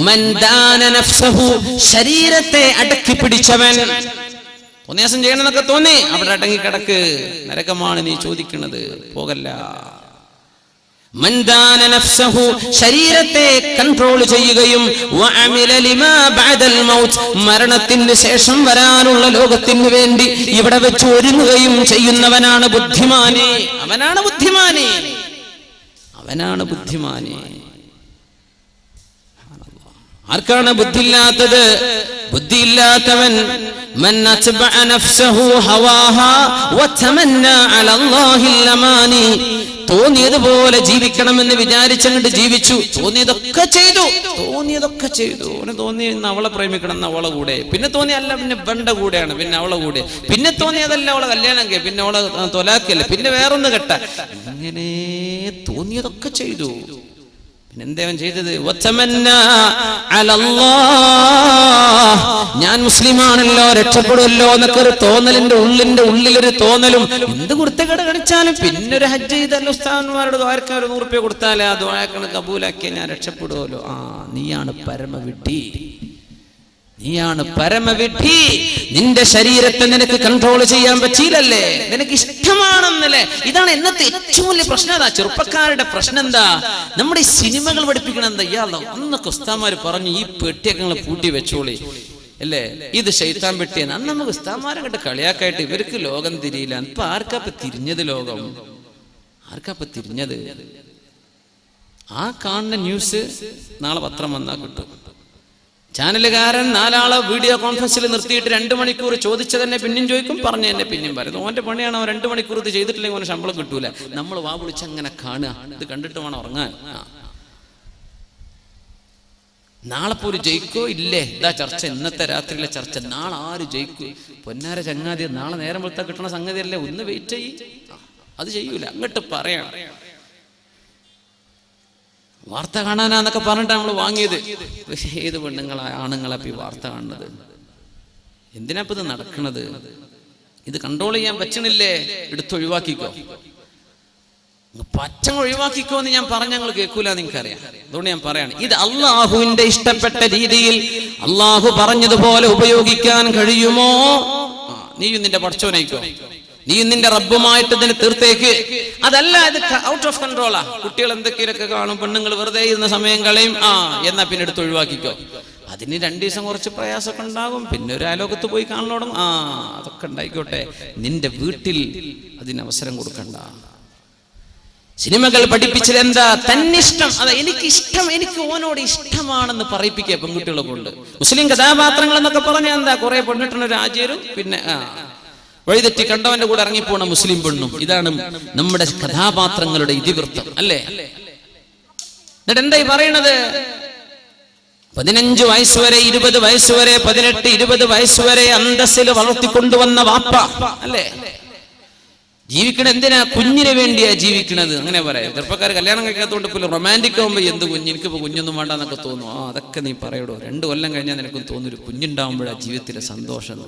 മൻ ദാന നഫ്സഹു, ശരീരത്തെ അടക്കി പിടിച്ചവൻ. തോന്നിയാസം ചെയ്യണമെന്നൊക്കെ തോന്നി, അവിടെ അടങ്ങി കിടക്ക്, നരകമാണ് നീ ചോദിക്കുന്നത്, പോകല്ല. മൻ ദാന നഫ്സഹു, ശരീരത്തെ കൺട്രോൾ ചെയ്യുകയും വഅമില ലിമാ ബഅദൽ മൗത്ത്, മരണത്തിന് ശേഷം വരാനുള്ള ലോകത്തിന് വേണ്ടി ഇവിടെ വെച്ച് ഒരുങ്ങുകയും ചെയ്യുന്നവനാണ് ബുദ്ധിമാനി. അവനാണ് ബുദ്ധിമാനി, അവനാണ് ബുദ്ധിമാനി. ആർക്കാണ് ബുദ്ധിയില്ലാത്തത്? ബുദ്ധിയില്ലാത്തവൻ മൻ അത്ബഅ നഫ്സഹു ഹവാഹാ വതമന്നാ അലല്ലാഹിൽ അമാനി. തോന്നിയതുപോലെ ജീവിക്കണമെന്ന് വിചാരിച്ചങ്ങോട്ട് ജീവിച്ചു. തോന്നിയതൊക്കെ ചെയ്തു. അവന് തോന്നി ഇന്ന് അവളെ പ്രേമിക്കണം എന്ന് അവളെ കൂടെ, പിന്നെ തോന്നി അല്ല പിന്നെ ഇവന്റെ കൂടെയാണ്, പിന്നെ അവളെ കൂടെ, പിന്നെ തോന്നിയതല്ല അവളെ കല്യാണം കഴി, പിന്നെ അവളെ തൊലാക്കല്ല, പിന്നെ വേറൊന്ന് കെട്ട, ഇങ്ങനെ തോന്നിയതൊക്കെ ചെയ്തു. പിന്നെന്താ അവൻ ചെയ്തത്? ഞാൻ മുസ്ലിമാണല്ലോ, രക്ഷപ്പെടുമല്ലോ എന്നൊക്കെ ഒരു തോന്നലിന്റെ ഉള്ളിലൊരു തോന്നലും. എന്ത് കുർത്തക്കേട് കാണിച്ചാലും പിന്നെ ഒരു ഹജ്ജ് ചെയ്തല്ലോ, ഉസ്താദന്മാരോട് ദ്വാരക്കാൻ ഒരു 100 രൂപ കൊടുത്താലേ ആ ദ്വാരക്കണ് കബൂലാക്കിയ ഞാൻ രക്ഷപ്പെടുമല്ലോ. നീയാണ് പരമവിഡ്ഢി, നീയാണ് പരമവിഡ്ഢി. നിന്റെ ശരീരത്തെ നിനക്ക് കൺട്രോൾ ചെയ്യാൻ പറ്റിയില്ലല്ലേ, നിനക്ക് ഇഷ്ടമാണെന്നല്ലേ. ഇതാണ് ഇന്നത്തെ ഏറ്റവും വലിയ പ്രശ്നം. അതാ ചെറുപ്പക്കാരുടെ പ്രശ്നം. എന്താ നമ്മുടെ ഈ സിനിമകൾ പഠിപ്പിക്കണം? എന്താ ഇയാളോ അന്നൊക്കെ ഉസ്താദ്മാര് പറഞ്ഞു ഈ പെട്ടിയൊക്കെ പൂട്ടി വെച്ചോളി അല്ലേ, ഇത് ശൈത്താൻ പെട്ടിയെന്ന്. അന്ന് നമുക്ക് ഉസ്താദ്മാരെ കണ്ട് കളിയാക്കായിട്ട് ഇവർക്ക് ലോകം തിരിയില്ല. ഇപ്പൊ ആർക്കാപ്പ തിരിഞ്ഞത്? ലോകം ആർക്കാപ്പ തിരിഞ്ഞത്? ആ കാണുന്ന ന്യൂസ് നാളെ പത്രം വന്നാൽ കിട്ടും. ചാനലുകാരൻ 4 ആളെ വീഡിയോ കോൺഫറൻസിൽ നിർത്തിയിട്ട് 2 മണിക്കൂർ ചോദിച്ചതന്നെ പിന്നെയും ചോദിക്കും, പറഞ്ഞു തന്നെ പിന്നെയും പറയുന്നു. ഓന്റെ പണിയാണ്. അവൻ 2 മണിക്കൂർ ഇത് ചെയ്തിട്ടില്ലെങ്കിൽ അവന് ശമ്പളം കിട്ടൂല. നമ്മൾ വാ വിളിച്ച് അങ്ങനെ കാണുക, ഇത് കണ്ടിട്ട് വേണം ഉറങ്ങാൻ. നാളെ പോലും ജയിക്കോ ഇല്ലേ? ഇതാ ചർച്ച, ഇന്നത്തെ രാത്രിയിലെ ചർച്ച. നാളെ ആര് ജയിക്കും? പൊന്നാര ചങ്ങാതി, നാളെ നേരം വെളുത്താൽ കിട്ടണ സംഗതിയല്ലേ, ഒന്ന് വെയിറ്റ് ചെയ്യ്. അത് ചെയ്യൂല, അങ്ങോട്ട് പറയണം. വാർത്ത കാണാനാന്നൊക്കെ പറഞ്ഞിട്ട് നമ്മൾ വാങ്ങിയത്. ഏത് ആണുങ്ങളാ ഈ വാർത്ത കാണുന്നത്? എന്തിനാ ഇത് നടക്കണത്? ഇത് കൺട്രോൾ ചെയ്യാൻ പറ്റണില്ലേ? എടുത്തൊഴിവാക്കിക്കോ, പച്ചങ്ങ ഒഴിവാക്കിക്കോ എന്ന് ഞാൻ പറഞ്ഞ ഞങ്ങൾ കേൾക്കൂല, നിങ്ങൾക്കറിയാം. അതുകൊണ്ട് ഞാൻ പറയാണ്, ഇത് അള്ളാഹുവിന്റെ ഇഷ്ടപ്പെട്ട രീതിയിൽ അള്ളാഹു പറഞ്ഞതുപോലെ ഉപയോഗിക്കാൻ കഴിയുമോ? നീയും നിന്റെ പടച്ചോനേക്കോ, നീ നിന്റെ റബ്ബുമായിട്ട് ഇതിനെ തീർത്തേക്ക്. അതല്ല, ഇത് ഔട്ട് ഓഫ് കൺട്രോളാ. കുട്ടികൾ എന്തൊക്കെയൊക്കെ കാണും, പെണ്ണുങ്ങൾ വെറുതെ ഇരുന്ന സമയം കളയും, എന്നാ പിന്നെ എടുത്ത് ഒഴിവാക്കിക്കോ. അതിന് 2 ദിവസം കുറച്ച് പ്രയാസമൊക്കെ ഉണ്ടാകും, പിന്നെ ഒരു അയലോകത്ത് പോയി കാണലോടും. അതൊക്കെ ഉണ്ടായിക്കോട്ടെ, നിന്റെ വീട്ടിൽ അതിന് അവസരം കൊടുക്കണ്ട. സിനിമകൾ പഠിപ്പിച്ചത് എന്താ? തന്നിഷ്ടം. അതാ എനിക്കിഷ്ടം, എനിക്ക് ഓനോട് ഇഷ്ടമാണെന്ന് പറയിപ്പിക്കുക പെൺകുട്ടികളെ കൊണ്ട്. മുസ്ലിം കഥാപാത്രങ്ങൾ എന്നൊക്കെ പറഞ്ഞാൽ എന്താ? കുറെ പെണ്ണിട്ടണ രാജ്യരും പിന്നെ വഴിതെറ്റി കണ്ടവന്റെ കൂടെ ഇറങ്ങിപ്പോണ മുസ്ലിം പെണ്ണും. ഇതാണ് നമ്മുടെ കഥാപാത്രങ്ങളുടെ ഇതിവൃത്തം അല്ലേ? എന്നിട്ട് എന്തായി പറയണത്? 15 വയസ്സുവരെ 20 വയസ്സുവരെ 18 20 വയസ്സുവരെ അന്തസ്സിൽ വളർത്തിക്കൊണ്ടുവന്ന വാപ്പ അല്ലേ? ജീവിക്കണ എന്തിനാ? കുഞ്ഞിന് വേണ്ടിയാ ജീവിക്കണത്. അങ്ങനെ പറയാം. ചെറുപ്പക്കാർ കല്യാണം കഴിക്കാത്തതുകൊണ്ട് ഇപ്പോൾ റൊമാൻറ്റിക് ആകുമ്പോൾ എന്ത് കുഞ്ഞ്, എനിക്കിപ്പോ കുഞ്ഞൊന്നും വേണ്ടെന്നൊക്കെ തോന്നും. അതൊക്കെ നീ പറയടോ. 2 കൊല്ലം കഴിഞ്ഞാൽ നിനക്കും തോന്നൊരു കുഞ്ഞുണ്ടാവുമ്പോഴാ ജീവിതത്തിലെ സന്തോഷം.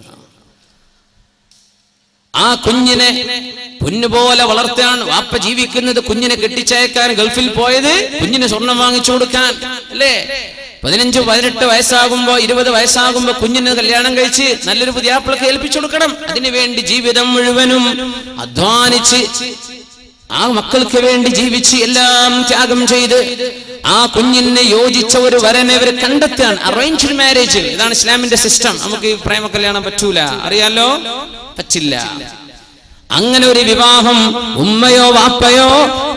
ആ കുഞ്ഞിനെ പൊന്നുപോലെ വളർത്താൻ വാപ്പ ജീവിക്കുന്നത്. കുഞ്ഞിനെ കെട്ടിച്ചയക്കാൻ ഗൾഫിൽ പോയത് കുഞ്ഞിന് സ്വർണം വാങ്ങിച്ചു കൊടുക്കാൻ അല്ലേ? 15 18 വയസ്സാകുമ്പോ 20 വയസ്സാകുമ്പോ കുഞ്ഞിന് കല്യാണം കഴിച്ച് നല്ലൊരു പുതിയാപ്പിളക്ക് ഏൽപ്പിച്ചു കൊടുക്കണം. അതിനുവേണ്ടി ജീവിതം മുഴുവനും അധ്വാനിച്ച് ആ മക്കൾക്ക് വേണ്ടി ജീവിച്ച് എല്ലാം ത്യാഗം ചെയ്ത് ആ കുഞ്ഞിനെ യോജിച്ച ഒരു വരനെ ഇവർ കണ്ടെത്താൻ. അറേഞ്ച്ഡ് മാരേജ്, ഇതാണ് ഇസ്ലാമിന്റെ സിസ്റ്റം. നമുക്ക് ഈ പ്രേമ കല്യാണം പറ്റൂല, അറിയാലോ, പറ്റില്ല. അങ്ങനെ ഒരു വിവാഹം ഉമ്മയോ വാപ്പയോ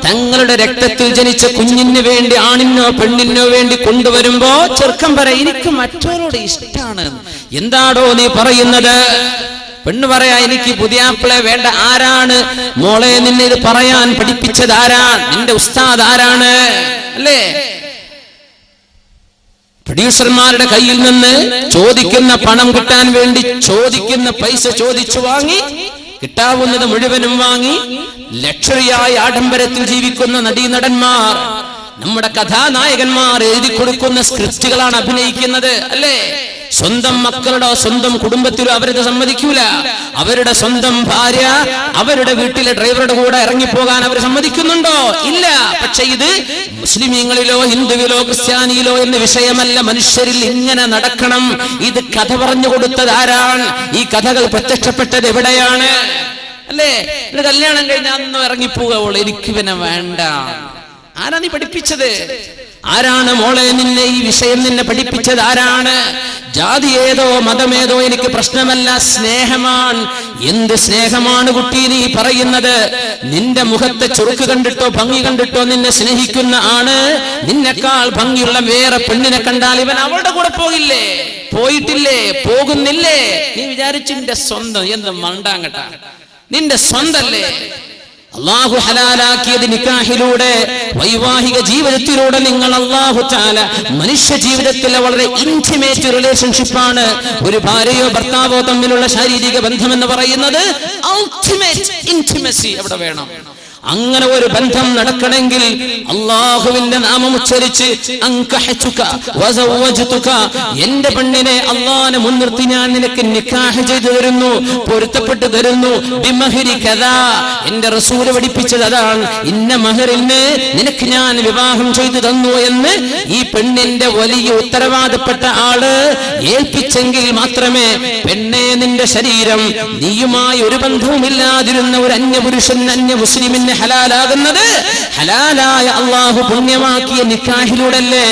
തങ്ങളുടെ രക്തത്തിൽ ജനിച്ച കുഞ്ഞിന് വേണ്ടി, ആണിനോ പെണ്ണിനോ വേണ്ടി കൊണ്ടുവരുമ്പോ ചെറുക്കൻ പറയും, എനിക്ക് മറ്റവരോട് ഇഷ്ടമാണ്. എന്താടോ നീ പറയുന്നത്? പെണ്ണ് പറയാ, എനിക്ക് പുതിയാപ്പിളെ വേണ്ട. ആരാണ് മോളെ നിന്നെ ഇത് പറയാൻ പഠിപ്പിച്ചത്? ആരാണ് നിന്റെ ഉസ്താദ്? ആരാണ്? അല്ലേ? പ്രൊഡ്യൂസർമാരുടെ കയ്യിൽ നിന്ന് ചോദിക്കുന്ന പണം കിട്ടാൻ വേണ്ടി ചോദിക്കുന്ന പൈസ ചോദിച്ചു വാങ്ങി, കിട്ടാവുന്നത് മുഴുവനും വാങ്ങി ലക്ഷറിയായ ആഡംബരത്തിൽ ജീവിക്കുന്ന നടീനടന്മാർ, നമ്മുടെ കഥാനായകന്മാർ എഴുതി കൊടുക്കുന്ന സ്ക്രിപ്റ്റുകളാണ് അഭിനയിക്കുന്നത് അല്ലേ? സ്വന്തം മക്കളുടെ സ്വന്തം കുടുംബത്തിലോ അവരത് സമ്മതിക്കൂല. അവരുടെ സ്വന്തം ഭാര്യ അവരുടെ വീട്ടിലെ ഡ്രൈവറുടെ കൂടെ ഇറങ്ങിപ്പോകാൻ അവർ സമ്മതിക്കുന്നുണ്ടോ? ഇല്ല. പക്ഷെ ഇത് മുസ്ലിമീങ്ങളിലോ ഹിന്ദുവിലോ ക്രിസ്ത്യാനിയിലോ എന്ന വിഷയമല്ല. മനുഷ്യരിൽ ഇങ്ങനെ നടക്കണം. ഇത് കഥ പറഞ്ഞു കൊടുത്തത് ആരാണ്? ഈ കഥകൾ പ്രത്യക്ഷപ്പെട്ടത് എവിടെയാണ്? അല്ലേ? കല്യാണം കഴിഞ്ഞാൽ അന്ന് ഇറങ്ങിപ്പോകുള്ളൂ, എനിക്ക് പിന്നെ വേണ്ട. ആരാ നീ പഠിപ്പിച്ചത്? ആരാണ് മോളെ നിന്നെ ഈ വിഷയം നിന്നെ പഠിപ്പിച്ചത്? ആരാണ്? ജാതി ഏതോ മതമേതോ എനിക്ക് പ്രശ്നമല്ല, സ്നേഹമാണ്. എന്ത് സ്നേഹമാണ് കുട്ടി നീ പറയുന്നത്? നിന്റെ മുഖത്തെ ചുറുക്ക് കണ്ടിട്ടോ ഭംഗി കണ്ടിട്ടോ നിന്നെ സ്നേഹിക്കുന്ന ആണ് നിന്നെക്കാൾ ഭംഗിയുള്ള വേറെ പെണ്ണിനെ കണ്ടാൽ ഇവൻ അവളുടെ കൂടെ പോകില്ലേ? പോയിട്ടില്ലേ? പോകുന്നില്ലേ? നീ വിചാരിച്ചു നിന്റെ സ്വന്തം എന്ത് മണ്ടാങ്ങട്ട, നിന്റെ സ്വന്തല്ലേ? അല്ലാഹു ഹലാലാക്കിയത് നിക്കാഹിലൂടെ, വൈവാഹിക ജീവിതത്തിലൂടെ നിങ്ങൾ അല്ലാഹു തആല മനുഷ്യ ജീവിതത്തിലെ വളരെ ഇന്റിമേറ്റ് റിലേഷൻഷിപ്പാണ് ഒരു ഭാര്യയോ ഭർത്താവോ തമ്മിലുള്ള ശാരീരിക ബന്ധം എന്ന് പറയുന്നത്. അൾട്ടിമേറ്റ് ഇന്റിമസി അവിടെ വേണം. അങ്ങനെ ഒരു ബന്ധം നടക്കണമെങ്കിൽ അല്ലാഹുവിന്റെ നാമം ഉച്ചരിച്ച് അൻകഹതുക വസവ്വജ്തുക, എന്റെ പെണ്ണിനെ അല്ലാഹുവിനെ മുൻനിർത്തി ഞാൻ നിനക്ക് നിക്കാഹ് ചെയ്തു തരുന്നു, പൊരുത്തപ്പെട്ടു തരുന്നു. ബിമഹരി കദാ, എന്റെ റസൂൽ പഠിപ്പിച്ചത് അതാണ്. ഇന്ന മഹറിന് നിനക്ക് ഞാൻ വിവാഹം ചെയ്തു തന്നു എന്ന് ഈ പെണ്ണിന്റെ വലിയ ഉത്തരവാദപ്പെട്ട ആള് ഏൽപ്പിച്ചെങ്കിൽ മാത്രമേ പെണ്ണെ നിന്റെ ശരീരം നീയുമായി ഒരു ബന്ധവുമില്ലാതിരുന്ന ഒരു അന്യപുരുഷൻ, അന്യ മുസ്ലിമിന് ഹലാലാകുന്നത് ഹലാലായ അല്ലാഹു പുണ്യമാക്കിയ നിക്കാഹിലൂടെയല്ലേ.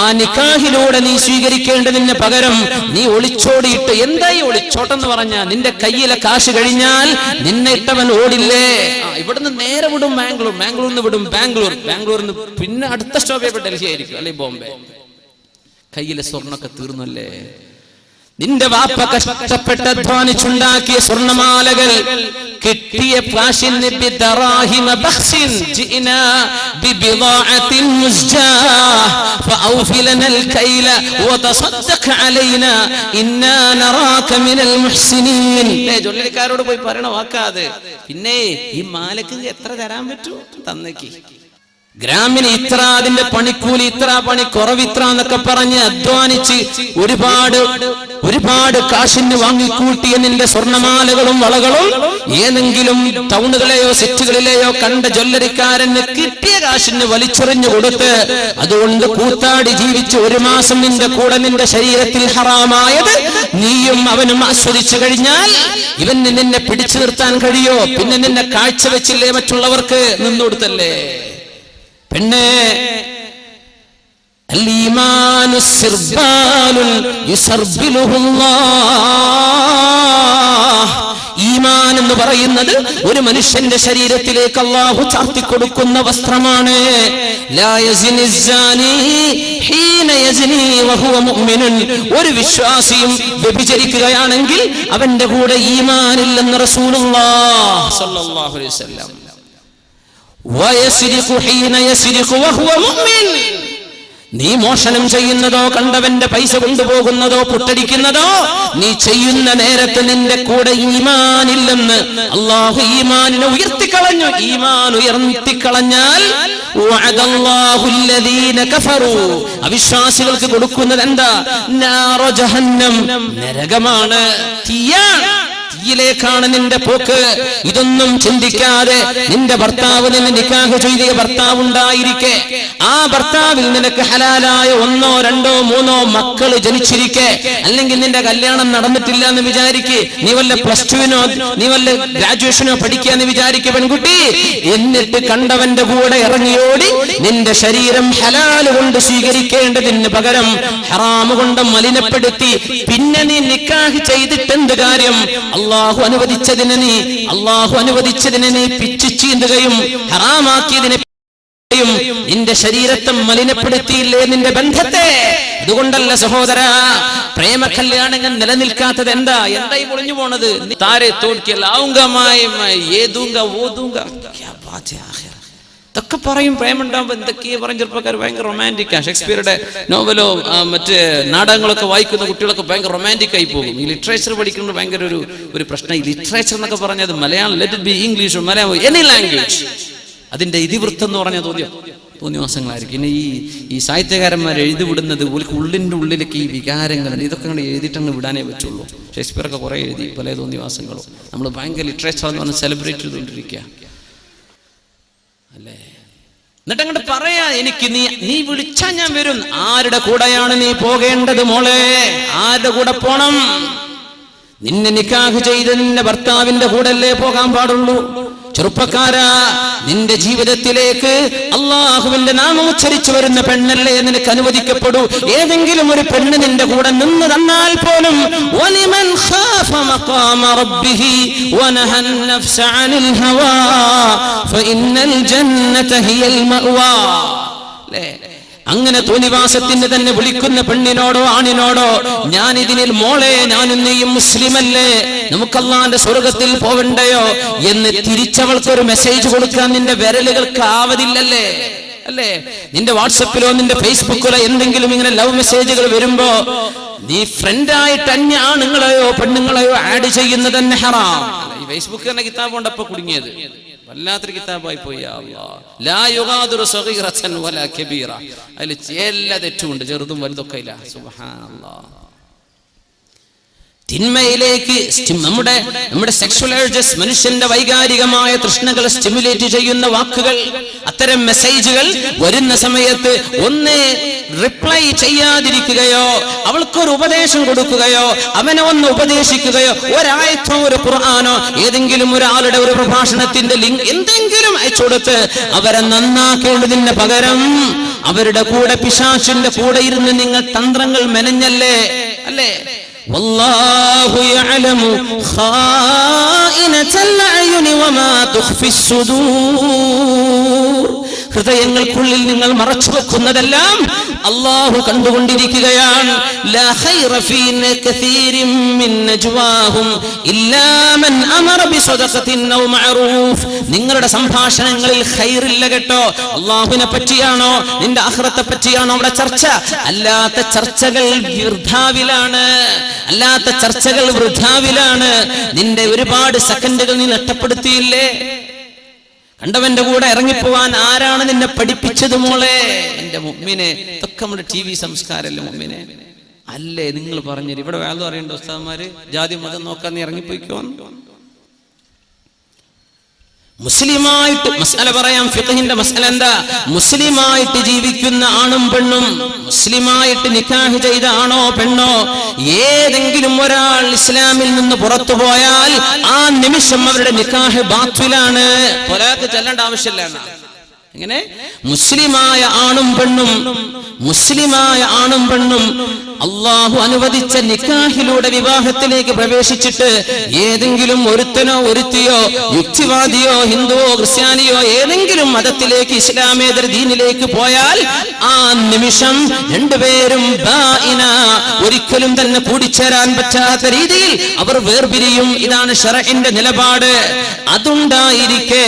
ആ നിക്കാഹിലൂടെ നീ സ്വീകരിക്കേണ്ടതിന് പകരം നീ ഒളിച്ചോടിയിട്ട്, എന്തായി ഒളിച്ചോട്ടെന്ന് പറഞ്ഞാൽ നിന്റെ കയ്യിലെ കാശ് കഴിഞ്ഞാൽ നിന്നെ ഇട്ടവൻ ഓടില്ലേ. ഇവിടുന്ന് നേരെ വിടും ബാംഗ്ലൂർ, ബാംഗ്ലൂരിൽ നിന്ന് വിടും ബാംഗ്ലൂരിൽ നിന്ന് പിന്നെ അടുത്ത സ്റ്റോപ്പ് ഡൽഹി ആയിരിക്കും, അല്ലെ ബോംബെ. കയ്യിലെ സ്വർണ്ണൊക്കെ തീർന്നല്ലേ. നിന്റെ വാപ്പ കഷ്ടപ്പെട്ട് അധ്വാനിച്ചുണ്ടാക്കിയ സ്വർണ്ണമാലകൾ കിട്ടിയ കാശിന് ബിദറാഹിമ ബഖ്സിൻ ജിനാ ബിബിദാഅത്തിൻ മുസ്ജാ ഫഔഫി ലനൽ കൈല വതസദ്ദഖ് അലൈനാ ഇന്നാ നറാക മിനൽ മുഹ്സിനീൻ. ജോലിക്കാരോട് പോയി പറയണ വാക്കാതെ. പിന്നെ ഈ മാലക്ക് എത്ര തരാൻ പറ്റൂ? തന്നേക്ക്. ഗ്രാമിന് ഇത്ര, അതിന്റെ പണിക്കൂലി ഇത്ര, പണി കുറവിത്ര എന്നൊക്കെ പറഞ്ഞ് അധ്വാനിച്ച് ഒരുപാട് കാശിന് വാങ്ങിക്കൂട്ടിയ നിന്റെ സ്വർണ്ണമാലകളും വളകളും ഏതെങ്കിലും ടൗണുകളെയോ സിറ്റികളിലെയോ കണ്ട ജ്വല്ലറിക്കാരന് കിട്ടിയ കാശിന് വലിച്ചെറിഞ്ഞു കൊടുത്ത് അതുകൊണ്ട് കൂത്താടി ജീവിച്ച് ഒരു മാസം നിന്റെ കൂടെ നിന്റെ ശരീരത്തിൽ ഹറാമായത് നീയും അവനും ആസ്വദിച്ചു കഴിഞ്ഞാൽ ഇവന് നിന്നെ പിടിച്ചു നിർത്താൻ കഴിയോ? പിന്നെ നിന്നെ കാഴ്ചവെച്ചില്ലേ മറ്റുള്ളവർക്ക്? നിന്നുകൊടുത്തല്ലേ. പെണ്ണേ, അൽ-ഈമാനു സിർബാലുൻ യുസർബിലുഹുല്ലാഹ്. ഈമാൻ എന്ന് പറയുന്നത് ഒരു മനുഷ്യന്റെ ശരീരത്തിലേക്ക് അല്ലാഹു ചാർത്തി കൊടുക്കുന്ന വസ്ത്രമാണ്. ലാ യസ്നി സാനി ഹീന യസ്നി വഹുവ മുഅ്മിനുൻ. ഒരു വിശ്വാസിയും വ്യഭിചരിക്കുകയാണെങ്കിൽ അവന്റെ കൂടെ ഈമാൻ ഇല്ലെന്ന് റസൂലുള്ളാഹി സ്വല്ലല്ലാഹു അലൈഹി വസല്ലം. വയസ്രിഖു ഹീന യസ്രിഖു വഹുവ മുഅ്മിൻ. നീ മോഷണം ചെയ്യുന്നതോ കണ്ടവന്റെ പൈസ കൊണ്ടുപോകുന്നതോ പുട്ടടിക്കുന്നതോ നീ ചെയ്യുന്ന നേരത്ത് നിന്റെ കൂടെ ഈമാൻ ഇല്ലെന്ന് അല്ലാഹു ഈമാനിനെ ഉയർത്തിക്കളഞ്ഞു. ഈമാൻ ഉയർത്തിക്കളഞ്ഞാൽ വഅദല്ലാഹു അല്ലദീന കഫറു, അവിശ്വാസികൾക്ക് കൊടുക്കുന്നത് എന്താ? നാറു ജഹന്നം, നരകമാണ്, തീയാണ്. യിലേക്കാണ് നിന്റെ പോക്ക്. ഇതൊന്നും ചിന്തിക്കാതെ നിന്റെ ഭർത്താവ് നിന്നെ നിക്കാഹ് ചെയ്ത ഭർത്താവ് ഉണ്ടായിരിക്കെ, ആ ഭർത്താവിൽ നിനക്ക് ഹലാലായ 1, 2, 3 മക്കള് ജനിച്ചിരിക്കെ, അല്ലെങ്കിൽ നിന്റെ കല്യാണം നടന്നിട്ടില്ല എന്ന് വിചാരിക്കെ, നീ വല്ല +2നോ നീ വല്ല ഗ്രാജുവേഷനോ പഠിക്കാന്ന് വിചാരിക്കെ പെൺകുട്ടി, എന്നിട്ട് കണ്ടവന്റെ കൂടെ ഇറങ്ങിയോടി നിന്റെ ശരീരം ഹലാല് കൊണ്ട് സ്വീകരിക്കേണ്ടതിന് പകരം ഹറാമ് കൊണ്ട് മലിനപ്പെടുത്തി പിന്നെ നീ നിക്കാഹ് ചെയ്തിട്ടെന്ത് കാര്യം? അല്ലാഹു അനുവദിച്ചതിനെ നീ പിച്ചു ചീന്തുകയും ഹറാമാക്കിയതിനെ നിന്റെ ശരീരത്തെ മലിനപ്പെടുത്തിയില്ലേ നിന്റെ ബന്ധത്തെ? അതുകൊണ്ടല്ല സഹോദര, പ്രേമ കല്യാണങ്ങൾ നിലനിൽക്കാത്തത് എന്താ? എന്തായി പൊളിഞ്ഞു പോണത്? താരെ ഇതൊക്കെ പറയും പ്രേമുണ്ടാവുമ്പോ എന്തൊക്കെയാ പറയും ചെറുപ്പക്കാർ. ഭയങ്കര റൊമാൻറ്റിക്കാ. ഷേക്സ്പിയറുടെ നോവലോ മറ്റ് നാടകങ്ങളൊക്കെ വായിക്കുന്ന കുട്ടികളൊക്കെ ഭയങ്കര റൊമാൻറ്റിക് ആയി പോകും. ഈ ലിറ്ററേച്ചർ പഠിക്കുന്നത് ഭയങ്കര ഒരു പ്രശ്നം. ഈ ലിറ്ററേച്ചർ എന്നൊക്കെ പറഞ്ഞത് Malayalam, let it be English, Malayalam, any language, അതിന്റെ ഇതിവൃത്തം എന്ന് പറഞ്ഞാൽ തോന്നിവാസങ്ങളായിരിക്കും. പിന്നെ ഈ സാഹിത്യകാരന്മാർ എഴുതി വിടുന്നത് ഉള്ളിൻ്റെ ഉള്ളിലേക്ക് ഈ വികാരങ്ങൾ ഇതൊക്കെ അങ്ങോട്ട് എഴുതിയിട്ടങ്ങ് വിടാനേ പറ്റുള്ളൂ. ഷേക്സ്പിയറൊക്കെ കുറേ എഴുതി പല തോന്നിവാസങ്ങളും. നമ്മൾ ഭയങ്കര ലിറ്ററേച്ചർ എന്ന് പറഞ്ഞാൽ സെലിബ്രേറ്റ് ചെയ്തുകൊണ്ടിരിക്കുക അല്ലേ? എന്നിട്ട് അങ്ങോട്ട് പറയാ, എനിക്ക് നീ വിളിച്ചാ ഞാൻ വരും. ആരുടെ കൂടെയാണ് നീ പോകേണ്ടത് മോളെ? ആരുടെ കൂടെ പോണം? നിന്നെ നിക്കാഹ് ചെയ്ത് നിന്റെ ഭർത്താവിന്റെ കൂടല്ലേ പോകാൻ പാടുള്ളൂ. ചെറുപ്പക്കാരാ, നിന്റെ ജീവിതത്തിലേക്ക് അള്ളാഹുവിന്റെ നാമം ഉച്ചരിച്ചു വരുന്ന പെണ്ണല്ലേ നിനക്ക് അനുവദിക്കപ്പെടൂ. ഏതെങ്കിലും ഒരു പെണ്ണ് നിന്റെ കൂടെ നിന്ന് തന്നാൽ പോലും വലിമൻ ഖാഫ മഖാമ റബ്ബിഹി വനഹൻ നഫ്സ അനിൽ ഹവാ ഫഇന്നൽ ജന്നത ഹിയൽ മഅവാ. അങ്ങനെ തോന്നിവാസത്തിന് തന്നെ വിളിക്കുന്ന പെണ്ണിനോടോ ആണിനോടോ ഞാൻ ഇതിനിൽ മോളെ ഞാനും നീയും മുസ്ലിമല്ലേ, നമുക്ക് അല്ലാഹുവിന്റെ സ്വർഗത്തിൽ പോവണ്ടയോ എന്ന് തിരിച്ചവൾക്കൊരു മെസ്സേജ് കൊടുക്കാൻ നിന്റെ വിരലുകൾക്ക് ആവതില്ലല്ലേ? അല്ലേ? നിന്റെ വാട്സപ്പിലോ നിന്റെ ഫേസ്ബുക്കിലോ എന്തെങ്കിലും ഇങ്ങനെ ലവ് മെസ്സേജുകൾ വരുമ്പോ നീ ഫ്രണ്ടായിട്ട് അന്യ ആണുങ്ങളെയോ പെണ്ണുങ്ങളെയോ ആഡ് ചെയ്യുന്നത് തന്നെ ഹറാം. ഈ ഫേസ്ബുക്ക് തന്നെ കിതാബ് കൊണ്ടപ്പോ കുടുങ്ങിയത് വല്ലാത്തൊരു കിതാബായി പോയി. അതിൽ എല്ലാ തെറ്റുമുണ്ട്, ചെറുതും വലുതൊക്കെ ഇല്ല. സുബ്ഹാനല്ലാഹ്. തിന്മയിലേക്ക് നമ്മുടെ സെക്ഷൽ ഏർജസ്, മനുഷ്യന്റെ വൈകാരികമായ തൃഷ്ണകൾ സ്റ്റിമുലേറ്റ് ചെയ്യുന്ന വാക്കുകൾ, അത്തരം മെസ്സേജുകൾ വരുന്ന സമയത്ത് ഒന്ന് റിപ്ലൈ ചെയ്യാതിരിക്കുകയോ അവൾക്കൊരു ഉപദേശം കൊടുക്കുകയോ അവനെ ഒന്ന് ഉപദേശിക്കുകയോ ഒരായത്തോ ഒരു ഖുർആനോ ഏതെങ്കിലും ഒരാളുടെ ഒരു പ്രഭാഷണത്തിന്റെ ലിങ്ക് എന്തെങ്കിലും അയച്ചു കൊടുത്ത് അവരെ നന്നാക്കേണ്ടതിന് പകരം അവരുടെ കൂടെ പിശാചിന്റെ കൂടെ ഇരുന്ന് നിങ്ങൾ തന്ത്രങ്ങൾ മെനഞ്ഞല്ലേ? അല്ലേ? വല്ലാഹു യഅലമു ഖായിനത്തൽ അയുനി വമാ തുഖ്ഫിസ് സുദൂർ. ഹൃദയങ്ങൾക്കുള്ളിൽ നിങ്ങൾ മറച്ചു വെക്കുന്നതെല്ലാം അല്ലാഹു കണ്ടുകൊണ്ടിരിക്കുകയാണ്. ലാ ഖൈറ ഫീ കസീരിൻ മിൻ നജ്വാഹും ഇല്ലാ മൻ അമറ ബിസദഖത്തിൻ ഔ മഅറൂഫ്. നിങ്ങളുടെ സംഭാഷണങ്ങളിൽ ഖൈറില്ല കേട്ടോ. അല്ലാഹുവിനെ പറ്റിയാണോ നിന്റെ ആഖിറത്തെ പറ്റിയാണോ അവിടെ ചർച്ച? അല്ലാത്ത ചർച്ചകൾ വൃഥാവിലാണ്. നിന്റെ ഒരുപാട് സെക്കൻഡുകൾ നീ നഷ്ടപ്പെടുത്തിയില്ലേ? കണ്ടവന്റെ കൂടെ ഇറങ്ങിപ്പോവാൻ ആരാണ് നിന്നെ പഠിപ്പിച്ചത് മോളെ? എന്റെ മുഅ്മിനെ, ഇതൊക്കെ നമ്മുടെ TV സംസ്കാരമല്ലേ മുഅ്മിനെ? അല്ലേ? നിങ്ങൾ പറഞ്ഞത് ഇവിടെ വേദം അറിയേണ്ട ഉസ്താദന്മാര് ജാതി മതം നോക്കാൻ നീ ഇറങ്ങിപ്പോയിക്കോ. മുസ്ലിമായിട്ട് മസ്അല പറയാം. ഫിഖ്ഹിന്റെ മസ്അല എന്താ? മുസ്ലിമായിട്ട് ജീവിക്കുന്ന ആണും പെണ്ണും, മുസ്ലിമായിട്ട് നിക്കാഹ് ചെയ്ത ആണോ പെണ്ണോ, ഏതെങ്കിലും ഒരാൾ ഇസ്ലാമിൽ നിന്ന് പുറത്തു പോയാൽ ആ നിമിഷം അവരുടെ നിക്കാഹ് ബാത്തിലാണ്. ത്വലാഖ് ചെല്ലേണ്ട ആവശ്യമില്ല. എങ്ങനെ? മുസ്ലിമായ ആണും പെണ്ണും അല്ലാഹു അനുവദിച്ച നിക്കാഹിലൂടെ വിവാഹത്തിലേക്ക് പ്രവേശിച്ചിട്ട് ഏതെങ്കിലും ഒരുത്തനോ ഒരുത്തിയോ യുക്തിവാദിയോ ഹിന്ദുവോ ക്രിസ്ത്യാനിയോ ഏതെങ്കിലും മതത്തിലേക്ക് ഇസ്ലാമേതര ദീനിലേക്ക് പോയാൽ ആ നിമിഷം രണ്ടുപേരും ബാഇന, ഒരിക്കലും തന്നെ കൂടിച്ചേരാൻ പറ്റാത്ത രീതിയിൽ അവർ വേർപിരിയും. ഇതാണ് ശറഇന്റെ നിലപാട്. അതുണ്ടായിരിക്കെ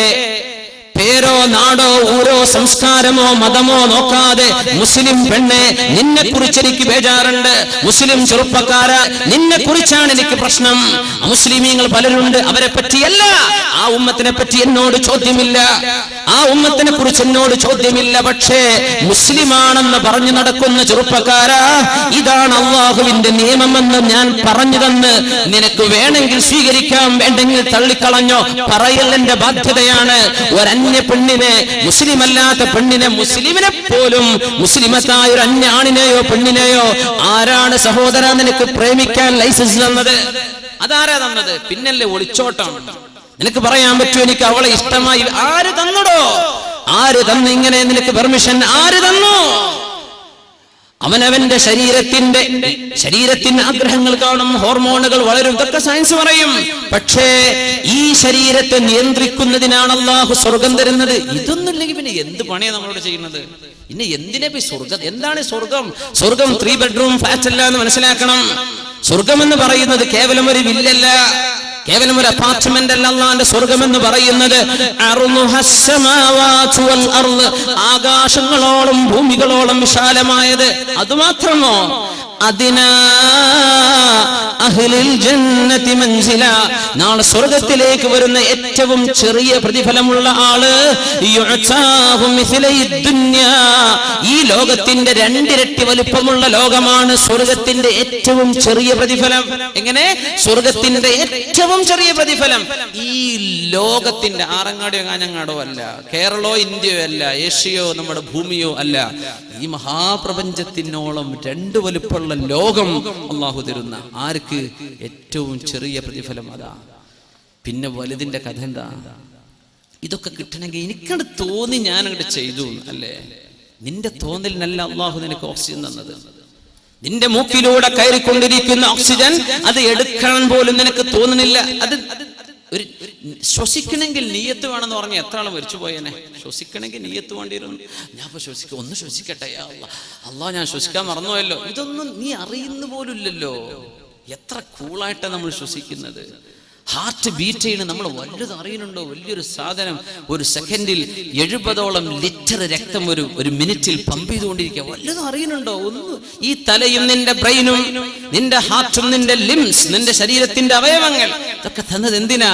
പേരോ നാടോ ഊരോ സംസ്കാരമോ മതമോ നോക്കാതെ മുസ്ലിം പെണ്ണെ, നിന്നെ കുറിച്ച് എനിക്ക് ബേജാറുണ്ട്. മുസ്ലിം ചെറുപ്പക്കാര, നിന്നെ കുറിച്ചാണ് എനിക്ക് പ്രശ്നം. മുസ്ലിമീങ്ങൾ പലരുണ്ട്, അവരെ പറ്റിയല്ല, ആ ഉമ്മത്തിനെ പറ്റി എന്നോട് ചോദ്യമില്ല, ആ ഉമ്മത്തിനെ കുറിച്ച് എന്നോട് ചോദ്യമില്ല. പക്ഷേ മുസ്ലിമാണെന്ന് പറഞ്ഞു നടക്കുന്ന ചെറുപ്പക്കാര, ഇതാണ് അള്ളാഹുവിന്റെ നിയമമെന്ന് ഞാൻ പറഞ്ഞു തന്ന് നിനക്ക് വേണമെങ്കിൽ സ്വീകരിക്കാം, വേണ്ടെങ്കിൽ തള്ളിക്കളഞ്ഞോ, പറയൽ എന്റെ ബാധ്യതയാണ്. ഒരന്യ പെണ്ണിനെ, മുസ്ലിം അല്ലാത്ത പെണ്ണിനെ, മുസ്ലിമിനെ പോലും മുസ്ലിമത്തായ ഒരു അന്യ ആണിനെയോ പെണ്ണിനെയോ ആരാണ് സഹോദര നിനക്ക് പ്രേമിക്കാൻ ലൈസൻസ് തന്നത്? അതാരാ തന്നത്? പിന്നല്ലേ ഒളിച്ചോട്ടം. നിനക്ക് പറയാൻ പറ്റുമോ എനിക്ക് അവളെ ഇഷ്ടമായി? ആര് തന്നടോ? ആര് തന്നു ഇങ്ങനെ നിനക്ക് പെർമിഷൻ? ആര് തന്നു? അവനവന്റെ ശരീരത്തിന്റെ ആഗ്രഹങ്ങൾ കാണും, ഹോർമോണുകൾ വളരും, ഇതൊക്കെ സയൻസ് പറയും. പക്ഷേ ഈ ശരീരത്തെ നിയന്ത്രിക്കുന്നതിനാണ് അല്ലാഹു സ്വർഗം തരുന്നത്. ഇതൊന്നുമില്ലെങ്കിൽ പിന്നെ എന്ത് പണിയാണ് നമ്മളോട് ചെയ്യുന്നത്? പിന്നെ എന്തിനാ സ്വർഗം? എന്താണ് സ്വർഗം? സ്വർഗം 3 ബെഡ്റൂം ഫ്ലാറ്റ് അല്ല എന്ന് മനസ്സിലാക്കണം. സ്വർഗം എന്ന് പറയുന്നത് കേവലം ഒരു വില്ലല്ല, കേവലം ഒരു അപ്പാർട്ട്മെന്റ് അല്ല. അല്ലാഹുവിന്റെ സ്വർഗം എന്ന് പറയുന്നത് ആകാശങ്ങളോളം ഭൂമികളോളം വിശാലമായത്. അതുമാത്രമോ? അതിനാ അഹ്ലിൽ ജന്നതി മൻസില, നാളെ സ്വർഗ്ഗത്തിലേക്ക് വരുന്ന ഏറ്റവും ചെറിയ പ്രതിഫലമുള്ള ആള് യുഅതാഹു മിസ്ലൈ ദുനിയാ, ഈ ലോകത്തിന്റെ 2 ഇരട്ടി വലുപ്പമുള്ള ലോകമാണ് സ്വർഗ്ഗത്തിന്റെ ഏറ്റവും ചെറിയ പ്രതിഫലം. എങ്ങനെ? സ്വർഗ്ഗത്തിന്റെ ഏറ്റവും ചെറിയ പ്രതിഫലം ഈ ലോകത്തിന്റെ ആറങ്ങാടിയോ കാഞ്ഞങ്ങാടോ അല്ല, കേരളോ ഇന്ത്യയോ അല്ല, ഏഷ്യയോ നമ്മുടെ ഭൂമിയോ അല്ല, ഈ മഹാപ്രപഞ്ചത്തിനോളം 2 വലുപ്പമുള്ള ലോകം അല്ലാഹു തരുന്ന ആർക്ക് ഏറ്റവും ചെറിയ പ്രതിഫലം അതാ. പിന്നെ വലുതിന്റെ കഥ എന്താ? ഇതൊക്കെ കിട്ടണമെങ്കിൽ എനിക്കത് തോന്നി ഞാൻ അങ്ങോട്ട് ചെയ്തു അല്ലേ? നിന്റെ തോന്നലിനല്ല അല്ലാഹു നിനക്ക് ഓക്സിജൻ തന്നത്. നിന്റെ മൂക്കിലൂടെ കയറിക്കൊണ്ടിരിക്കുന്ന ഓക്സിജൻ അത് എടുക്കാൻ പോലും നിനക്ക് തോന്നുന്നില്ല. അത് ശ്വസിക്കണമെങ്കിൽ നീയത്ത് വേണമെന്ന് പറഞ്ഞാൽ എത്ര ആൾ മരിച്ചു പോയേനെ. ശ്വസിക്കണമെങ്കിൽ നീയത്ത് വേണ്ടിയിരുന്നു. ഞാൻ ഇപ്പൊ ഒന്ന് ശ്വസിക്കട്ടെ, അല്ലാ ഞാൻ ശ്വസിക്കാൻ മറന്നുപോയല്ലോ. ഇതൊന്നും നീ അറിയുന്ന പോലും ഇല്ലല്ലോ. എത്ര കൂളായിട്ടാണ് നമ്മൾ ശ്വസിക്കുന്നത്. ഹാർട്ട് ബീറ്റ് ചെയ്യുന്ന നമ്മൾ വല്ലതും അറിയുന്നുണ്ടോ? വലിയൊരു സാധനം ഒരു സെക്കൻഡിൽ 70ഓളം ലിറ്റർ രക്തം ഒരു മിനിറ്റിൽ പമ്പ് ചെയ്തുകൊണ്ടിരിക്കുക. വല്ലതും അറിയുന്നുണ്ടോ? ഒന്ന് ഈ തലയും നിന്റെ ബ്രെയിനും നിന്റെ ഹാർട്ടും നിന്റെ ലിംസ് നിന്റെ ശരീരത്തിന്റെ അവയവങ്ങൾ ഇതൊക്കെ തന്നത് എന്തിനാ?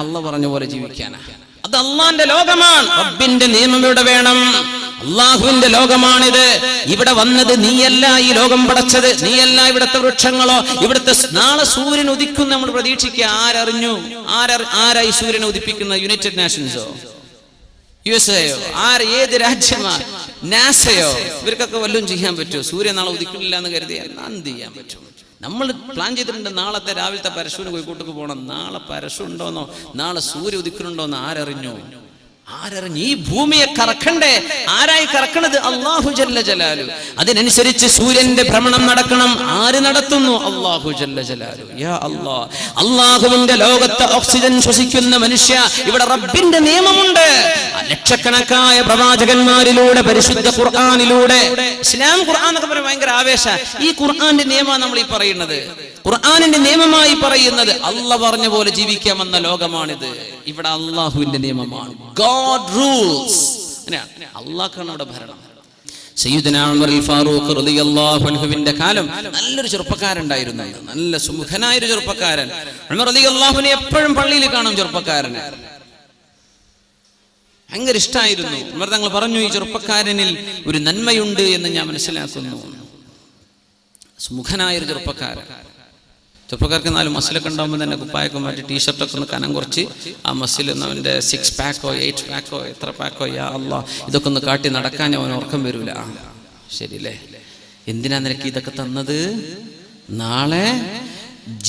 അള്ളാഹ് പറഞ്ഞ പോലെ ജീവിക്കാനാ. അത് അള്ളാന്റെ ലോകമാണ്. റബ്ബിന്റെ നിയമം ഇവിടെ വേണം. അള്ളാഹുവിന്റെ ലോകമാണിത്. ഇവിടെ വന്നത് നീയല്ല, ഈ ലോകം പടച്ചത് നീയല്ല. ഇവിടുത്തെ വൃക്ഷങ്ങളോ ഇവിടുത്തെ നാളെ സൂര്യൻ ഉദിക്കും നമ്മൾ പ്രതീക്ഷിക്കുക. ആരറിഞ്ഞു? ആരായി സൂര്യനെ ഉദിപ്പിക്കുന്ന? യുണൈറ്റഡ് നേഷൻസോ USA-യോ? ഏത് രാജ്യമാ? നാസയോ? ഇവർക്കൊക്കെ വല്ലതും ചെയ്യാൻ പറ്റുമോ? സൂര്യൻ നാളെ ഉദിക്കുന്നില്ല എന്ന് കരുതിയാൽ എന്ത് ചെയ്യാൻ പറ്റും? നമ്മൾ പ്ലാൻ ചെയ്തിട്ടുണ്ട് നാളത്തെ രാവിലത്തെ പരശുവിന് കോഴിക്കോട്ടേക്ക് പോകണം. നാളെ പരശു ഉണ്ടോന്നോ നാളെ സൂര്യ ഉദിക്കുന്നുണ്ടോന്നോ ആരറിഞ്ഞു? ഈ ഭൂമിയെ കറക്കണ്ടേ? ആരായി കറക്കണത്? അല്ലാഹു ജല്ല ജലാലു. അതിനനുസരിച്ച് സൂര്യന്റെ ഭ്രമണം നടക്കണം. ആര് നടത്തുന്നു? അല്ലാഹു ജല്ല ജലാലു. യാ അല്ലാഹ്, അല്ലാഹുവിന്റെ ലോകത്ത് ഓക്സിജൻ ശ്വസിക്കുന്ന മനുഷ്യ, ഇവിടെ റബ്ബിന്റെ നിയമമുണ്ട്. ലക്ഷക്കണക്കായ പ്രവാചകന്മാരിലൂടെ പരിശുദ്ധ ഖുർആനിലൂടെ, ഇസ്ലാം ഖുർആൻ എന്നൊക്കെ പറയുന്നത് ഭയങ്കര ആവേശ. ഈ ഖുർആന്റെ നിയമമാണ് നമ്മൾ ഈ പറയുന്നത്. ഖുർആനിന്റെ നിയമമായി പറയുന്നത് അല്ലാഹ് പറഞ്ഞ പോലെ ജീവിക്കാമെന്ന ലോകമാണിത്. ഇവിടെ അല്ലാഹുവിന്റെ നിയമമാണ്. God rules. അല്ലാഹുവാണ് ഇവിടെ ഭരണം. സയ്യിദുനാ ഉമർ ഫാറൂഖ് റളിയല്ലാഹു അൻഹുവിന്റെ കാലം നല്ലൊരു ചെറുപ്പക്കാരുണ്ടായിരുന്നു. നല്ല സുമുഖനായ ഒരു ചെറുപ്പക്കാരൻ. ഉമർ റളിയല്ലാഹുവിനെ എപ്പോഴും പള്ളിയിൽ കാണും. ചെറുപ്പക്കാരന് ഭയങ്കര ഇഷ്ടമായിരുന്നു. ഉമർ തങ്ങൾ പറഞ്ഞു, ഈ ചെറുപ്പക്കാരനിൽ ഒരു നന്മയുണ്ട് എന്ന് ഞാൻ മനസ്സിലാക്കുന്നു. സുമുഖനായൊരു ചെറുപ്പക്കാരൻ. ചെറുപ്പക്കാർക്ക് 4 മസിലൊക്കെ ഉണ്ടാകുമ്പോൾ തന്നെ കുപ്പായൊക്കെ മാറ്റി ടീഷർട്ടൊക്കെ ഒന്ന് കനം കുറച്ച് ആ മസിൽ അവൻ്റെ 6 പാക്കോ 8 പാക്കോ എത്ര പാക്കോ യാ അല്ലാഹ് ഇതൊക്കെ ഒന്ന് കാട്ടി നടക്കാൻ അവൻ ഉറക്കം വരൂല. ശരിയല്ലേ? എന്തിനാ നിനക്ക് ഇതൊക്കെ തന്നത്? നാളെ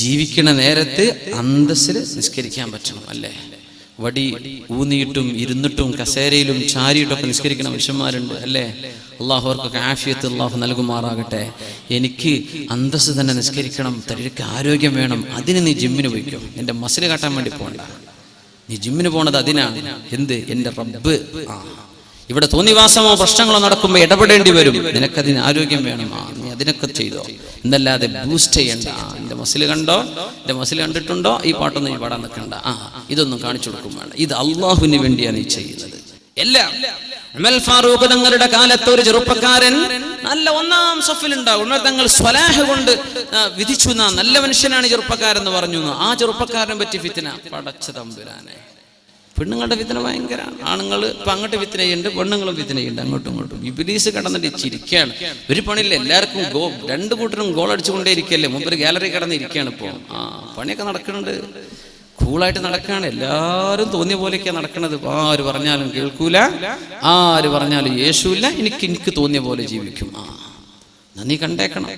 ജീവിക്കണ നേരത്ത് അന്തസ്സിൽ നിസ്കരിക്കാൻ പറ്റണം അല്ലേ? വടി ഊന്നിയിട്ടും ഇരുന്നിട്ടും കസേരയിലും ചാരിയിട്ടൊക്കെ നിസ്കരിക്കുന്ന മനുഷ്യന്മാരുണ്ട് അല്ലേ? അള്ളാഹു അവർക്കൊക്കെ ആഫിയത്ത് അള്ളാഹു നൽകുമാറാകട്ടെ. എനിക്ക് അന്തസ്സ് തന്നെ നിസ്കരിക്കണം, തടിക്ക് ആരോഗ്യം വേണം. അതിന് നീ ജിമ്മിന് പോയിക്കോ. നിന്റെ മസിൽ കാട്ടാൻ വേണ്ടി പോകണ്ട. നീ ജിമ്മിന് പോണത് അതിനാണ്. എന്ത്? എൻ്റെ റബ്ബ്. ഇവിടെ തോന്നിവാസമോ പ്രശ്നങ്ങളോ നടക്കുമ്പോൾ ഇടപെടേണ്ടി വരും. നിനക്കതിന് ആരോഗ്യം വേണം. നീ അതിനൊക്കെ ചെയ്തോ, എന്നല്ലാതെ ബൂസ്റ്റ് ചെയ്യണ്ട. എൻ്റെ മസിൽ കണ്ടോ, എൻ്റെ മസിൽ കണ്ടിട്ടുണ്ടോ, ഈ പാട്ടൊന്നും നീ പാടാൻ നിൽക്കണ്ട. ഇതൊന്നും കാണിച്ചു കൊടുക്കും വേണ്ട. ഇത് അള്ളാഹുവിന് വേണ്ടിയാണ് നീ ചെയ്യുന്നത് എല്ലാം. ഉമർ ഫാറൂഖ് തങ്ങളുടെ കാലത്ത് ഒരു ചെറുപ്പക്കാരൻ നല്ല 1-ാം സഫിലുണ്ടാവും. ഉമർ തങ്ങൾ സ്വലാഹ് കൊണ്ട് വിധിച്ചു, നല്ല മനുഷ്യനാണ് ചെറുപ്പക്കാരെന്ന് പറഞ്ഞു. ആ ചെറുപ്പക്കാരനെ പറ്റി ഫിത്ന. പടച്ച തമ്പുരാനെ, പെണ്ണുങ്ങളുടെ ഫിത്ന ഭയങ്കരമാണ്. ആണുങ്ങൾ ഇപ്പം അങ്ങോട്ട് ഫിത്ന ചെയ്യുന്നുണ്ട്, പെണ്ണുങ്ങളും ഫിത്ന ചെയ്യുന്നുണ്ട് അങ്ങോട്ടും ഇങ്ങോട്ടും. ഇബ്ലീസ് കിടന്നിട്ട് ചിരിക്കുകയാണ്. ഒരു പണിയില്ല, എല്ലാവർക്കും രണ്ട് കൂട്ടരും ഗോൾ അടിച്ചുകൊണ്ടേ ഇരിക്കല്ലേ. മുമ്പ് ഗാലറി കിടന്ന് ഇരിക്കുകയാണ്. ഇപ്പോൾ പണിയൊക്കെ നടക്കുന്നുണ്ട്, കൂളായിട്ട് നടക്കുകയാണ്. എല്ലാവരും തോന്നിയ പോലെയൊക്കെയാണ് നടക്കുന്നത്. ആര് പറഞ്ഞാലും കേൾക്കൂല, ആര് പറഞ്ഞാലും യേശുവില്ല. എനിക്ക് തോന്നിയ പോലെ ജീവിക്കും. നീ കണ്ടേക്കണം.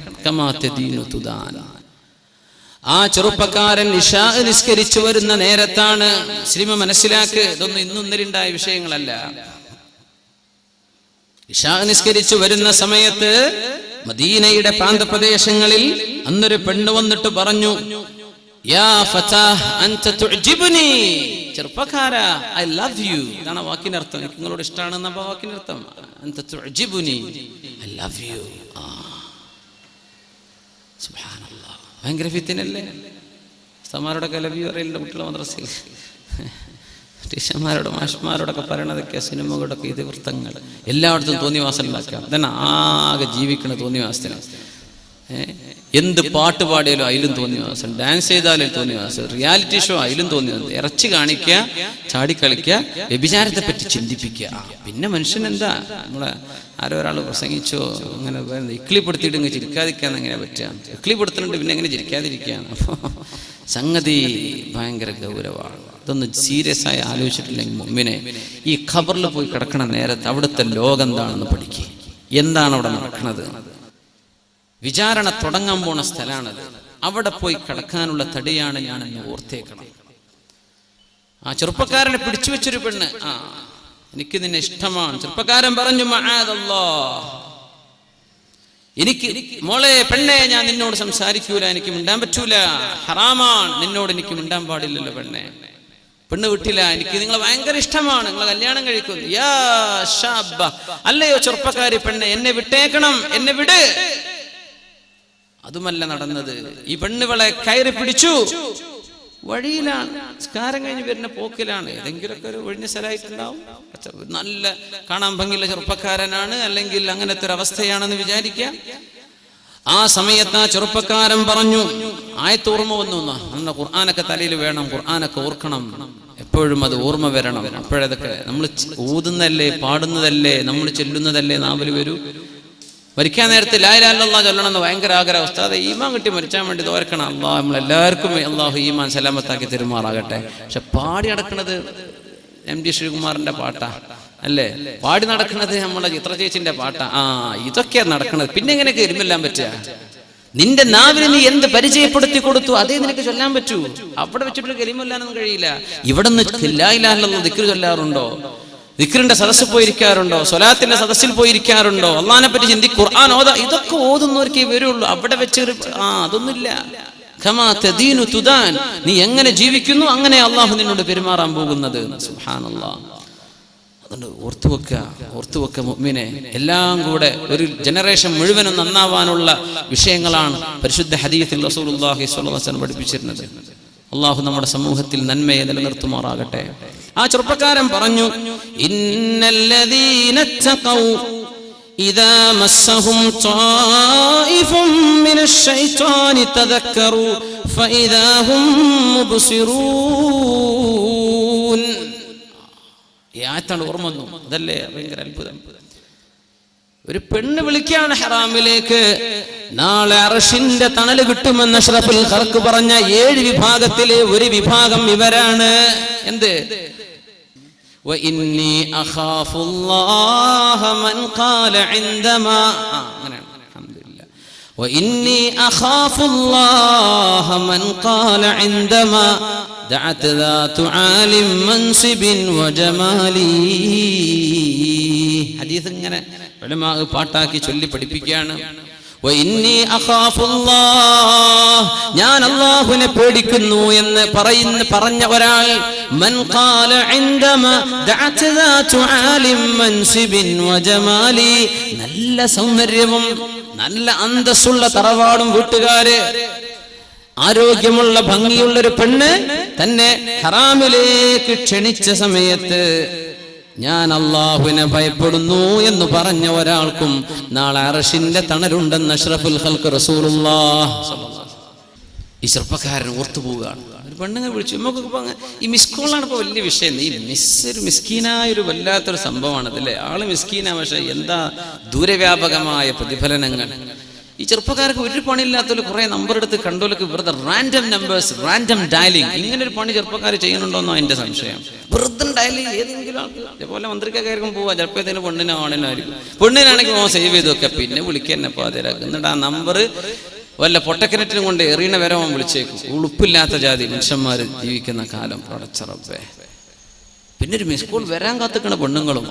ആ ചെറുപ്പക്കാരൻ ഇശാ നിസ്കരിച്ചു വരുന്ന നേരത്താണ്. മുസ്ലിം മനസ്സിലാക്ക്, ഇതൊന്നും ഇന്നൊന്നിലുണ്ടായ വിഷയങ്ങളല്ല. ഇശാ നിസ്കരിച്ചു വരുന്ന സമയത്ത് മദീനയുടെ പ്രാന്തപ്രദേശങ്ങളിൽ അന്നൊരു പെണ്ണ് വന്നിട്ട് പറഞ്ഞു, യാ ഫതാഹ് അൻത തുഅ്ജിബുനി, ചെറുപ്പക്കാരാ ഐ ലവ് യു. ഇതാണ് വാക്കിന്റെ അർത്ഥം. എനിക്ക് നിങ്ങളോട് ഇഷ്ടമാണെന്ന വാക്കിന്റെ അർത്ഥം. അൻത തുഅ്ജിബുനി, ഐ ലവ് യു. സുബ്ഹാനല്ലാഹ്, ഭയങ്കര ഫിത്നയല്ലേ? ഉസ്താദുമാരോടൊക്കെ ലവ് യു അറിയില്ല കുട്ടികളെ മദ്രസയിൽ. ടീച്ചർമാരോട് മാഷ്മാരോടൊക്കെ പറയണതൊക്കെ സിനിമകളൊക്കെ ഇതിവൃത്തങ്ങൾ എല്ലായിടത്തും തോന്നിവാസം ഉണ്ടാക്കാം. ഇതന്നെ ആകെ ജീവിക്കണ തോന്നിവാസത്തിനാണ്. എന്ത് പാട്ട് പാടിയാലും അതിലും തോന്നിവാസം, ഡാൻസ് ചെയ്താലും തോന്നിവാസം, റിയാലിറ്റി ഷോ അതിലും തോന്നിവാസം. ഇറച്ചി കാണിക്കുക, ചാടിക്കളിക്കുക, വ്യഭിചാരത്തെ പറ്റി ചിന്തിപ്പിക്കുക. പിന്നെ മനുഷ്യൻ എന്താ? നമ്മളെ ആരോ ഒരാൾ പ്രസംഗിച്ചോ അങ്ങനെ ഇക്ലിപ്പെടുത്തിയിട്ട് ഇങ്ങനെ ചിരിക്കാതിരിക്കാന്ന് എങ്ങനെ പറ്റുക? ഇക്ലിപ്പെടുത്തുന്നുണ്ട്, പിന്നെ എങ്ങനെ ചിരിക്കാതിരിക്കുകയാണ്? അപ്പോൾ സംഗതി ഭയങ്കര ഗൗരവമാണ്. ഇതൊന്ന് സീരിയസ് ആയി ആലോചിച്ചിട്ടില്ലെങ്കിൽ മുമ്പിനെ ഈ ഖബറിൽ പോയി കിടക്കണ നേരത്ത് അവിടുത്തെ ലോകം എന്താണെന്ന് പഠിക്കുക. എന്താണ് അവിടെ നടക്കുന്നത്? വിചാരണ തുടങ്ങാൻ പോണ സ്ഥലമാണത്. അവിടെ പോയി കിടക്കാനുള്ള തടിയാണ് ഞാനെന്ന് ഓർത്തേക്കണം. ആ ചെറുപ്പക്കാരനെ പിടിച്ചു വെച്ചൊരു പെണ്ണ്, എനിക്ക് നിന്നെ ഇഷ്ടമാണ്. ചെറുപ്പക്കാരൻ പറഞ്ഞു, മഅദല്ലാഹ്, എനിക്ക് മോളെ പെണ്ണെ ഞാൻ നിന്നോട് സംസാരിക്കൂല, എനിക്ക് മിണ്ടാൻ പറ്റൂല, ഹറാമാണ്, നിന്നോട് എനിക്ക് മിണ്ടാൻ പാടില്ലല്ലോ പെണ്ണെ. പെണ്ണ് വിട്ടില്ല, എനിക്ക് നിങ്ങളെ ഭയങ്കര ഇഷ്ടമാണ്, നിങ്ങളെ കല്യാണം കഴിക്കുന്നു. യാ ഷാബ, അല്ലയോ ചെറുപ്പക്കാരി പെണ്ണ്, എന്നെ വിട്ടേക്കണം, എന്നെ വിട്. അതുമല്ല നടന്നത്. ഈ പെണ്ണുകളെ കയറി പിടിച്ചു, വഴിയിലാണ്, നിസ്കാരം കഴിഞ്ഞ് വരുന്ന പോക്കിലാണ്. ഏതെങ്കിലുമൊക്കെ ഒരു ഒഴിഞ്ഞ സ്ഥലമായിട്ടുണ്ടാവും, നല്ല കാണാൻ ഭംഗിയുള്ള ചെറുപ്പക്കാരനാണ്, അല്ലെങ്കിൽ അങ്ങനത്തെ ഒരു അവസ്ഥയാണെന്ന് വിചാരിക്കാം. ആ സമയത്ത് ആ ചെറുപ്പക്കാരൻ പറഞ്ഞു, ആയത്ത് ഓർമ്മ വന്നു, നമ്മുടെ ഖുർആനൊക്കെ തലയിൽ വേണം, ഖുർആനൊക്കെ ഓർക്കണം, എപ്പോഴും അത് ഓർമ്മ വരണം. അപ്പോഴതൊക്കെ നമ്മൾ ഊതുന്നതല്ലേ, പാടുന്നതല്ലേ, നമ്മൾ ചെല്ലുന്നതല്ലേ നാവിൽ വരൂ. മരിക്കാൻ നേരത്തെ ലാ ഇലാഹ ഇല്ലല്ലാഹ് ചൊല്ലണമെന്ന് ഭയങ്കര ആഗ്രഹം. ഉസ്താദേ, ഈമാൻ കിട്ടി മരിച്ചാൻ വേണ്ടി തോർക്കണം. അള്ളാഹ് നമ്മളെല്ലാവർക്കും അള്ളാഹു ഈമാൻ സലാമത്താക്കി തെരുമാറാകട്ടെ. പക്ഷെ പാടി നടക്കുന്നത് MD ശ്രീകുമാറിന്റെ പാട്ടാ അല്ലേ, പാടി നടക്കുന്നത് നമ്മളെ ചിത്ര ചേച്ചിന്റെ പാട്ടാ. ഇതൊക്കെയാ നടക്കുന്നത്. പിന്നെ എങ്ങനെയൊക്കെ എരുമെല്ലാം പറ്റുക? നിന്റെ നാവിന് നീ എന്ത് പരിചയപ്പെടുത്തി കൊടുത്തു അതേ നിനക്ക് ചൊല്ലാൻ പറ്റൂ. അവിടെ വെച്ചിട്ട് കലിമല്ലാനൊന്നും കഴിയില്ല. ഇവിടെ നിന്ന് ലാ ഇലാഹ ഇല്ലല്ലാഹ് ദിക്ർ ചൊല്ലാറുണ്ടോ? ദിക്റിന്റെ സദസ്സിൽ പോയിരിക്കാറുണ്ടോ? സ്വലാത്തിന്റെ സദസ്സിൽ പോയിരിക്കാറുണ്ടോ? അള്ളാഹിനെ പറ്റി ചിന്തിക്കും, ഖുർആൻ ഓതാ, ഇതൊക്കെ ഓതുന്നവർക്കേ വരുള്ളൂ. അവിടെ വെച്ചൊരു അതൊന്നുമില്ല. ഖമാ തദീനു തുദാൻ, നീ എങ്ങനെ ജീവിക്കുന്നു അങ്ങനെ അള്ളാഹു നിന്നോട് പെരുമാറാൻ പോകുന്നത്. സുബ്ഹാനല്ലാഹ്. അതുകൊണ്ട് ഓർത്തുവെക്ക മുഅ്മിനെ. എല്ലാം കൂടെ ഒരു ജനറേഷൻ മുഴുവനും നന്നാവാനുള്ള വിഷയങ്ങളാണ് പരിശുദ്ധ ഹദീസിൽ റസൂലുള്ളാഹി സ്വല്ലല്ലാഹു അലൈഹി വസല്ലം പഠിപ്പിച്ചിരുന്നത്. അള്ളാഹു നമ്മുടെ സമൂഹത്തിൽ നന്മയെ നിലനിർത്തുമാറാകട്ടെ. ആ ചെറുപ്പക്കാരൻ പറഞ്ഞു, ഇന്നല്ലദീന തഖൗ ഇദാ മസ്സഹും ത്വായിഫും മിനശ് ശൈത്വാനി തദക്കറു ഫഇദാ ഹും മുബ്സിറൂൻ. ഈ ആയത്താണ് ഓർമ്മ വന്നു. അതല്ലേ ഭയങ്കര അത്ഭുതം. ഒരു പെണ്ണ് വിളിക്കാണ് ഹറാമിലേക്ക്, നാളെ അർശിന്റെ തണല് കിട്ടുമെന്ന് അഷ്റഫുൽ ഖൽഖ് പറഞ്ഞ 7 വിഭാഗത്തിലെ ഒരു വിഭാഗം ഇവരാണ്. എന്ത്? وإني أخاف الله من قال عندما الحمد لله وإني أخاف الله من قال عندما دعت ذات عال منصب وجمالي. ഹദീസ് ഇങ്ങനെ ഉലമാ പാട്ടാക്കി ചൊല്ലി പഠിപ്പിക്കുകയാണ്. ഞാൻ അല്ലാഹുവിനെ പേടിക്കുന്നു എന്ന് പറഞ്ഞ ഒരാൾ, മൻ ഖാല ഇൻദമ ദഅത ദാതു ആലിം മൻസിബിൻ വജമാലി, നല്ല സൗന്ദര്യവും നല്ല അന്തസ്സുള്ള തറവാടും വീട്ടുകാര്, ആരോഗ്യമുള്ള ഭംഗിയുള്ളൊരു പെണ്ണ് തന്നെ ഹറാമിലേക്ക് ക്ഷണിച്ച സമയത്ത് ഞാൻ അല്ലാഹുവിനെ ഭയപ്പെടുന്നു എന്ന് പറഞ്ഞ ഒരാൾക്കും നാളെ അർശിന്റെ തണലുണ്ടെന്ന് അഷ്റഫുൽ ഖൽഖ് റസൂലുള്ളാഹ്. ഈ ചെറുപ്പക്കാരൻ ഓർത്തുപോവുകയാണ്. ഒരു പെണ്ണുങ്ങൾ വിളിച്ചു. നമുക്കിപ്പോ ഈ മിസ്കോളാണ് ഇപ്പോൾ വലിയ വിഷയം. ഈ ഒരു മിസ്കീനായൊരു വല്ലാത്തൊരു സംഭവമാണ് അതല്ലേ. ആള് മിസ്കീനാ, പക്ഷെ എന്താ ദൂരവ്യാപകമായ പ്രതിഫലനങ്ങൾ. ഈ ചെറുപ്പക്കാർക്ക് ഒരു പണിയില്ലാത്തവര് കുറെ നമ്പർ എടുത്ത് കണ്ടോലൊക്കെ വെറുതെ റാൻഡം നമ്പേഴ്സ്, റാൻഡം ഡയലിംഗ്, ഇങ്ങനെ ഒരു പണി ചെറുപ്പക്കാർ ചെയ്യുന്നുണ്ടോന്നോ എന്റെ സംശയം. വെറുതെ ഡയലിംഗ് ഏതെങ്കിലും അതേപോലെ മന്ത്രിക്കാർക്കും പോവാ, ചിലപ്പോൾ ഇതിന് പെണ്ണിനോ ആണിനായിരിക്കും. പെണ്ണിനാണെങ്കിൽ സേവ് ചെയ്ത് വെക്കുക, പിന്നെ വിളിക്കാൻ പാതിരാക്കും. എന്നിട്ട് ആ നമ്പർ വല്ല പൊട്ടക്കിണറ്റിനും കൊണ്ട് എറിയണ വരെ വിളിച്ചേക്കും. ഉളുപ്പില്ലാത്ത ജാതി മനുഷ്യന്മാര് ജീവിക്കുന്ന കാലം. പടച്ചറബേ. പിന്നെ ഒരു മിസ് കോൾ വരാൻ കാത്തിക്കണ പെണ്ണുങ്ങളും.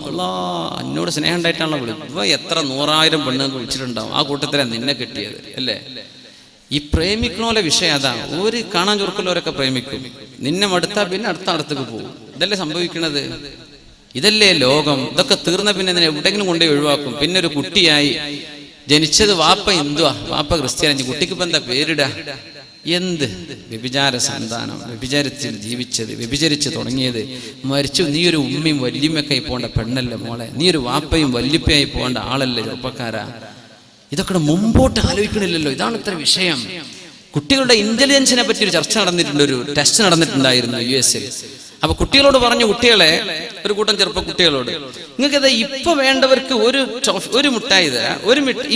എന്നോട് സ്നേഹം ഉണ്ടായിട്ടാണല്ലോ വിളിക്കും. ഇപ്പൊ എത്ര 100,000 പെണ്ണുങ്ങൾ വിളിച്ചിട്ടുണ്ടാവും. ആ കൂട്ടത്തിലാണ് നിന്നെ കിട്ടിയത് അല്ലേ. ഈ പ്രേമിക്കണോലെ വിഷയം അതാണ്. ഒരു കാണാൻ ചുരുക്കലോരൊക്കെ പ്രേമിക്കും, നിന്നെ മടുത്താ പിന്നെ അടുത്തേക്ക് പോകും. ഇതല്ലേ സംഭവിക്കണത്. ഇതല്ലേ ലോകം. ഇതൊക്കെ തീർന്ന പിന്നെ എവിടെയെങ്കിലും കൊണ്ടുപോയി ഒഴിവാക്കും. പിന്നെ ഒരു കുട്ടിയായി ജനിച്ചത് വാപ്പ ഹിന്ദുവാ, വാപ്പ ക്രിസ്ത്യാനി, കുട്ടിക്കിപ്പോ എന്താ പേരിടാ? എന്ത് വ്യഭിചാര സന്താനം, വ്യഭിചാരത്തിൽ ജീവിച്ചത്, വ്യഭിചരിച്ച് തുടങ്ങിയത്, മരിച്ചു. നീ ഒരു ഉമ്മയും വല്യമ്മയൊക്കെ പോകേണ്ട പെണ്ണല്ലേ മോളെ, നീ ഒരു വാപ്പയും വല്യപ്പയായി പോകേണ്ട ആളല്ലേ ചെറുപ്പക്കാരാ. ഇതൊക്കെ മുമ്പോട്ട് ആലോചിക്കണില്ലല്ലോ. ഇതാണ് ഇത്ര വിഷയം. കുട്ടികളുടെ ഇന്റലിജൻസിനെ പറ്റി ഒരു ചർച്ച നടന്നിട്ടുണ്ട്, ഒരു ടെസ്റ്റ് നടന്നിട്ടുണ്ടായിരുന്നു US. അപ്പൊ കുട്ടികളോട് പറഞ്ഞു, കുട്ടികളെ, ഒരു കൂട്ടം ചെറുപ്പ കുട്ടികളോട്, നിങ്ങൾക്ക് ഇപ്പൊ വേണ്ടവർക്ക് ഒരു മിഠായി തരാം,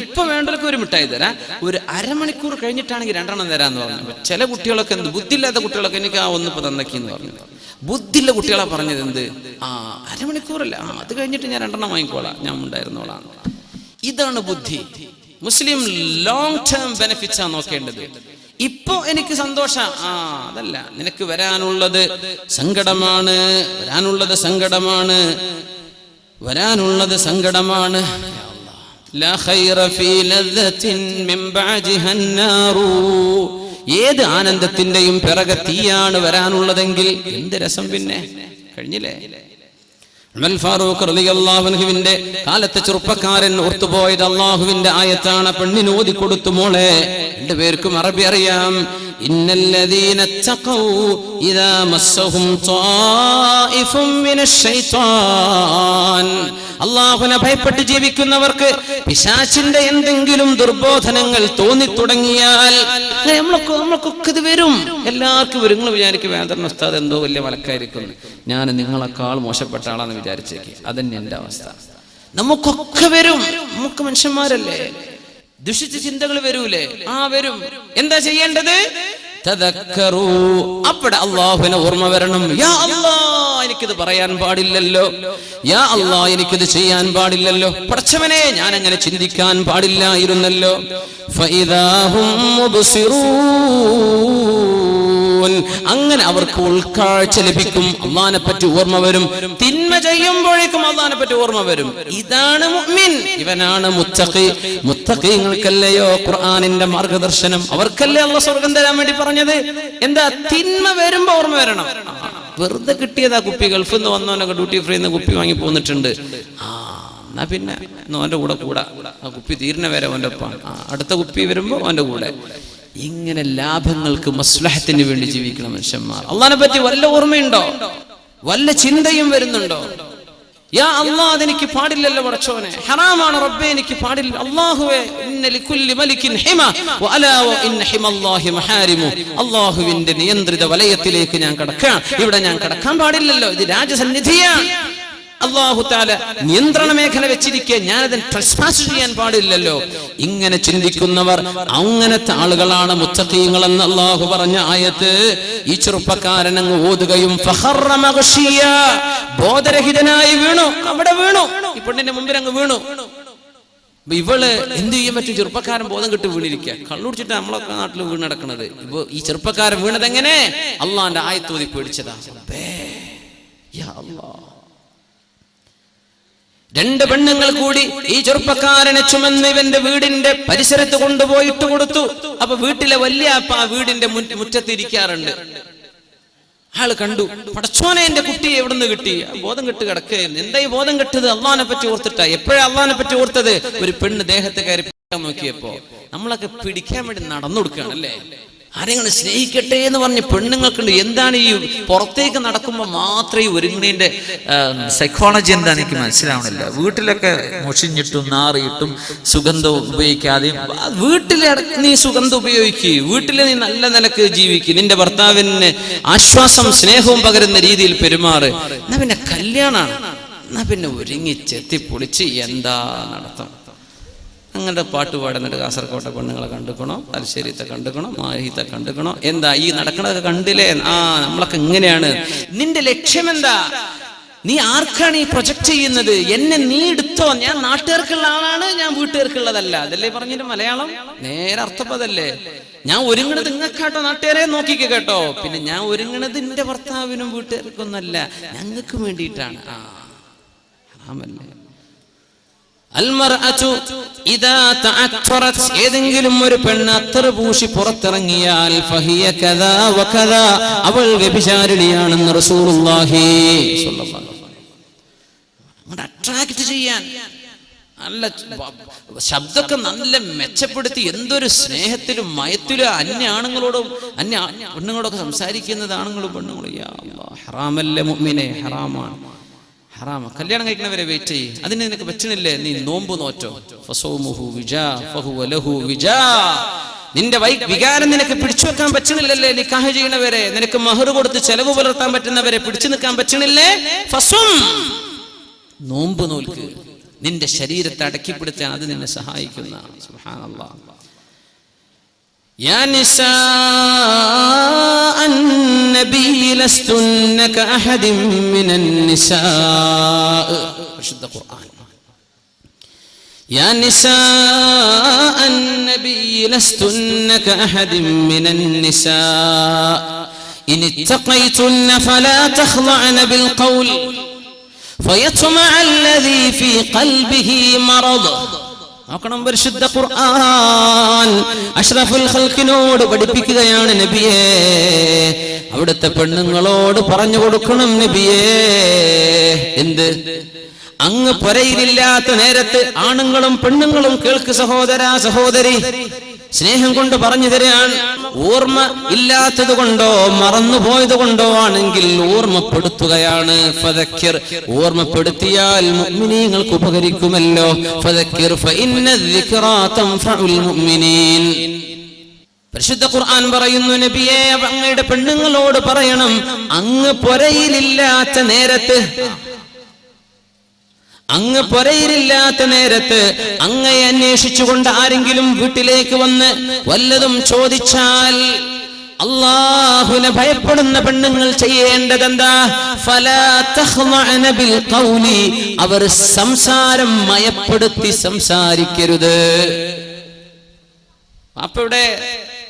ഇപ്പൊ വേണ്ടവർക്ക് ഒരു മിഠായി തരാം, ഒരു അരമണിക്കൂർ കഴിഞ്ഞിട്ടാണെങ്കിൽ 2 എണ്ണം തരാന്ന് പറഞ്ഞു. ചില കുട്ടികളൊക്കെ എന്ത് ബുദ്ധിയില്ലാത്ത കുട്ടികളൊക്കെ എനിക്ക് ഒന്നിപ്പോ തന്നക്കിന്ന് പറഞ്ഞു. ബുദ്ധിയുള്ള കുട്ടികളാ പറഞ്ഞത് എന്ത്, അരമണിക്കൂറല്ല, അത് കഴിഞ്ഞിട്ട് ഞാൻ 2 എണ്ണം വാങ്ങിക്കോളാം, ഞാൻ ഉണ്ടായിരുന്നോളാം. ഇതാണ് ബുദ്ധി. മുസ്ലിം ലോങ് ടേം ബെനിഫിറ്റ്സ് ആണ് നോക്കേണ്ടത്. ഇപ്പൊ എനിക്ക് സന്തോഷം, അതല്ല, നിനക്ക് വരാനുള്ളത് സങ്കടമാണ്, വരാനുള്ളത് സങ്കടമാണ്. ലാ ഖൈറ ഫീ ലദ്ദത്തിൻ മിൻ ബഅദിഹാ അന്നാറു ഏത് ആനന്ദത്തിന്റെയും പിറകെ തീയാണ് വരാനുള്ളതെങ്കിൽ എന്ത് രസം പിന്നെ കഴിഞ്ഞില്ലേ. ഉമർ ഫാറൂഖ് റളിയല്ലാഹു അൻഹുവിന്റെ കാലത്തെ ചെറുപ്പക്കാരൻ ഓർത്തുപോയത് അല്ലാഹുവിന്റെ ആയത്താണ്. പെണ്ണിന് ഓതി കൊടുത്തു, മോളെ രണ്ടുപേർക്കും അറബി അറിയാം. ഇന്നല്ലദീന തഖൗ ഇദാ മസ്സഹും ത്വായിഫും മിനശ് ശൈത്വാൻ. അല്ലാഹുവിനെ ഭയപ്പെട്ട് ജീവിക്കുന്നവർക്ക് പിശാചിന്റെ എന്തെങ്കിലും ദുർബോധനങ്ങൾ തോന്നിത്തുടങ്ങിയാൽ നമ്മളൊക്കെ ഇത് വരും, എല്ലാവർക്കും വരും. നിങ്ങൾ വിചാരിക്കും വേദന ഉസ്താദ് എന്തോ വലിയ മലക്കായിരിക്കും, ഞാൻ നിങ്ങളെക്കാൾ മോശപ്പെട്ട ആളാന്ന് വിചാരിച്ചേക്ക്. അതന്നെ എന്റെ അവസ്ഥ. നമുക്കൊക്കെ വരും, നമുക്ക് മനുഷ്യന്മാരല്ലേ, ദുഷിച്ച ചിന്തകൾ വരൂലേ? വരും. എന്താ ചെയ്യേണ്ടത്? തദക്കറൂ. അവിടെ അല്ലാഹുവിനെ ഓർമ്മ വരണം. യാ അല്ലാഹ്, എനിക്കിത് പറയാൻ പാടില്ലല്ലോ. യാ അല്ലാഹ്, എനിക്കിത് ചെയ്യാൻ പാടില്ലല്ലോ. പടച്ചവനെ, ഞാൻ അങ്ങനെ ചിന്തിക്കാൻ പാടില്ലായിരുന്നല്ലോ. ഫഇദാഹും മുബ്സിറൂൻ. അങ്ങനെ അവർക്ക് ഉൾക്കാഴ്ച ലഭിക്കും, അല്ലാഹനെ പറ്റി ഓർമ്മ വരും. തിന്മ ചെയ്യുമ്പോഴേക്കും അല്ലാഹനെ പറ്റി ഓർമ്മ വരും. ഇതാണ് മുഅ്മിൻ, ഇവനാണ് മുത്തഖി. മുത്തഖീങ്ങൾക്കല്ലയോ ഖുർആനിന്റെ മാർഗദർശനം, അവർക്കല്ലേ അല്ലാഹ് സ്വർഗ്ഗം തരാൻ വേണ്ടി പറഞ്ഞത്. എന്താ? തിന്മ വരുമ്പോ ഓർമ്മ വരണം. വെറുതെ കിട്ടിയതാ കുപ്പി, ഗൾഫിൽ നിന്ന് വന്നവനൊക്കെ ഡ്യൂട്ടി ഫ്രീ കുപ്പി വാങ്ങി പോന്നിട്ടുണ്ട്. എന്നാ പിന്നെ അവന്റെ കൂടെ കൂടാ, ആ കുപ്പി തീരുന്ന വരെ അവന്റെ ഒപ്പം, അടുത്ത കുപ്പി വരുമ്പോ അവന്റെ കൂടെ. ഇങ്ങനെ ലാഭങ്ങൾക്ക് മസ്ലഹത്തിന് വേണ്ടി ജീവിക്കണം മനുഷ്യന്മാർ. അള്ളാഹിനെ പറ്റി വല്ല ഓർമ്മയുണ്ടോ? വല്ല ചിന്തയും വരുന്നുണ്ടോ? യാ അല്ലാഹ്, അതെനിക്ക് പാടില്ലല്ലോ പടച്ചോനെ, ഹറാമാണ് റബ്ബേ, എനിക്ക് പാടില്ല. അല്ലാഹുവേ, ഇന്ന ലികുല്ലി മലികിൻ ഹിമ വഅലാ ഇന്ന ഹിമല്ലാഹി മഹാരിമു. അല്ലാഹുവിന്റെ നിയന്ത്രിത വലയത്തിലേക്ക് ഞാൻ കടക്കാൻ, ഇവിടെ ഞാൻ കടക്കാൻ പാടില്ലല്ലോ, ഇത് രാജസന്നിധിയാണ്. അല്ലാഹു തആല നിയന്ത്രണ മേഖല വെച്ചിരിക്കെ ഞാനതിന് ട്രസ്പാസ് ചെയ്യാൻ പാടില്ലല്ലോ. ഇങ്ങനെ ചിന്തിക്കുന്നവർ, അങ്ങനത്തെ ആളുകളാണ് മുത്തഖീങ്ങൾ എന്ന് അല്ലാഹു പറഞ്ഞ ആയത്ത് ഈ ചെറുപ്പക്കാരൻ അങ്ങ് ഓതുകയും ഫഖറ മഗ്ശിയ, ബോധരഹിതനായി വീണു. അവിടെ വീണു, ഈ പെണ്ണിന്റെ മുമ്പിൽ അങ്ങ് വീണു. ഇവള് എന്ത് ചെയ്യാൻ പറ്റും? ചെറുപ്പക്കാരൻ ബോധം കെട്ട് വീണിരിക്കുക, കള്ളുടിച്ചിട്ട് നമ്മളൊക്കെ നാട്ടിൽ വീണ് നടക്കുന്നത്. ഇപ്പൊ ഈ ചെറുപ്പക്കാരൻ വീണത് എങ്ങനെ? അള്ളാന്റെ ആയത്ത് ഓതി പേടിച്ചതാ. രണ്ട് പെണ്ണുങ്ങൾ കൂടി ഈ ചെറുപ്പക്കാരനെ ചുമന്ന് ഇവന്റെ വീടിന്റെ പരിസരത്ത് കൊണ്ടുപോയിട്ട് കൊടുത്തു. അപ്പൊ വീട്ടിലെ വലിയ അപ്പ ആ വീടിന്റെ മുറ്റത്തിരിക്കാറുണ്ട്. ആള് കണ്ടു, പടച്ചോനെ, എന്റെ കുട്ടിയെ എവിടുന്ന് കിട്ടി? ബോധം കെട്ട് കിടക്കുകയായിരുന്നു. എന്താ ഈ ബോധം കെട്ടത്? അള്ളാഹിനെ പറ്റി ഓർത്തിട്ടാ. എപ്പോഴാ അള്ളാഹിനെ പറ്റി ഓർത്തത്? ഒരു പെണ്ണ് ദേഹത്തെ കയറി പിടിക്കാൻ നോക്കിയപ്പോ. നമ്മളൊക്കെ പിടിക്കാൻ വേണ്ടി നടന്നു കൊടുക്കുകയാണല്ലേ. ആരെങ്കിലും സ്നേഹിക്കട്ടെ എന്ന് പറഞ്ഞ് പെണ്ണുങ്ങൾക്കുണ്ട്. എന്താണ് ഈ പുറത്തേക്ക് നടക്കുമ്പോൾ മാത്രം ഈ ഒരുങ്ങണീന്റെ സൈക്കോളജി എന്താണെന്ന് എനിക്ക് മനസ്സിലാവണില്ല. വീട്ടിലൊക്കെ മുഷിഞ്ഞിട്ടും നാറിയിട്ടും സുഗന്ധവും ഉപയോഗിക്കാതെയും, വീട്ടിലെ നീ സുഗന്ധം ഉപയോഗിക്കുക, വീട്ടിൽ നീ നല്ല നിലക്ക് ജീവിക്കുക, നിന്റെ ഭർത്താവിന് ആശ്വാസം സ്നേഹവും പകരുന്ന രീതിയിൽ പെരുമാറ്. എന്നാ പിന്നെ കല്യാണാണ്, എന്നാ പിന്നെ ഒരുങ്ങി ചെത്തി പൊളിച്ച് എന്താ നടത്തം? അങ്ങനെ പാട്ട് പാടുന്നുണ്ട്. കാസർകോട്ടെ പെണ്ണുങ്ങളെ കണ്ടുക്കണോ, തലശ്ശേരിത്തെ കണ്ടുക്കണോ, മാഹിത്തെ കണ്ടുക്കണോ? എന്താ ഈ നടക്കണതൊക്കെ കണ്ടില്ലേ? നമ്മളൊക്കെ ഇങ്ങനെയാണ്. നിന്റെ ലക്ഷ്യം എന്താ? നീ ആർക്കാണ് ഈ പ്രൊജക്ട് ചെയ്യുന്നത്? എന്നെ നീ എടുത്തോ, ഞാൻ നാട്ടുകാർക്കുള്ള ആളാണ്, ഞാൻ വീട്ടുകാർക്കുള്ളതല്ല. അതല്ലേ പറഞ്ഞിട്ട് മലയാളം നേരെ അർത്ഥപ്പതല്ലേ. ഞാൻ ഒരുങ്ങണത് നിങ്ങൾക്കാട്ടോ, നാട്ടുകാരെ നോക്കിക്കോ കേട്ടോ. പിന്നെ ഞാൻ ഒരുങ്ങണത് എന്റെ ഭർത്താവിനും വീട്ടുകാർക്കൊന്നല്ല, ഞങ്ങൾക്ക് വേണ്ടിയിട്ടാണ്. ഹറാമല്ലേ? ഏതെങ്കിലും ഒരു പെണ്ണ് അത്തർ പൂശി പുറത്തിറങ്ങിയാൽ അവൾ വ്യഭിചാരിണിയാണെന്ന് റസൂലുള്ളാഹി സ്വല്ലല്ലാഹു അലൈഹി വസല്ലം. അട്രാക്ട് ചെയ്യാൻ നല്ല ശബ്ദമൊക്കെ നല്ല മെച്ചപ്പെടുത്തി, എന്തൊരു സ്നേഹത്തിലും മയത്തിലും അന്യ ആണുങ്ങളോടും അന്യ പെണ്ണുങ്ങളോടൊക്കെ സംസാരിക്കുന്നത് ആണുങ്ങളും പെണ്ണുങ്ങളും. യാ അല്ലാഹ്, ഹറാമല്ലേ മുഅ്മിനെ? ഹറാമാണ്, ഹറാമ. കല്യാണം കഴിക്കണവരെ വെയിറ്റ് ചെയ്യ്. അതിന് നിനക്ക് പറ്റണില്ലേ? നീ നോമ്പ് നോറ്റോ. നിന്റെ വികാരം നിനക്ക് പിടിച്ചു വെക്കാൻ പറ്റണില്ലല്ലേ? നിക്കാഹ് ചെയ്യണവരെ, നിനക്ക് മഹർ കൊടുത്ത് ചെലവ് പുലർത്താൻ പറ്റുന്നവരെ പിടിച്ചു നിൽക്കാൻ പറ്റണില്ലേ? ഫസും, നോമ്പ് നോൽക്ക്. നിന്റെ ശരീരത്തെ അടക്കിപ്പിടിച്ചാൽ അത് നിന്നെ സഹായിക്കുന്ന. സുബ്ഹാനല്ലാഹ്. يا نساء النبي لستن كأحد من النساء. أشد القرآن. يا نساء النبي لستن كأحد من النساء إن اتقيتن فلا تخضعن بالقول فيطمع الذي في قلبه مرض നോക്കണം, പരിശുദ്ധ ഖുർആൻ അഷ്റഫുൽ ഖൽഖിനോട് പഠിപ്പിക്കുകയാണ് നബിയേ, അവിടുത്തെ പെണ്ണുങ്ങളോട് പറഞ്ഞു കൊടുക്കണം നബിയേ. എന്ത്? അങ്ങ് പുരയിലില്ലാത്ത നേരത്ത് ആണുങ്ങളും പെണ്ണുങ്ങളും കേൾക്ക് സഹോദരാ സഹോദരി, സ്നേഹം കൊണ്ട് പറഞ്ഞു തരാൻ. ഓർമ്മ ഇല്ലാത്തത് കൊണ്ടോ മറന്നുപോയത് കൊണ്ടോ ആണെങ്കിൽ ഓർമ്മപ്പെടുത്തുകയാണ്. ഫദക്കിർ, ഓർമ്മപ്പെടുത്തിയാൽ മുഅ്മിനീങ്ങൾക്ക് ഉപകരിക്കുമല്ലോ. ഫദക്കിർ ഫഇന്ന الذിക്റാ തൻഫഉൽ മുഅ്മിനീൻ. പരിശുദ്ധ ഖുർആൻ പറയുന്നു നബിയേ, അങ്ങയുടെ പെണ്ണുങ്ങളോട് പറയണം, അങ്ങ് പുരയിലില്ലാത്ത നേരത്ത്, അങ്ങ് പുരയിലില്ലാത്ത നേരത്ത് അങ്ങയെ അന്വേഷിച്ചുകൊണ്ട് ആരെങ്കിലും വീട്ടിലേക്ക് വന്ന് വല്ലതും ചോദിച്ചാൽ അല്ലാഹുവിനെ ഭയപ്പെടുന്ന പെണ്ണുങ്ങൾ ചെയ്യേണ്ടതെന്താ? ഫലാ തഖ്ളഅന ബിൽ ഖൗലി, അവർ സംസാരം മയപ്പെടുത്തി സംസാരിക്കരുത്. പാപ്പയുടെ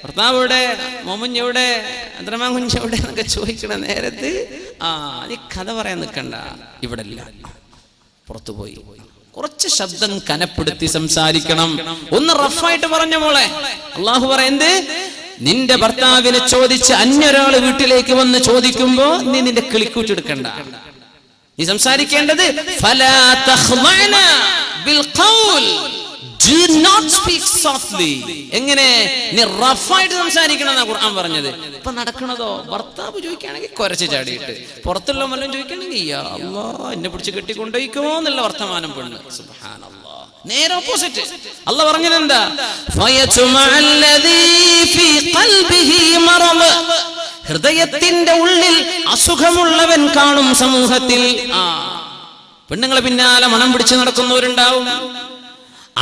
ഭർത്താവിടെ, മോമുഞ്ഞെവിടെ, അദ്രമാൻ കുഞ്ഞെവിടെ എന്നൊക്കെ ചോദിക്കണ നേരത്ത് നീ കഥ പറയാൻ നിൽക്കണ്ട, ഇവിടെ ഇല്ല, പുറത്തുപോയി. കുറച്ച് ശബ്ദം കനപ്പെടുത്തി സംസാരിക്കണം. ഒന്ന് റഫായിട്ട് പറഞ്ഞ മോളെ, അള്ളാഹു പറയുന്നത്, നിന്റെ ഭർത്താവിനെ ചോദിച്ച് അന്യൊരാള് വീട്ടിലേക്ക് വന്ന് ചോദിക്കുമ്പോ നീ നിന്റെ കിളിക്കൂറ്റെടുക്കണ്ട, നീ സംസാരിക്കേണ്ടത് ഫലാ തഖ്ളഅന bill ഖൗൽ, do not speak softly. എങ്ങനെ? നീ റഫായിട്ട് സംസാരിക്കണം എന്നാ ഖുർആൻ പറഞ്ഞത്. ഇപ്പൊ നടക്കണതോ, ഭർത്താവ് ചോദിക്കുകയാണെങ്കിൽ കുരച്ച് ചാടിയിട്ട്, പുറത്തുള്ള വല്ലതും ചോദിക്കുകയാണെങ്കിൽ യാ അല്ലാഹ് എന്നെ പിടിച്ച് കെട്ടിക്കൊണ്ടോയിക്കോ എന്നുള്ള വർത്തമാനം പെണ്ണ്. സുബ്ഹാനല്ലാഹ്, നേരെ ഓപ്പോസിറ്റ്. അല്ലാഹ് പറഞ്ഞത് എന്താ? ഫയതുമഅല്ലദീ ഫീ ഖൽബിഹി മറദ്, ഹൃദയത്തിന്റെ ഉള്ളിൽ അസുഖമുള്ളവൻ കാണും സമൂഹത്തിൽ. പെണ്ണുങ്ങളെ പിന്നാലെ മണം പിടിച്ച് നടക്കുന്നവരുണ്ടാവും.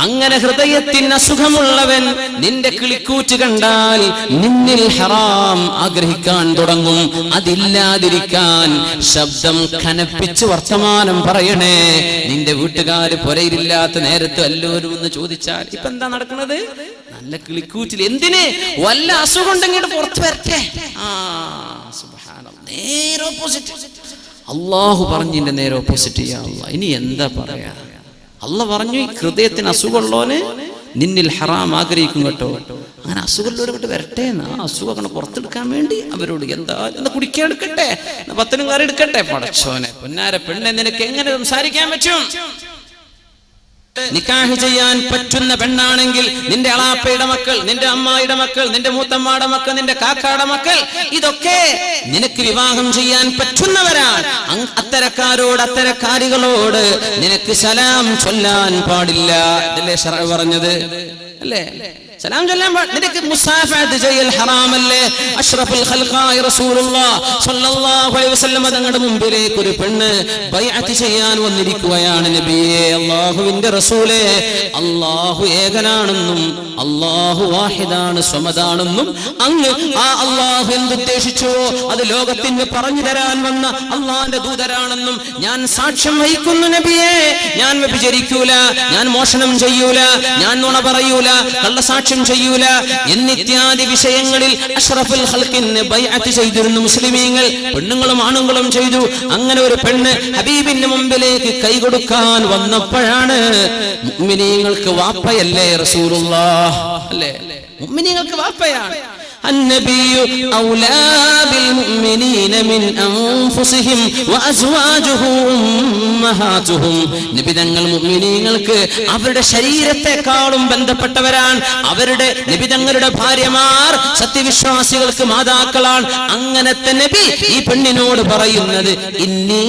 അങ്ങനെ ഹൃദയത്തിന് അസുഖമുള്ളവൻ നിന്റെ കിളിക്കൂറ്റ് കണ്ടാൽ നിന്നിൽ ഹറാം ആഗ്രഹിക്കാൻ തുടങ്ങും. അതില്ലാതിരിക്കാൻ ശബ്ദം കനപ്പിച്ച് വർത്തമാനം പറയണേ. നിന്റെ വീട്ടുകാര് പുരയിലില്ലാത്ത നേരത്ത് എല്ലാവരും ഒന്ന് ചോദിച്ചാൽ ഇപ്പൊ എന്താ നടക്കുന്നത്? നല്ല കിളിക്കൂറ്റിൽ. എന്തിന്? വല്ല അസുഖം ഉണ്ടെങ്കിൽ പുറത്ത് വരട്ടെ. സുബ്ഹാനല്ലാഹ്, നേരെ ഓപ്പോസിറ്റ്. അള്ളാഹു പറഞ്ഞിന്റെ നേരെ ഓപ്പോസിറ്റ്. യാ അല്ലാഹ്, ഇനി എന്താ പറയാ? അള്ളാഹ് പറഞ്ഞു, ഹൃദയത്തിന് അസുഖമുള്ളവന് നിന്നിൽ ഹറാം ആഗ്രഹിക്കും കേട്ടോ. അങ്ങനെ അസുഖമുള്ളവർ കൊണ്ട് വരട്ടെ, ആ അസുഖം അങ്ങനെ പുറത്തെടുക്കാൻ വേണ്ടി അവരോട് എന്താ കുടിക്കാൻ എടുക്കട്ടെ, 10 കാർ എടുക്കട്ടെ. പടച്ചോനെ, പൊന്നാര പെണ്ണെ, നിനക്ക് എങ്ങനെ സംസാരിക്കാൻ പറ്റും? നിക്കാഹ് ചെയ്യാൻ പറ്റുന്ന പെണ്ണാണെങ്കിൽ നിന്റെ അളാപ്പയുടെ മക്കൾ, നിന്റെ അമ്മായിയുടെ മക്കൾ, നിന്റെ മൂത്തമ്മയുടെ മക്കൾ, നിന്റെ കാക്കയുടെ മക്കൾ, ഇതൊക്കെ നിനക്ക് വിവാഹം ചെയ്യാൻ പറ്റുന്നവരാണ്. അത്തരക്കാരോട്, അത്തരക്കാരികളോട് നിനക്ക് സലാം ചൊല്ലാൻ പാടില്ല. ഇതല്ലേ ശറഅ് പറഞ്ഞത്? അല്ലേ? സലാം ചൊല്ലാൻ നിനക്ക് മുസാഫഹത്ത് ചെയ്യൽ ഹറാമല്ലേ? അഷ്റഫുൽ ഖൽഖായ റസൂലുള്ളാഹി സ്വല്ലല്ലാഹു അലൈഹി വസല്ലം തങ്ങളുടെ മുമ്പിലേക്ക് ഒരു പെണ്ണ് ബൈഅത്ത് ചെയ്യാൻ വന്നിരിക്കുകയാണ്. നബിയേ, അല്ലാഹുവിന്റെ റസൂലേ, അല്ലാഹു ഏകനാണെന്നും അല്ലാഹു വാഹിദാണ്, സ്വമദാണെന്നും അങ്ങ് ആ അല്ലാഹു എന്തുദ്ദേശിച്ചുവോ അത് ലോകത്തിന് പറഞ്ഞു തരാൻ വന്ന അല്ലാഹുവിന്റെ ദൂതരാണെന്നും ഞാൻ സാക്ഷ്യം വഹിക്കുന്നു നബിയേ. ഞാൻ വ്യഭിചരിക്കൂല, ഞാൻ മോഷണം ചെയ്യൂല, ഞാൻ നുണ പറയൂല, കള്ളസാക്ഷ്യം ചെയ്യൂല എന്നിത്യാദി വിഷയങ്ങളിൽ അഷ്റഫുൽ ഖൽഖിന് ബൈഅത്ത് ചെയ്തിരുന്നു മുസ്ലിമീങ്ങൾ. പെണ്ണുങ്ങളും ആണുങ്ങളും ചെയ്തു. അങ്ങനെ ഒരു പെണ്ണ് ഹബീബിന്റെ മുമ്പിലേക്ക് കൈകൊടുക്കാൻ വന്നപ്പോഴാണ്, മുഅ്മിനീങ്ങൾക്ക് വാപ്പയല്ലേ റസൂലുള്ളാഹ്, അല്ലേ? മുഅ്മിനീങ്ങൾക്ക് വാപ്പയാണ്. النبي أولى بالمؤمنين من أنفسهم وأزواجه أمهاتهم. നബി തങ്ങൾ മുഅ്മിനീങ്ങൾക്ക് അവരുടെ ശരീരത്തെക്കാളും ബന്ധപ്പെട്ടവരാണ്. അവരുടെ നബി തങ്ങളുടെ ഭാര്യമാർ സത്യവിശ്വാസികൾക്ക് മാതാക്കളാണ്. അങ്ങനത്തെ നബി ഈ പെണ്ണിനോട് പറയുന്നത്, ഇന്നി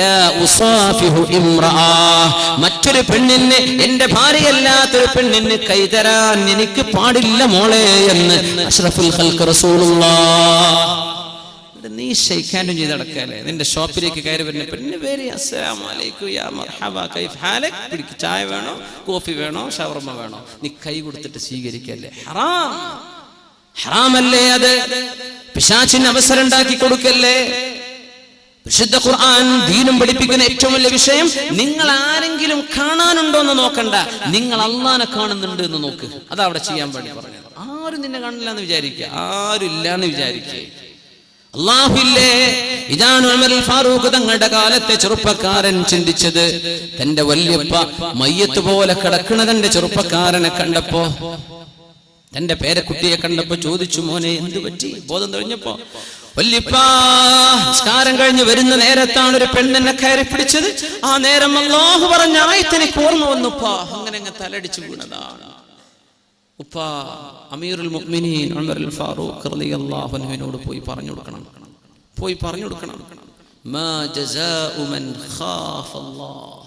ലാ ഉസാഫിഹു ഇംറഅ, മറ്റൊരു പെണ്ണിന്, എന്റെ ഭാര്യയല്ലാത്തൊരു പെണ്ണിന് കൈതരാൻ എനിക്ക് പാടില്ല മോളെ എന്ന് അഷ്റഫുൽ ഖൽഖ് റസൂലുള്ളാഹ്. നീ ഷെയ്ഖാനും ചെയ്ത് നടക്കല്ലേ? നിന്റെ ഷോപ്പിലേക്ക് കയറി വരുന്ന പെണ്ണിന്റെ പേര് അസ്സലാമു അലൈക്കും, യാ മർഹബ, കൈഫ് ഹാലക്, പിടിക്ക് ചായ വേണോ, കോഫി വേണോ, ഷവർമ വേണോ, നീ കൈ കൊടുത്തിട്ട് സ്വീകരിക്കല്ലേ? ഹറാം, ഹറാമല്ലേ അത്? പിശാചിന് അവസരം ഉണ്ടാക്കി കൊടുക്കല്ലേ? വിശുദ്ധ ഖുർആൻ ദീനും പഠിപ്പിക്കുന്ന ഏറ്റവും വലിയ വിഷയം, നിങ്ങൾ ആരെങ്കിലും കാണാനുണ്ടോ എന്ന് നോക്കണ്ട, നിങ്ങൾ അള്ളാനെ കാണുന്നുണ്ട് എന്ന് നോക്ക്. അതാ അവിടെ ചെയ്യാൻ വേണ്ടി പറഞ്ഞത്. ആരും നിന്നെ കാണില്ല എന്ന് വിചാരിക്കുക, ആരും ഇല്ല എന്ന് വിചാരിക്കുക. അല്ലാഹുവില്ലേ, ഇതാണ് ഉമർ ഫാറൂഖ് തങ്ങളുടെ കാലത്തെ ചെറുപ്പക്കാരൻ ചിന്തിച്ചത്. തന്റെ വല്യപ്പ മയ്യത്ത് പോലെ കിടക്കണ തന്റെ ചെറുപ്പക്കാരനെ കണ്ടപ്പോ, തന്റെ പേരക്കുട്ടിയെ കണ്ടപ്പോ ചോദിച്ചു, മോനെ എന്ത് പറ്റി? ബോധം തെളിഞ്ഞപ്പോ, വല്യപ്പാ നിസ്കാരം കഴിഞ്ഞ് വരുന്ന നേരത്താണ് ഒരു പെണ്ണെന്നെ കയറി പിടിച്ചത്. ആ നേരം അല്ലാഹു പറഞ്ഞ ആയത്തിനെനിക്ക് ഓർമ്മ വന്നുപ്പാ. അങ്ങനെ തലടിച്ചു വീണതാണ്. ഉപ്പാ അമീറുൽ മുഅ്മിനീൻ ഉമർ ഫാറൂഖ് റളിയല്ലാഹു അൻഹുവിനോട് പോയി പറഞ്ഞു കൊടുക്കണം. മാ ജസാഉ മൻ ഖാഫ അല്ലാഹ്,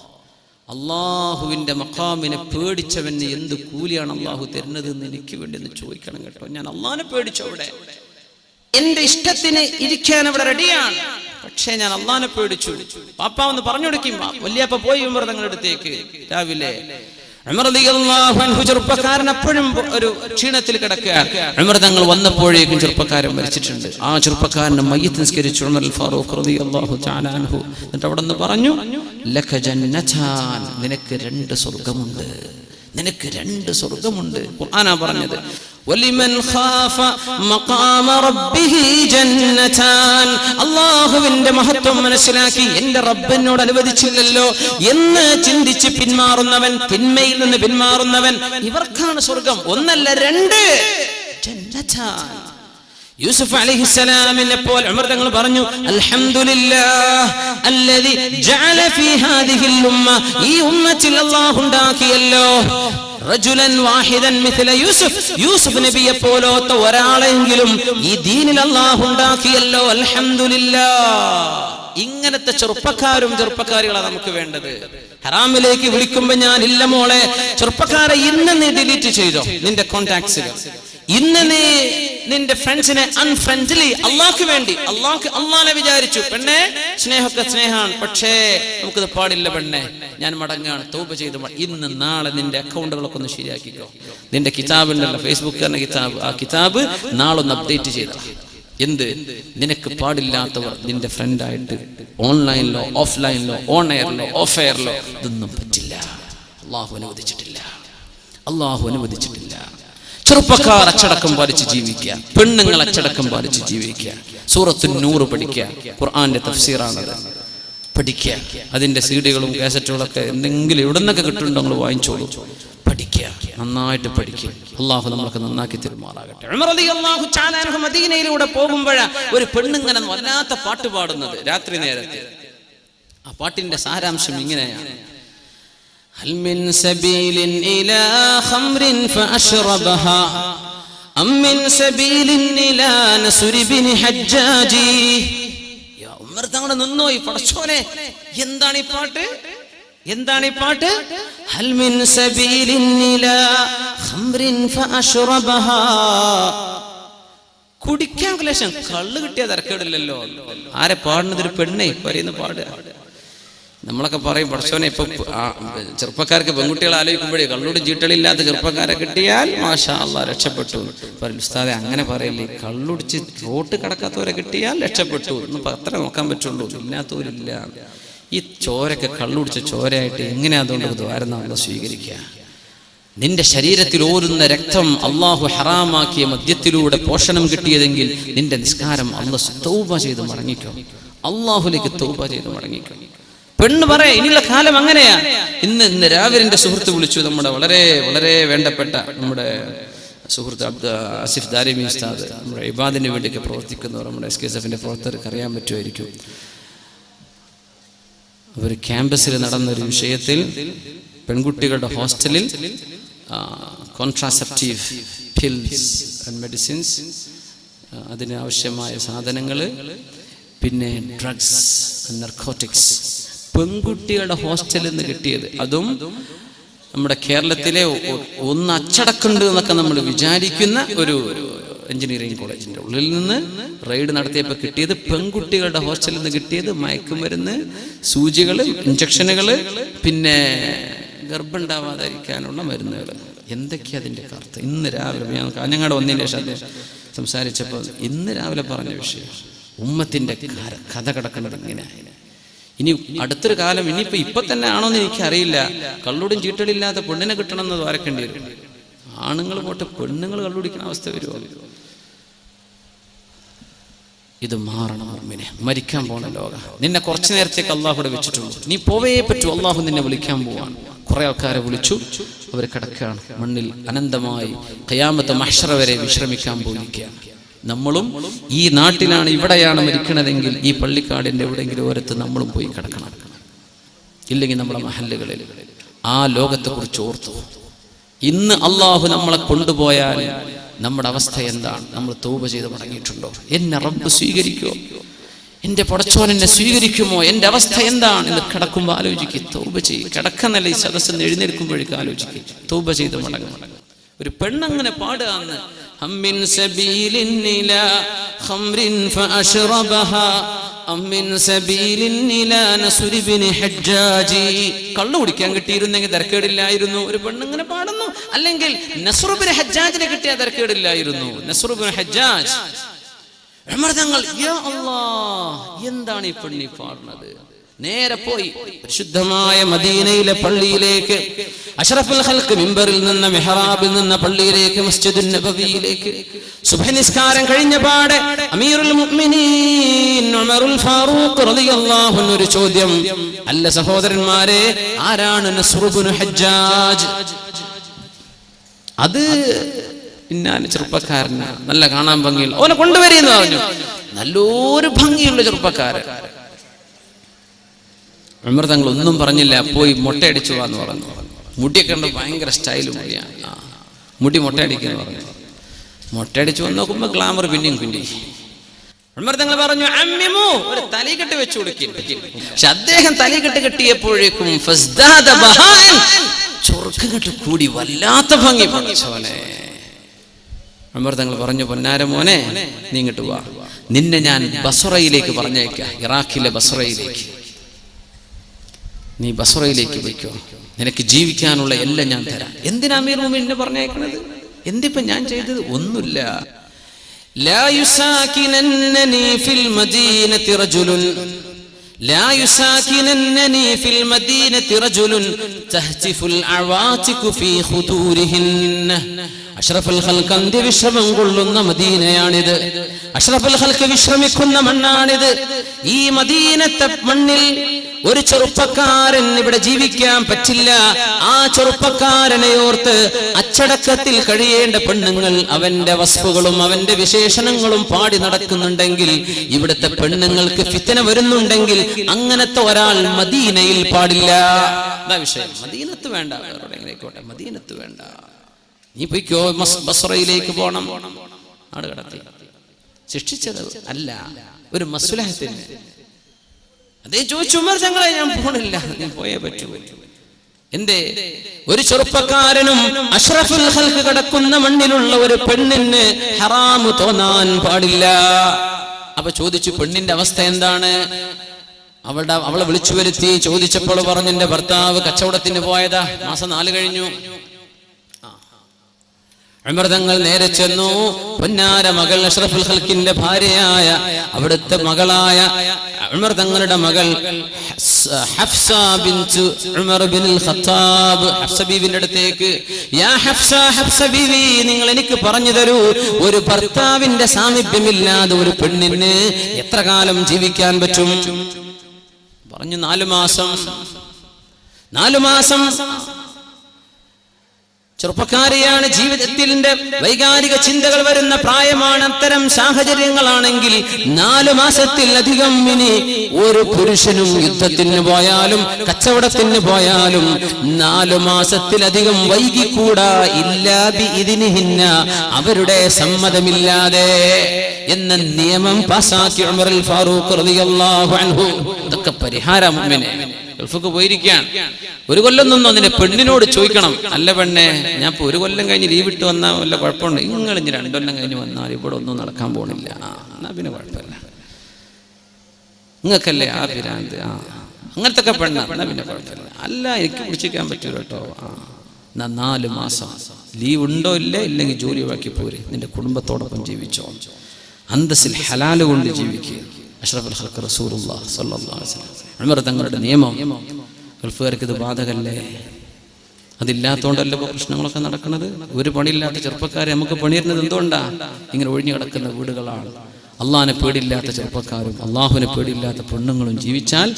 അല്ലാഹുവിന്റെ മഖാമിനെ പേടിച്ചവന് എന്ത് കൂലിയാണ് അല്ലാഹു തരുന്നത് എന്ന് എനിക്ക് വേണ്ടി ഒന്ന് ചോദിക്കണം കേട്ടോ. ഞാൻ അല്ലാഹുവിനെ പേടിച്ചു, അവിടെ എന്റെ ഇഷ്ടത്തിന് ഇരിക്കാൻ അവിടെ റെഡിയാണ്, പക്ഷേ ഞാൻ അല്ലാഹുവിനെ പേടിച്ചു. പാപ്പ ഒന്ന് പറഞ്ഞു കൊടുക്കും. വല്യപ്പ പോയി ഉമർ തങ്ങളുടെ അടുത്തേക്ക് രാവിലെ. ഉമർ റളിയല്ലാഹു അൻഹു ചെറുപ്പക്കാരൻ അപ്പോഴും ഒരു ക്ഷീണത്തിൽ കിടക്കുക. ഉമർ തങ്ങൾ വന്നപ്പോഴേക്കും ചെറുപ്പക്കാരൻ മരിച്ചിട്ടുണ്ട്. ആ ചെറുപ്പക്കാരനെ മയ്യിത്ത് നിസ്കരിച്ചു ഉമർ ഫാറൂഖ് റളിയല്ലാഹു തആല അൻഹു. എന്നിട്ട് അവിടെ നിന്ന് പറഞ്ഞു, ലക ജന്നതാൻ, നിനക്ക് 2 സ്വർഗ്ഗമുണ്ട്, നിനക്ക് 2 സ്വർഗ്ഗമുണ്ട്. ഖുർആനാ പറഞ്ഞത്. വലിമൻ ഖാഫ മഖാമ റബ്ബിഹി ജന്നതാൻ, അല്ലാഹുവിന്റെ മഹത്വം മനസ്സിലാക്കി എന്റെ റബ്ബിനോട് അനുവദിച്ചില്ലല്ലോ എന്ന് ചിന്തിച്ച് പിന്മാറുന്നവൻ, തിന്മയിൽ നിന്ന് പിന്മാറുന്നവൻ, ഇവർക്കാണ് സ്വർഗ്ഗം. 1 അല്ല 2 ജന്നതാൻ. യൂസുഫ് അലൈഹിസ്സലാമിനെ പോലെ ഉമർ തങ്ങൾ പറഞ്ഞു, അൽഹംദുലില്ലാഹ് അല്ലദി ജഅല ഫീ ഹാദിഹിൽ ഉമ്മ, ഈ ഉമ്മത്തിൽ അല്ലാഹു ഉണ്ടാക്കിയല്ലോ റജുലൻ വാഹിദൻ മിഥല യൂസുഫ്, യൂസുഫ് നബിയെ പോലത്തെ ഒരാളെങ്കിലും ഈ ദീനിൽ അല്ലാഹു ഉണ്ടാക്കിയല്ലോ. അൽഹംദുലില്ലാഹ്. ഇങ്ങനത്തെ ചെറുപ്പക്കാരികളാണ് നമുക്ക് വേണ്ടത്. ഹറാമിലേക്ക് വിളിക്കുമ്പോ ഞാൻ ഇല്ല മോളെ, ചെറുപ്പക്കാരെ ഇന്ന് നീ ഡിലീറ്റ് ചെയ്തോ നിന്റെ കോണ്ടാക്ട്സിൽ, ഇന്ന് നീ നിന്റെ ഫ്രണ്ട്സിനെ അൺഫ്രണ്ട്ലി, അള്ളാഹ്ക്ക് വേണ്ടി. അള്ളാഹിനെ വിചാരിച്ചു. പെണ്ണെ സ്നേഹമൊക്കെ സ്നേഹമാണ്, പക്ഷേ നമുക്കിത് പാടില്ല പെണ്ണെ, ഞാൻ മടങ്ങാണ്, തൗബ ചെയ്ത് ഇന്ന് നാളെ നിന്റെ അക്കൗണ്ടുകളൊക്കെ ഒന്ന് ശരിയാക്കിക്കോ. നിന്റെ കിതാബുണ്ടല്ലോ, ഫേസ്ബുക്ക് തന്നെ കിതാബ്, ആ കിതാബ് നാളെ ഒന്ന് അപ്ഡേറ്റ് ചെയ്ത. എന്ത്? നിനക്ക് പാടില്ലാത്തവർ നിന്റെ ഫ്രണ്ടായിട്ട് ഓൺലൈനിലോ ഓഫ്ലൈനിലോ ഓൺ എയറിലോ ഓഫ് എയറിലോ ഇതൊന്നും പറ്റില്ല. അള്ളാഹു അനുവദിച്ചിട്ടില്ല. ചെറുപ്പക്കാർ അച്ചടക്കം പാലിച്ച് ജീവിക്കുക, പെണ്ണുങ്ങൾ അച്ചടക്കം പാലിച്ച് ജീവിക്കുക. സൂറത്തുൻ നൂർ പഠിക്കുക, ഖുർആന്റെ തഫ്സീറാണത്, പഠിക്കുക. അതിന്റെ സീഡികളും കാസറ്റുകളൊക്കെ എന്തെങ്കിലും എവിടെ നിന്നൊക്കെ കിട്ടുന്നുണ്ടോ നിങ്ങൾ വാങ്ങിച്ചോളൂ, പഠിക്കുക, നന്നായിട്ട് പഠിക്കുക. അള്ളാഹു നമ്മളൊക്കെ നന്നാക്കി തെരുമാറാകട്ടെ. ഉമർ റളിയല്ലാഹു തആല അൻഹു മദീനയിലൂടെ പോകുമ്പോഴാ ഒരു പെണ്ണുങ്ങനെ വല്ലാത്ത പാട്ട് പാടുന്നത് രാത്രി നേരത്തെ. ആ പാട്ടിന്റെ സാരാംശം ഇങ്ങനെയാണ്: هل من سبيل إلى خمر فأشربها أم من سبيل إلى نسر بن حجاج. യാ ഉമർ തങ്ങൾ നിന്നോയി, പടച്ചോനെ എന്താണ് ഈ പാട്ട്? ഹൽ മിൻ സബീലിൻ ഇലാ ഖംറിൻ ഫഅശ്റബഹാ. കുടിക്കാൻ ക്ലേശം, കള്ള് കിട്ടിയ തരക്കേടില്ലല്ലോ. ആരെ പാടുന്നത്? ഒരു പെണ്ണേ പറയുന്ന പാടുക. നമ്മളൊക്കെ പറയും, പടച്ചോനെ ഇപ്പൊ ചെറുപ്പക്കാർക്ക് പെൺകുട്ടികളെ ആലോചിക്കുമ്പോഴേ കള്ളോട് ചീട്ടളില്ലാത്ത ചെറുപ്പക്കാരെ കിട്ടിയാൽ മാഷാ അല്ലാഹ് രക്ഷപ്പെട്ടു. ഉസ്താദെ അങ്ങനെ പറയില്ലേ, കള്ളുടിച്ച് റോട്ട് കടക്കാത്തവരെ കിട്ടിയാൽ രക്ഷപ്പെട്ടു എന്ന് അത്ര നോക്കാൻ പറ്റുള്ളൂ, ഇല്ലാത്തവരില്ല. ഈ ചോരൊക്കെ കള്ളുടിച്ച ചോരയായിട്ട് എങ്ങനെയാ അതുകൊണ്ട് ദ്വാരം നമ്മൾ സ്വീകരിക്കുക? നിന്റെ ശരീരത്തിൽ ഓരുന്ന രക്തം അള്ളാഹു ഹറാമാക്കിയ മദ്യത്തിലൂടെ പോഷണം കിട്ടിയതെങ്കിൽ നിന്റെ നിസ്കാരം അല്ലാഹു തൗബ ചെയ്ത് മടങ്ങിക്കോ, അള്ളാഹുലേക്ക് തൗബ ചെയ്ത് മടങ്ങിക്കോ. പെണ്ണ് പറയാ ഇനിയുള്ള കാലം അങ്ങനെയാ. ഇന്ന് രാവിലെ എൻ്റെ സുഹൃത്ത് വിളിച്ചു, നമ്മുടെ വളരെ വളരെ വേണ്ടപ്പെട്ട നമ്മുടെ സുഹൃത്ത് ആസിഫ് ദാരിമി ഉസ്താദ്, നമ്മുടെ ഇബാദിന് വേണ്ടിയൊക്കെ പ്രവർത്തിക്കുന്നവർ, നമ്മുടെ SKSF-ന്റെ പ്രവർത്തകർക്ക് അറിയാൻ പറ്റുമായിരിക്കും. അവർ ക്യാമ്പസിൽ നടന്നൊരു വിഷയത്തിൽ പെൺകുട്ടികളുടെ ഹോസ്റ്റലിൽ കോൺട്രാസെപ്റ്റീവ് പിൽസ് ആൻഡ് മെഡിസിൻസ്, അതിന് ആവശ്യമായ സാധനങ്ങൾ, പിന്നെ ഡ്രഗ്സ്, നർക്കോട്ടിക്സ് പെൺകുട്ടികളുടെ ഹോസ്റ്റലിൽ നിന്ന് കിട്ടിയത്. അതും നമ്മുടെ കേരളത്തിലെ ഒന്ന് അച്ചടക്കമുണ്ട് എന്നൊക്കെ നമ്മൾ വിചാരിക്കുന്ന ഒരു എഞ്ചിനീയറിംഗ് കോളേജിന്റെ ഉള്ളിൽ നിന്ന് റെയ്ഡ് നടത്തിയപ്പോൾ കിട്ടിയത്, പെൺകുട്ടികളുടെ ഹോസ്റ്റലിൽ നിന്ന് കിട്ടിയത് മയക്കുമരുന്ന്, സൂചികൾ, ഇഞ്ചക്ഷനുകൾ, പിന്നെ ഗർഭമുണ്ടാവാതിരിക്കാനുള്ള മരുന്നുകൾ. എന്തൊക്കെയാ അതിൻ്റെ കറുത്ത്? ഇന്ന് രാവിലെ ഞാൻ കാഞ്ഞങ്ങാട് വന്നതിന് ശേഷം അദ്ദേഹം സംസാരിച്ചപ്പോൾ ഇന്ന് രാവിലെ പറഞ്ഞ വിഷയം, ഉമ്മത്തിന്റെ കഥ കിടക്കുന്നത് ഇങ്ങനെ. ഇനി അടുത്തൊരു കാലം, ഇപ്പൊ തന്നെ ആണോന്ന് എനിക്കറിയില്ല, കള്ളുടും ചീട്ടലില്ലാത്ത പെണ്ണിനെ കിട്ടണം എന്ന് ദ്വാരക്കേണ്ടി വരും. ആണുങ്ങൾ പോട്ടെ, പെണ്ണുങ്ങൾ കള്ളുടിക്കുന്ന അവസ്ഥ വരുമോ? ഇത് മാറണം മുഅ്മിനെ. മരിക്കാൻ പോണ ലോകം, നിന്നെ കുറച്ചു നേരത്തേക്ക് അള്ളാഹു ഇവിടെ വെച്ചിട്ടുള്ളൂ, നീ പോവേ പറ്റൂ. അള്ളാഹു നിന്നെ വിളിക്കാൻ പോവാണ്. കുറെ ആൾക്കാരെ വിളിച്ചു, അവർ കിടക്കുകയാണ് മണ്ണിൽ അനന്തമായി ഖിയാമത്ത് മഹ്ശറ വരെ വിശ്രമിക്കാൻ പോയിരിക്കുകയാണ്. നമ്മളും ഈ നാട്ടിലാണ്, ഇവിടെയാണ് മരിക്കണതെങ്കിൽ ഈ പള്ളിക്കാടിന്റെ എവിടെയെങ്കിലും ഓരത്ത് നമ്മളും പോയി കിടക്കണം. ഇല്ലെങ്കിൽ നമ്മളെ മഹല്ലുകളിൽ ആ ലോകത്തെ കുറിച്ച് ഓർത്തു. ഇന്ന് അള്ളാഹു നമ്മളെ കൊണ്ടുപോയാൽ നമ്മുടെ അവസ്ഥ എന്താണ്? നമ്മൾ തൗബ ചെയ്ത് മടങ്ങിയിട്ടുണ്ടോ? എന്നെ റബ്ബ് സ്വീകരിക്കുമോ? എൻ്റെ പടച്ചോൻ എന്നെ സ്വീകരിക്കുമോ? എൻ്റെ അവസ്ഥ എന്താണ് എന്ന് കിടക്കുമ്പോൾ ആലോചിക്കുക. തൗബ ചെയ്യും. കിടക്കുന്നല്ല, ഈ സദസ്സിൽ ആലോചിക്കുക. തൗബ ചെയ്ത് മടങ്ങും. ഒരു പെണ്ണങ്ങനെ പാടുകയെന്ന്, അമ്മിൻ സബീലിൻ ഇലാ ഖംറിൻ ഫഅശ്റബഹ അമ്മിൻ സബീലിൻ ഇലാ നസ്ർ ഇബ്നു ഹജ്ജാജി. കള്ളു കുടിക്കാൻ കിട്ടിയിരുന്നെങ്കിൽ തരക്കേടില്ലായിരുന്നു. ഒരു പെണ്ണിങ്ങനെ പാടുന്നു. അല്ലെങ്കിൽ നസ്ർ ഇബ്നു ഹജ്ജാജിനെ കിട്ടിയാൽ തരക്കേടില്ലായിരുന്നു. നസ്ർ ഇബ്നു ഹജ്ജാജ് ഉമർ തങ്ങൾ, യാ അല്ലാഹ്, എന്താണ് ഈ പെണ്ണി പാടുന്നത്? നേരെ പോയി പരിശുദ്ധമായ മദീനയിലെ പള്ളിയിലേക്ക്, അഷ്റഫുൽ ഖൽഖ് മിമ്പറിൽ നിന്ന്, മിഹ്റാബിൽ നിന്ന് പള്ളിയിലേക്ക്, മസ്ജിദുൻ നബവിയിലേക്ക് സുബ്ഹ് നിസ്കാരം കഴിഞ്ഞ പാടെ അമീറുൽ മുഅ്മിനീൻ ഉമറുൽ ഫാറൂഖ് റളിയല്ലാഹു അൻഹു ഒരു ചോദ്യം. അല്ല സഹോദരന്മാരെ, ആരാണ് നസ്ർ ഇബ്നു ഹജ്ജാജ്? അത് ഇന്നാല് ചെറുപ്പക്കാരനാണ്, നല്ല കാണാൻ ഭംഗിയുള്ള, ഓനെ കൊണ്ടുവരിയെന്ന് പറഞ്ഞു. നല്ലൊരു ഭംഗിയുള്ള ചെറുപ്പക്കാരൻ. ഉമർ തങ്ങൾ ഒന്നും പറഞ്ഞില്ല, പോയി മൊട്ടയടിച്ചു എന്ന് പറഞ്ഞു. മുടിയൊക്കെ ഉണ്ട്, ഭയങ്കര സ്റ്റൈല് മുടിയാണ്. മുടി മൊട്ടയടിക്കുന്നു പറഞ്ഞു. മൊട്ടയടിച്ചു വന്ന് നോക്കുമ്പോ ഗ്ലാമർ പിന്നെയും കൂടി. ഉമർ തങ്ങൾ പറഞ്ഞു, അമ്മിമു, ഒരു തലക്കെട്ട് വെച്ചു കൊടുക്കും. പക്ഷെ അദ്ദേഹം തലക്കെട്ട് കെട്ടിയപ്പോഴേക്കും ചൊറുക്കങ്ങട്ട് കൂടി, വല്ലാത്ത ഭംഗി. പഠിച്ചോനെ ഉമർ തങ്ങൾ പറഞ്ഞു, പൊന്നാര മോനെ, നീ ഇങ്ങോട്ട് വാ, നിന്നെ ഞാൻ ബസ്റയിലേക്ക് പറഞ്ഞേക്കാം, ഇറാഖിലെ ബസ്റയിലേക്ക്. നീ ബസ്റയിലേക്ക് പോയിക്കോ, നിനക്ക് ജീവിക്കാനുള്ള എല്ലാം ഞാൻ തരാം. എന്തിനാ അമീർ മുഅ്മിനീനെ പറഞ്ഞേക്കണത്? എന്തിപ്പോ ഞാൻ ചെയ്തത്? ഒന്നുമില്ല. ലാ യുസാകിനന്നനി ഫിൽ മദീനതി റജുലുൻ لا يساكننني في المدينة رجل تهتف العواتق في خدورهن. അഷ്റഫുൽ ഖൽഖ് അന്ത്യവിശ്രമം കൊള്ളുന്ന മദീനയാണിത്. അഷ്റഫുൽ ഖൽഖ് വിശ്രമിക്കുന്ന മണ്ണാണിത്. ഈ മദീനത്തെ മണ്ണിൽ ഒരു ചെറുപ്പക്കാരൻ ഇവിടെ ജീവിക്കാൻ പറ്റില്ല. ആ ചെറുപ്പക്കാരനെ ഓർത്ത് അച്ചടക്കത്തിൽ കഴിയേണ്ട പെണ്ണുങ്ങൾ അവന്റെ വസ്തുക്കളും അവന്റെ വിശേഷണങ്ങളും പാടി നടക്കുന്നുണ്ടെങ്കിൽ, ഇവിടുത്തെ പെണ്ണുങ്ങൾക്ക് ഫിത്ന വരുന്നുണ്ടെങ്കിൽ, അങ്ങനത്തെ ഒരാൾ മദീനയിൽ പാടില്ല. അതാ വിഷയം. മദീനത്ത് വേണ്ട, വേറെവിടെയെങ്കിലേക്കോട്ടെ, മദീനത്ത് വേണ്ട. നീ പോയിക്കോ, ബസ്റയിലേക്ക് പോണം. നാട് കടത്തി ശിക്ഷിച്ചത് അല്ല, ഒരു മസ്ലഹത്തിന്. അതേ ചോദിച്ചു ഉമർ തങ്ങളെ, ഞാൻ പോണില്ല, ഞാൻ പോയേ പറ്റൂ. എന്തേ? ഒരു ചെറുപ്പക്കാരനും അഷ്റഫുൽ ഖൽഖ് കിടക്കുന്ന മണ്ണിലുള്ള ഒരു പെണ്ണിന് ഹറാമു തോന്നാൻ പാടില്ല. അപ്പൊ ചോദിച്ചു, പെണ്ണിന്റെ അവസ്ഥ എന്താണ്? അവളെ വിളിച്ചു വരുത്തി ചോദിച്ചപ്പോൾ പറഞ്ഞു, എന്റെ ഭർത്താവ് കച്ചവടത്തിന് പോയതാ, മാസം 4 കഴിഞ്ഞു. ഉമർ തങ്ങൾ നേരെ ചെന്നു. പൊന്നാര മകൾ അഷ്റഫുൽ ഖൽഖിന്റെ ഭാര്യയായ, അവിടുത്തെ മകളായ ഉമർ തങ്ങളുടെ മകൾ ഹഫ്സ ബിൻത് ഉമർ ബിനുൽ ഖത്താബ്, ഹഫ്സ ബീവിന്റെ അടുത്തേക്ക്, യാ ഹഫ്സ, ഹഫ്സ ബീവി, നിങ്ങൾ എനിക്ക് പറഞ്ഞു തരൂ, ഒരു ഭർത്താവിന്റെ സാമീപ്യമില്ലാതെ ഒരു പെണ്ണിന് എത്ര കാലം ജീവിക്കാൻ പറ്റും? പറഞ്ഞു, 4 മാസം. 4 മാസം. ചെറുപ്പക്കാരിയാണ്, ജീവിതത്തിന്റെ വൈകാരിക ചിന്തകൾ വരുന്ന പ്രായമാണ്. അത്തരം സാഹചര്യങ്ങളാണെങ്കിൽ 4 മാസത്തിലധികം ഇനി ഒരു പുരുഷനും യുദ്ധത്തിന് പോയാലും കച്ചവടത്തിന് പോയാലും 4 മാസത്തിലധികം വൈകിക്കൂടാ. ഇല്ലാ ബിഇദ്നിഹിന്ന, അവരുടെ സമ്മതമില്ലാതെ എന്ന നിയമം പാസാക്കി ഉമറുൽ ഫാറൂഖ് റളിയല്ലാഹു അൻഹു. ഇതൊക്കെ പരിഹാരം. മുഅ്മിനെ ഗൾഫിക്ക് പോയിരിക്കുകയാണ്, 1 കൊല്ലം നിന്നോ, നിന്റെ പെണ്ണിനോട് ചോദിക്കണം, അല്ല പെണ്ണെ, ഞാൻ ഇപ്പൊ 1 കൊല്ലം കഴിഞ്ഞ് ലീവ് ഇട്ട് വന്നാൽ വല്ല കുഴപ്പമുണ്ട്? നിങ്ങൾ ഇനി 2 കൊല്ലം കഴിഞ്ഞ് വന്നാൽ ഇവിടെ ഒന്നും നടക്കാൻ പോണില്ല, എന്നാ പിന്നെ കുഴപ്പമില്ല, നിങ്ങൾക്കല്ലേ ആ പിരാന്ത്, അങ്ങനത്തെ ഒക്കെ പെണ്ണ, എന്നാ പിന്നെ കുഴപ്പമില്ല. അല്ല, എനിക്ക് പിടിച്ചിരിക്കാൻ പറ്റൂല കേട്ടോ. 4 മാസം ലീവ് ഉണ്ടോ ഇല്ലേ, ഇല്ലെങ്കിൽ ജോലി ഒഴിവാക്കി പോരെ, നിന്റെ കുടുംബത്തോടൊപ്പം ജീവിച്ചോ, അന്തസ്സിൽ ഹലാല് കൊണ്ട് ജീവിക്കുക. അഷ്റഫുൽ ഖൽഖ് റസൂലുള്ളാഹി സ്വല്ലല്ലാഹു അലൈഹി വസല്ലം ഉമർ തങ്ങളുടെ നിയമം. ഗൾഫുകാർക്ക് ഇത് ബാധകല്ലേ? അതില്ലാത്തോണ്ടല്ലോ ഇപ്പോൾ പ്രശ്നങ്ങളൊക്കെ നടക്കുന്നത്. ഒരു പണിയില്ലാത്ത ചെറുപ്പക്കാരെ നമുക്ക് പണിയിരുന്നത് എന്തുകൊണ്ടാ? ഇങ്ങനെ ഒഴിഞ്ഞു കിടക്കുന്ന വീടുകളാണ്. അള്ളാഹിനെ പേടിയില്ലാത്ത ചെറുപ്പക്കാരും അള്ളാഹുവിനെ പേടിയില്ലാത്ത പെണ്ണുങ്ങളും ജീവിച്ചാൽ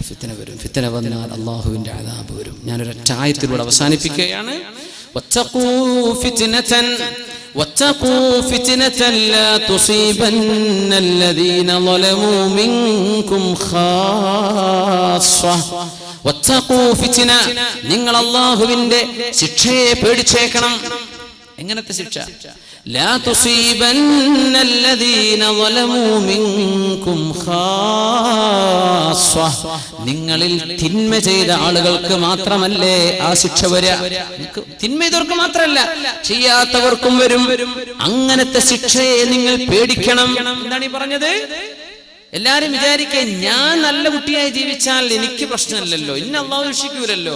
ഫിത്ന വരും. ഫിത്ന വന്നാൽ അള്ളാഹുവിന്റെ അദാബ് വരും. ഞാനൊരൊറ്റ ആയത്തിലൂടെ അവസാനിപ്പിക്കുകയാണ്. واتقوا فتنة لا تصيبن الذين ظلموا منكم خاصة. واتقوا فتنة, നിങ്ങൾ അല്ലാഹുവിന്റെ ശിക്ഷയെ പേടിച്ചേക്കണം. എങ്ങനത്തെ ശിക്ഷ? ലാ തുസീബന്ന അല്ലദീന ളലമൂ മിൻകും ഖാസ്സ, നിങ്ങളിൽ തിന്മ ചെയ്ത ആളുകൾക്ക് മാത്രമല്ലേ ആ ശിക്ഷ വരിക. തിന്മ ചെയ്തവർക്ക് മാത്രമല്ല, ചെയ്യാത്തവർക്കും വരും. അങ്ങനത്തെ ശിക്ഷയെ നിങ്ങൾ പേടിക്കണം. എന്താണ് ഈ പറഞ്ഞത്? എല്ലാരും വിചാരിക്കുക ഞാൻ നല്ല കുട്ടിയായി ജീവിച്ചാൽ എനിക്ക് പ്രശ്നമില്ലല്ലോ, ഇന്ന അള്ളാഹു രക്ഷിക്കൂലല്ലോ.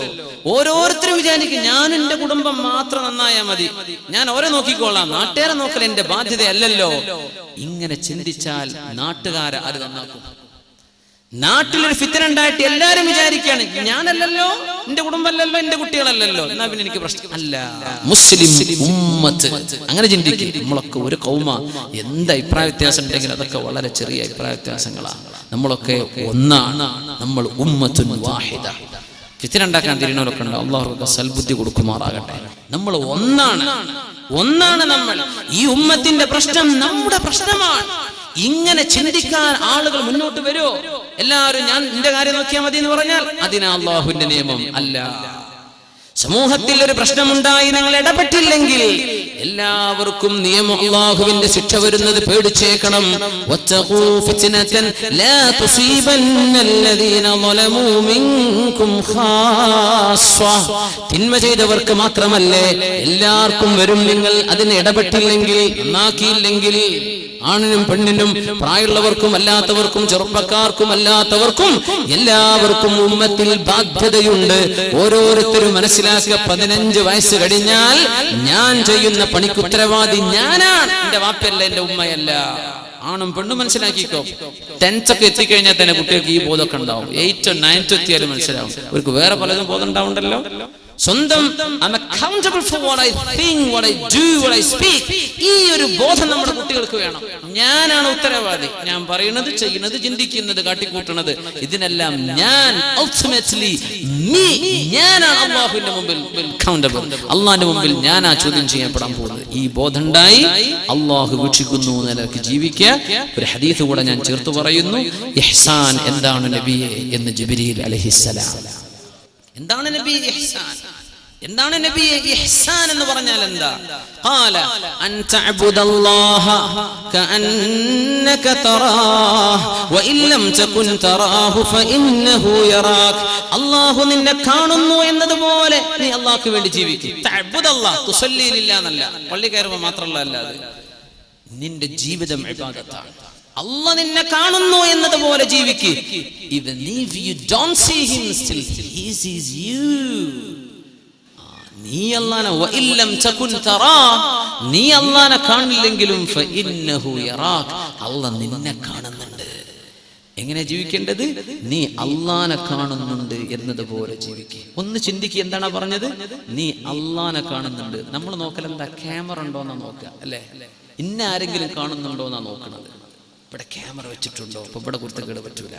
ഓരോരുത്തരും വിചാരിക്കും ഞാൻ എന്റെ കുടുംബം മാത്രം നന്നായാൽ മതി, ഞാൻ ഓരോ നോക്കിക്കോളാം, നാട്ടുകാരെ നോക്കൽ എന്റെ ബാധ്യതയല്ലല്ലോ. ഇങ്ങനെ ചിന്തിച്ചാൽ നാട്ടുകാരെ ആര് നന്നാക്കും? നാട്ടിലൊരു ഫിത്ന ഉണ്ടായിട്ട് എല്ലാരും വിചാരിക്കുകയാണ് ഞാനല്ലല്ലോ, എന്റെ കുടുംബമല്ലല്ലോ, എന്റെ കുട്ടികളല്ലല്ലോ, എന്നാ പിന്നെ എനിക്ക് പ്രശ്നം അല്ല. മുസ്ലിം ഉമ്മത്ത് അങ്ങനെ ചിന്തിക്കും. നമ്മളൊക്കെ ഒരു കൗമ, എന്ത് അഭിപ്രായ വ്യത്യാസം ഉണ്ടെങ്കിൽ അതൊക്കെ വളരെ ചെറിയ അഭിപ്രായ വ്യത്യാസങ്ങളാണ്. നമ്മളൊക്കെ ഒന്നാണ്. നമ്മൾ ഉമ്മത്തുൻ വാഹിദ. ഫിത്ന ഉണ്ടാക്കാൻ തിരിയുന്നവരൊക്കെ ഉണ്ട്, അല്ലാഹു സൽബുദ്ധി കൊടുക്കുമാറാകട്ടെ. നമ്മൾ ഒന്നാണ് നമ്മൾ. ഈ ഉമ്മത്തിന്റെ പ്രശ്നം നമ്മുടെ പ്രശ്നമാണ്. ഇങ്ങനെ ചിന്തിക്കാൻ ആളുകൾ മുന്നോട്ട് വരുമോ? എല്ലാവരും ഞാൻ എന്റെ കാര്യം നോക്കിയാൽ മതി എന്ന് പറഞ്ഞാൽ അതിനാ അല്ലാഹുവിന്റെ നിയമം അല്ല. സമൂഹത്തിൽ ഒരു പ്രശ്നമുണ്ടായി നിങ്ങൾ ഇടപെട്ടില്ലെങ്കിൽ എല്ലാവർക്കും നിയമം അല്ലാഹുവിന്റെ ശിക്ഷ വരുന്നത് പേടിച്ചേക്കണം. വത്തഖൂ ഫിത്നതൻ ലാ തുസീബന്നല്ലദീന ളലമൂ മിൻകും ഖാസ്സ, തിന്മ ചെയ്തവർക്ക് മാത്രമല്ലേ എല്ലാവർക്കും വരും. നിങ്ങൾ അതിന് ഇടപെട്ടില്ലെങ്കിൽ, നന്നാക്കിയില്ലെങ്കിൽ, ആണിനും പെണ്ണിനും, പ്രായമുള്ളവർക്കും അല്ലാത്തവർക്കും, ചെറുപ്പക്കാർക്കും അല്ലാത്തവർക്കും എല്ലാവർക്കും ഉമ്മത്തിൽ ബാധ്യതയുണ്ട്. ഓരോരുത്തരും മനസ്സിലാക്കുക, 15 വയസ്സ് കഴിഞ്ഞാൽ ഞാൻ ചെയ്യുന്ന പണിക്ക് ഉത്തരവാദി ഞാനാണ്, എന്റെ വാപ്പയല്ല, എന്റെ ഉമ്മയല്ല. ആണും പെണ്ണും മനസ്സിലാക്കിക്കോ. 10th ഒക്കെ എത്തിക്കഴിഞ്ഞാൽ തന്നെ കുട്ടികൾക്ക് ഈ ബോധമൊക്കെ ഉണ്ടാവും. 8th 9th എത്തിയാലും മനസ്സിലാവും. അവർക്ക് വേറെ പലതും ബോധം ഉണ്ടാവുണ്ടല്ലോ. സ്വന്തം I'm accountable for what I think, what I do, what I speak. ഈ ഒരു ബോധം നമ്മുടെ കുട്ടികൾക്ക് വേണം. ഞാനാണ് ഉത്തരവാദി, ഞാൻ പറയുന്നത്, ചെയ്യുന്നത്, ചിന്തിക്കുന്നത്, കാട്ടിക്കൂട്ടുന്നത്, ഇതിനെല്ലാം ഞാൻ ultimately me, ഞാനാണ് അല്ലാഹുവിന്റെ മുമ്പിൽ accountable. അല്ലാഹുവിന്റെ മുമ്പിൽ ഞാനാ ചോദ്യം ചെയ്യപ്പെടാൻ പോകുന്നത്. ഈ ബോധം ഉണ്ടായി അല്ലാഹു വീക്ഷിക്കുന്നു എന്നതിലേക്ക് ജീവിക്കുക. ഒരു ഹദീസ് കൂടെ ഞാൻ ചേർത്ത് പറയുന്നു. ഇഹ്സാൻ എന്താണ് നബിയെ എന്ന് ജിബ്രീൽ അലൈഹിസ്സലാം. എന്താണ് നബി ഇഹ്സാൻ? എന്താണ് നബി ഇഹ്സാൻ എന്ന് പറഞ്ഞാൽ എന്താ? ഖാല അൻ തഅബുദല്ലാഹ കഅന്നക തറാഹു വഇൻ ലം തകുൻ തറാഹു ഫഇന്നഹു യറാക്. അല്ലാഹു നിന്നെ കാണുന്നു എന്നതുപോലെ നീ അല്ലാഹുവിന് വേണ്ടി ജീവിക്കുക. തഅബുദല്ലാഹ് തുസല്ലി ലില്ലാഹ് എന്നല്ല, പള്ളി കയറുമ്പോൾ മാത്രമല്ല, അല്ലാതെ നിന്റെ ജീവിതം ഇബാദത്താണ്. അല്ലാഹ് നിന്നെ കാണുന്നു എന്നതുപോലെ ജീവിക്കുക. Even if you don't see him, still he sees you. നീ അല്ലാഹനെ വഇല്ലം തകുൻ തറാ, നീ അല്ലാഹനെ കാണില്ലെങ്കിലും ഫഇന്നഹു യറാക്, അല്ലാഹ് നിന്നെ കാണുന്നുണ്ട്. എങ്ങനെ ജീവിക്കേണ്ടത്? നീ അല്ലാഹനെ കാണുന്നുണ്ട് എന്നതുപോലെ ജീവിക്കുക. ഒന്ന് ചിന്തിക്കുക, എന്താണ് പറഞ്ഞത്? നീ അല്ലാഹനെ കാണുന്നുണ്ട്. നമ്മൾ നോക്കൽ എന്താ? ക്യാമറ ഉണ്ടോന്നാ നോക്കുക, അല്ലേ? ഇന്ന ആരെങ്കിലും കാണുന്നുണ്ടോന്നാ നോക്കുന്നത്. ഇവിടെ ക്യാമറ വെച്ചിട്ടുണ്ടോ? അപ്പൊ ഇവിടെ കുരുത്തക്കേട് പറ്റൂല.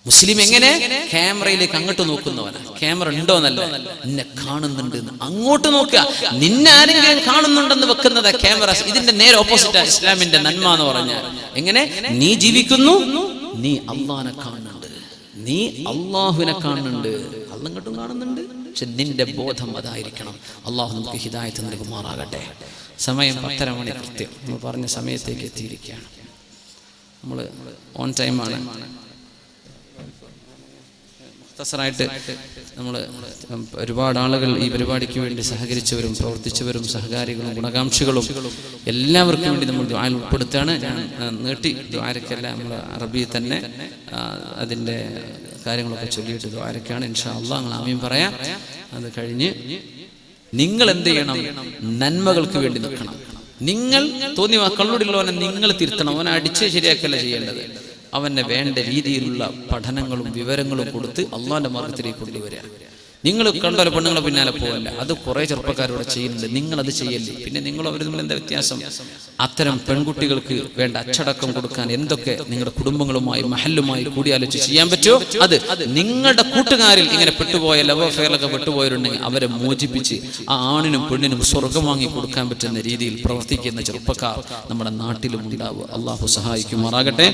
മുസ്ലിം എങ്ങനെ? ക്യാമറയിലേക്ക് അങ്ങോട്ട് നോക്കുന്നവനാ. ക്യാമറ ഉണ്ടോന്നല്ല, നിന്നെ കാണുന്നുണ്ട് അങ്ങോട്ട് നോക്കുക. നിന്നെ ആരെങ്കിലും കാണുന്നുണ്ടെന്ന് വെക്കുന്നത് ക്യാമറ. ഇതിന്റെ നേരെ ഓപ്പോസിറ്റാ ഇസ്ലാമിന്റെ നന്മ എന്ന് പറഞ്ഞാൽ. എങ്ങനെ? നീ ജീവിക്കുന്നു, നീ അല്ലാഹുവിനെ കാണുന്നുണ്ട്, നീ അല്ലാഹുവിനെ കാണുന്നുണ്ട്, അല്ലാഹു ഇങ്ങോട്ടും കാണുന്നുണ്ട്. പക്ഷെ നിന്റെ ബോധം അതായിരിക്കണം. അല്ലാഹു നമുക്ക് ഹിദായത്ത് നൽകുമാറാകട്ടെ. സമയം 10:30 മണി കൃത്യം. നമ്മൾ പറഞ്ഞ സമയത്തേക്ക് എത്തിയിരിക്കുകയാണ്. നമ്മൾ ഓൺ ടൈമാണ്. മുഖ്തസറായിട്ട് നമ്മൾ ഒരുപാട് ആളുകൾ ഈ പരിപാടിക്ക് വേണ്ടി സഹകരിച്ചവരും പ്രവർത്തിച്ചവരും സഹകാരികളും ഗുണകാംക്ഷികളും എല്ലാവർക്കും വേണ്ടി നമ്മൾ ദുആയിൽ ഉൾപ്പെടുത്തുകയാണ്. ഞാൻ നീട്ടി ദുആരക്കല്ല, നമ്മൾ അറബിയിൽ തന്നെ അതിൻ്റെ കാര്യങ്ങളൊക്കെ ചൊല്ലിയിട്ട് ദുആരക്കാണ്. ഇൻഷാ അല്ലാഹ് ഞങ്ങൾ ആമീൻ പറയാം. അത് കഴിഞ്ഞ് നിങ്ങൾ എന്ത് ചെയ്യണം? നന്മകൾക്ക് വേണ്ടി നിൽക്കണം. നിങ്ങൾ തോന്നിയ കള്ളുടിയുള്ളവനെ നിങ്ങൾ തിരുത്തണം. അവനെ അടിച്ച് ശരിയാക്കല്ല ചെയ്യേണ്ടത്. അവനെ വേണ്ട രീതിയിലുള്ള പഠനങ്ങളും വിവരങ്ങളും കൊടുത്ത് അള്ളാന്റെ മാർഗത്തിലേക്ക് കൊണ്ടുവരിക. നിങ്ങൾ കണ്ടോലെ പെണ്ണുങ്ങളെ പിന്നാലെ പോവല്ല. അത് കുറെ ചെറുപ്പക്കാരോട് ചെയ്യുന്നുണ്ട്. നിങ്ങളത് ചെയ്യല്ലേ. പിന്നെ നിങ്ങൾ അവർ തമ്മിൽ എന്താ വ്യത്യാസം? അത്തരം പെൺകുട്ടികൾക്ക് വേണ്ട അച്ചടക്കം കൊടുക്കാൻ എന്തൊക്കെ നിങ്ങളുടെ കുടുംബങ്ങളുമായി മഹല്ലുമായി കൂടിയാലോചിച്ച് ചെയ്യാൻ പറ്റുമോ അത് നിങ്ങളുടെ കൂട്ടുകാരിൽ ഇങ്ങനെ പെട്ടുപോയ ലവ് അഫെയറിലൊക്കെ പെട്ടുപോയിട്ടുണ്ടെങ്കിൽ അവരെ മോചിപ്പിച്ച് ആ ആണിനും പെണ്ണിനും സ്വർഗം വാങ്ങി കൊടുക്കാൻ പറ്റുന്ന രീതിയിൽ പ്രവർത്തിക്കുന്ന ചെറുപ്പക്കാർ നമ്മുടെ നാട്ടിലും ഉണ്ടാവുക. അള്ളാഹു സഹായിക്കുമാറാകട്ടെ.